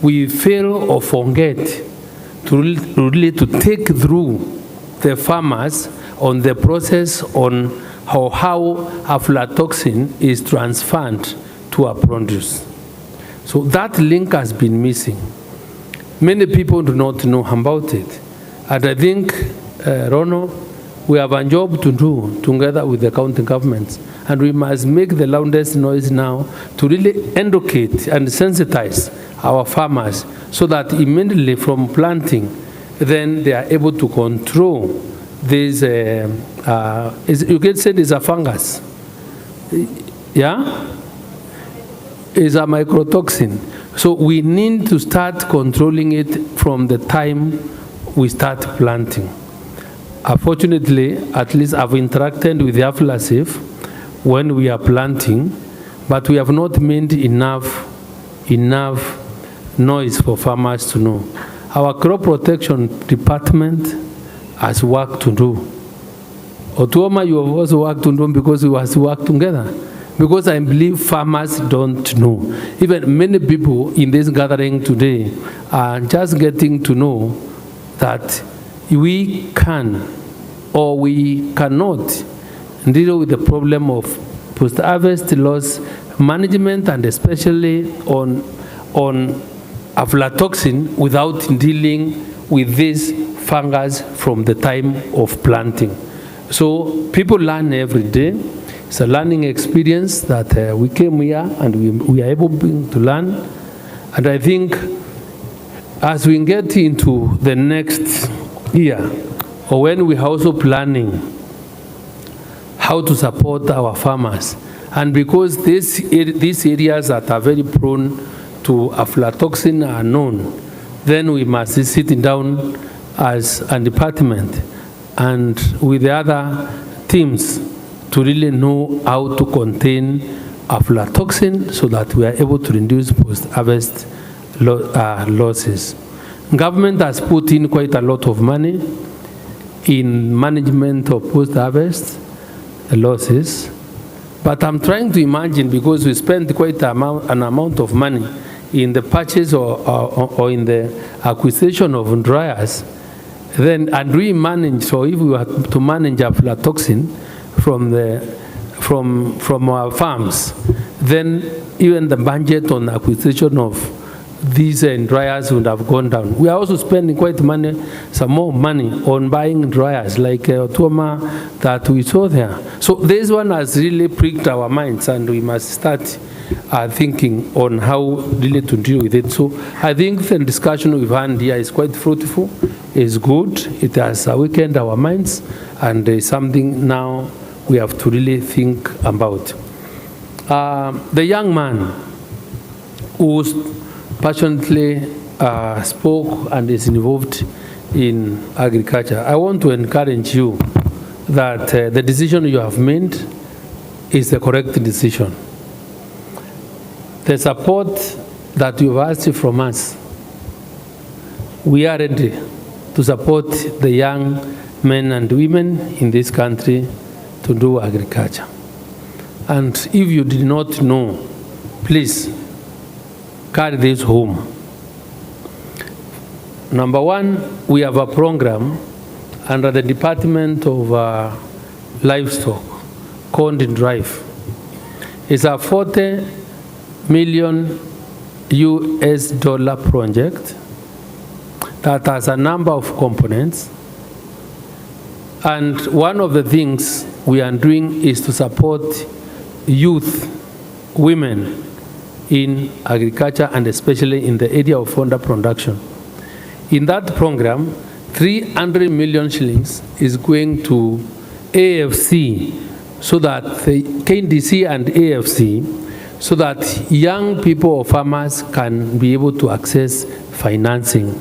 we fail or forget to really to take through the farmers on the process on how aflatoxin is transferred to our produce. So that link has been missing. Many people do not know about it. And I think, Rono, we have a job to do together with the county governments. And we must make the loudest noise now to really educate and sensitize our farmers so that immediately from planting, then they are able to control this, you can say it's a fungus. Yeah? It's a mycotoxin. So we need to start controlling it from the time we start planting. Unfortunately, at least I've interacted with the aflasif when we are planting, but we have not made enough noise for farmers to know. Our crop protection department has work to do. Otuoma, you have also work to do because we have to work together. Because I believe farmers don't know. Even many people in this gathering today are just getting to know that we can or we cannot deal with the problem of post-harvest loss management, and especially on aflatoxin without dealing with this fungus from the time of planting. So people learn every day. It's a learning experience that we came here and we are able to learn. And I think as we get into the next year, or when we are also planning how to support our farmers, and because these areas that are very prone to aflatoxin are known, then we must be sitting down as a department and with the other teams to really know how to contain aflatoxin so that we are able to reduce post-harvest losses. Government has put in quite a lot of money in management of post-harvest losses, but I'm trying to imagine, because we spent quite an amount of money in the purchase or in the acquisition of dryers, then and we manage, so if we were to manage aflatoxin from our farms, then even the budget on acquisition of these dryers would have gone down. We are also spending some more money on buying dryers like Tuoma that we saw there. So this one has really pricked our minds, and we must start thinking on how really to deal with it. So I think the discussion we've had here is quite fruitful, is good. It has awakened our minds, and is something now we have to really think about. The young man who passionately spoke and is involved in agriculture, I want to encourage you that the decision you have made is the correct decision. The support that you've asked from us, we are ready to support the young men and women in this country to do agriculture. And if you did not know, please carry this home. Number one, we have a program under the Department of Livestock called Drive. It's a $40 million project that has a number of components. And one of the things we are doing is to support youth, women in agriculture and especially in the area of fodder production. In that program, 300 million shillings is going to AFC, so that the KNDC and AFC, so that young people or farmers can be able to access financing.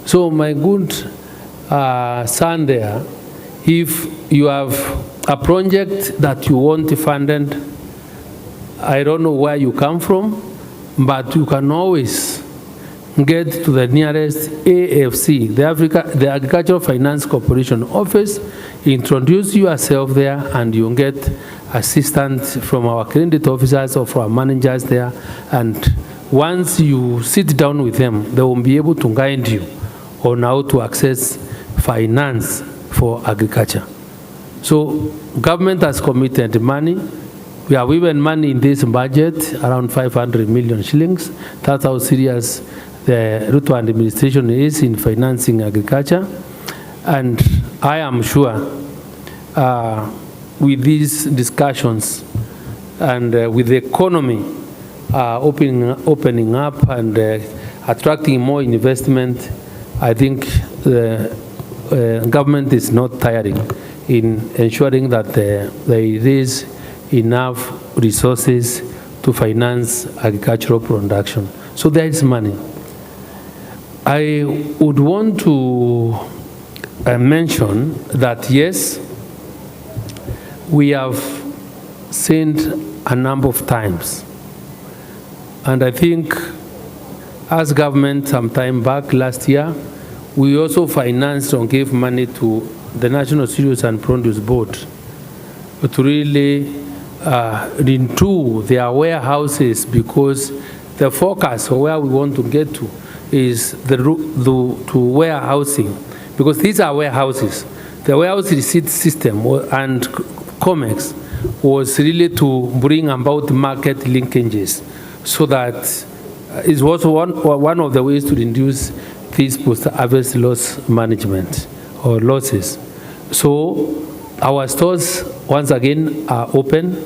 So my good son there, if you have a project that you want funded, I don't know where you come from, but you can always get to the nearest AFC, the Agricultural Finance Corporation office, introduce yourself there, and you get assistance from our credit officers or from our managers there. And once you sit down with them, they will be able to guide you on how to access finance for agriculture. So government has committed money. We have even money in this budget, around 500 million shillings. That's how serious the Ruto administration is in financing agriculture. And I am sure with these discussions and with the economy opening up and attracting more investment, I think the government is not tiring in ensuring that there is enough resources to finance agricultural production. So there is money. I would want to mention that, yes, we have sent a number of times. And I think as government some time back last year, we also financed and gave money to the National Cereals and Produce Board to really into their warehouses, because the focus of where we want to get to is to warehousing, because these are warehouses. The warehouse receipt system and COMEX was really to bring about market linkages, so that it was one of the ways to reduce these post-harvest loss management or losses. So our stores, once again, are open.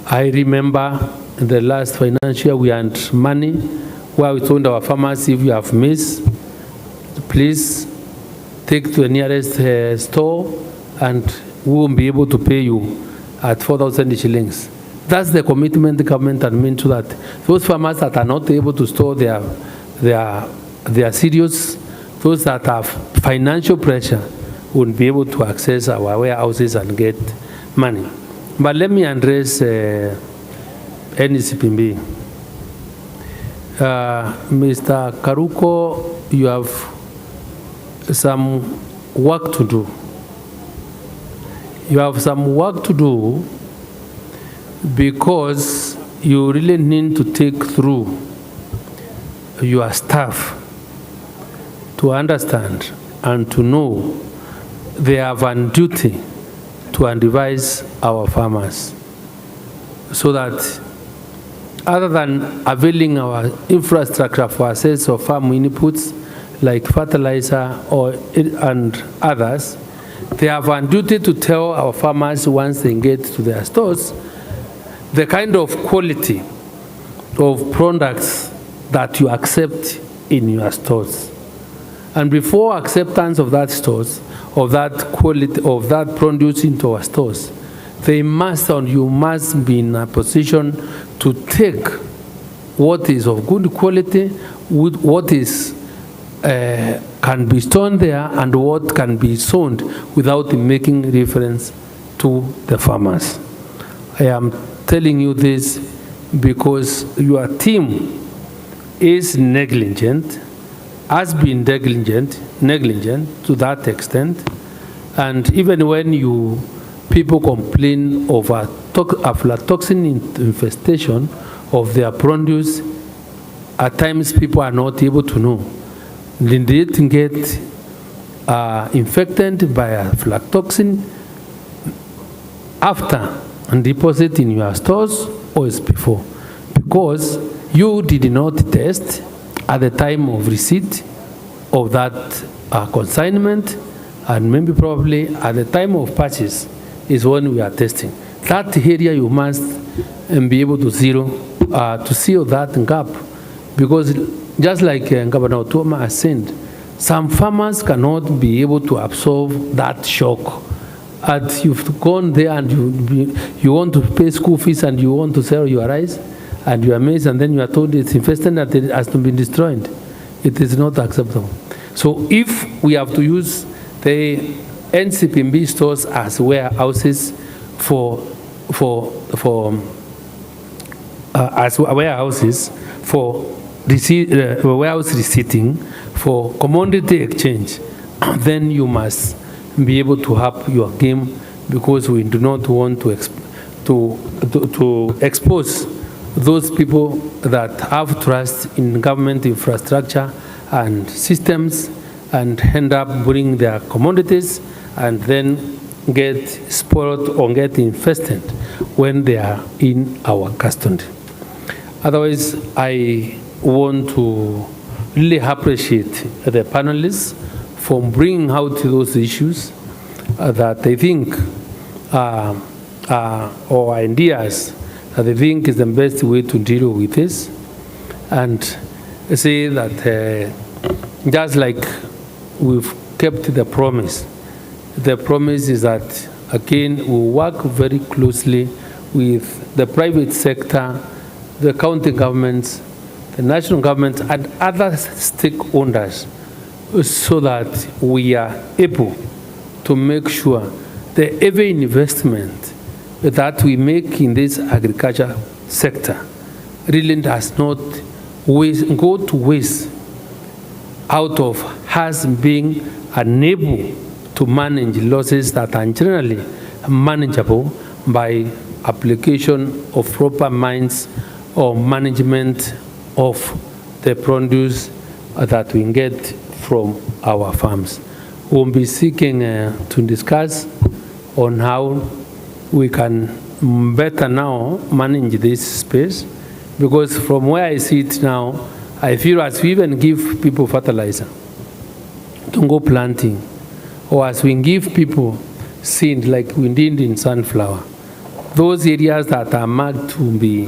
I remember in the last financial year we had money where we told our farmers, if you have missed, please take to the nearest store and we will be able to pay you at 4,000 shillings. That's the commitment the government had made, to that those farmers that are not able to store their cereals, those that have financial pressure, would be able to access our warehouses and get money. But let me address NCPB. Mr. Karuko, you have some work to do. You have some work to do because you really need to take through your staff to understand and to know they have a duty to advise our farmers, so that other than availing our infrastructure for sales of farm inputs like fertilizer and others, they have a duty to tell our farmers once they get to their stores the kind of quality of products that you accept in your stores. And before acceptance of that stores, of that quality, of that produce into our stores, they must, and you must be in a position to take what is of good quality, what is can be stored there, and what can be sold without making reference to the farmers. I am telling you this because your team is negligent, has been negligent to that extent, and even when people complain of aflatoxin infestation of their produce, at times people are not able to know. They didn't get infected by aflatoxin after and deposit in your stores or is before, because you did not test at the time of receipt of that consignment, and maybe probably at the time of purchase is when we are testing. That area you must be able to seal that gap, because just like Governor Otuoma has said, some farmers cannot be able to absorb that shock. And you've gone there and you want to pay school fees and you want to sell your rice and you are amazed, and then you are told it's infested and it has to be destroyed. It is not acceptable. So if we have to use the NCPMB stores as warehouses warehouse receipting for commodity exchange, then you must be able to have your game, because we do not want to expose those people that have trust in government infrastructure and systems and end up bringing their commodities and then get spoiled or get infested when they are in our custody. Otherwise, I want to really appreciate the panelists for bringing out those issues that they think or ideas that they think is the best way to deal with this, and say that just like we've kept the promise is that, again, we work very closely with the private sector, the county governments, the national government, and other stakeholders, so that we are able to make sure that every investment that we make in this agriculture sector really does not go to waste out of us being unable to manage losses that are generally manageable by application of proper mines or management of the produce that we get from our farms. We'll be seeking to discuss on how we can better now manage this space, because from where I see it now, I feel as we even give people fertilizer to go planting, or as we give people seed like we did in sunflower, those areas that are marked to be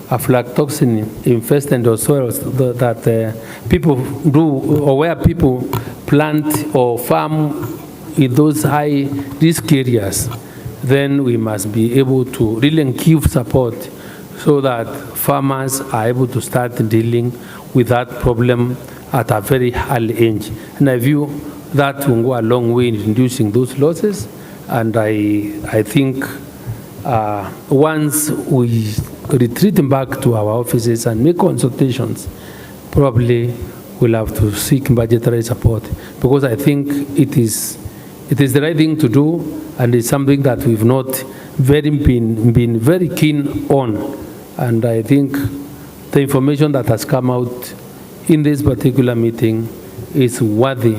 aflatoxin infested or soils that people do, or where people plant or farm in those high risk areas, then we must be able to really give support so that farmers are able to start dealing with that problem at a very early age. And I view that will go a long way in reducing those losses. And I think once we retreat back to our offices and make consultations, probably we'll have to seek budgetary support, because I think it is the right thing to do, and it's something that we've not been very keen on. And I think the information that has come out in this particular meeting is worthy,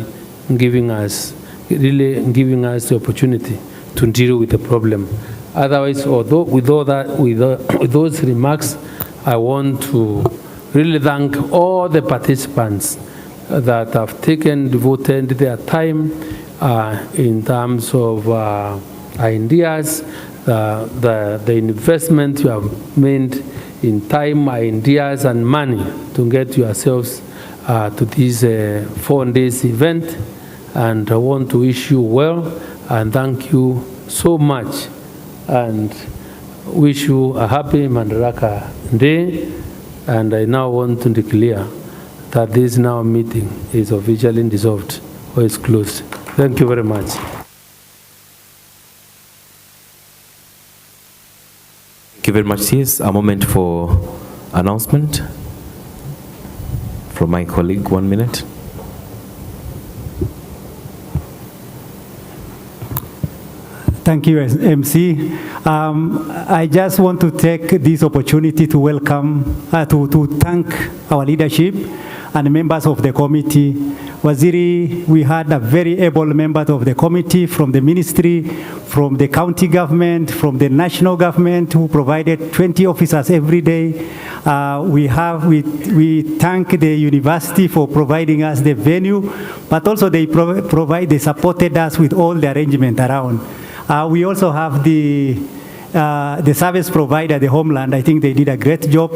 giving us the opportunity to deal with the problem. Otherwise, although with those remarks, I want to really thank all the participants that have devoted their time in terms of ideas, the investment you have made in time, ideas, and money to get yourselves to this 4 days event. And I want to wish you well and thank you so much, and wish you a happy Madaraka Day. And I now want to declare that this now meeting is officially dissolved or is closed. Thank you very much. Thank you very much, CS. A moment for announcement. From my colleague, 1 minute. Thank you, MC. I just want to take this opportunity to welcome, to thank our leadership and members of the committee. Waziri, we had a very able member of the committee from the ministry, from the county government, from the national government, who provided 20 officers every day. We thank the university for providing us the venue, but also they supported us with all the arrangement around. We also have the service provider, the Homeland. I think they did a great job.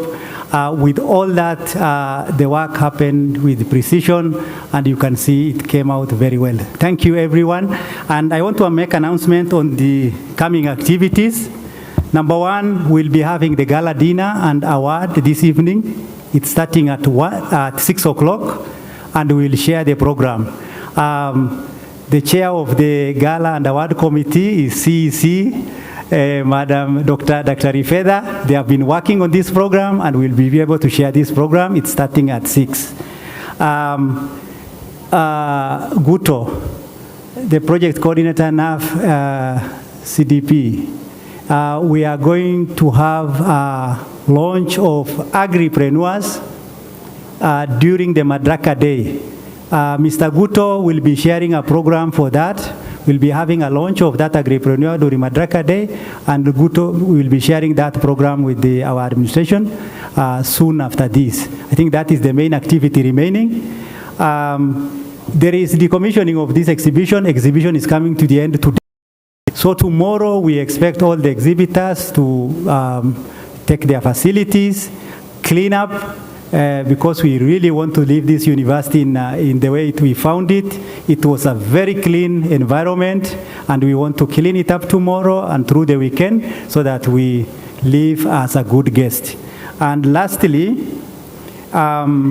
With all that, the work happened with precision, and you can see it came out very well. Thank you, everyone. And I want to make an announcement on the coming activities. Number one, we'll be having the gala dinner and award this evening. It's starting at 6 o'clock, and we'll share the program. The chair of the Gala and Award Committee is CEC, Madam Dr. Ifeda. They have been working on this program, and we'll be able to share this program. It's starting at 6. Guto, the project coordinator NAF CDP. We are going to have a launch of agripreneurs during the Madaraka Day. Mr. Guto will be sharing a program for that. We'll be having a launch of that agripreneur during Madaraka Day, and Guto will be sharing that program with our administration soon after this. I think that is the main activity remaining. There is the commissioning of this exhibition. Exhibition is coming to the end today. So tomorrow we expect all the exhibitors to take their facilities, clean up, because we really want to leave this university in the way we found it. It was a very clean environment, and we want to clean it up tomorrow and through the weekend so that we leave as a good guest. And lastly, I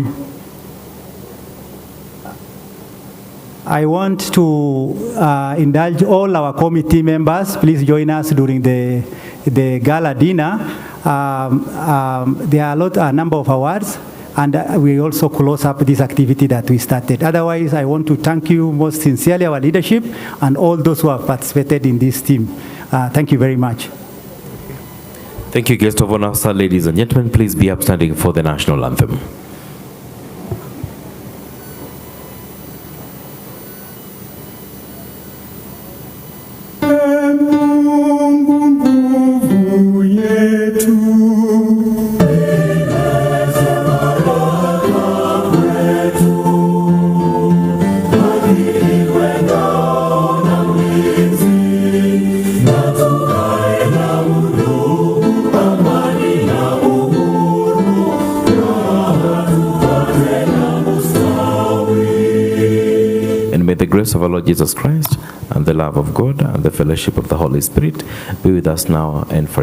want to indulge all our committee members. Please join us during the gala dinner. There are a number of awards, and we also close up this activity that we started. Otherwise, I want to thank you most sincerely, our leadership, and all those who have participated in this team. Thank you very much. Thank you, guest of honor. Sir, ladies and gentlemen, please be upstanding for the national anthem. The grace of our Lord Jesus Christ and the love of God and the fellowship of the Holy Spirit be with us now and forever.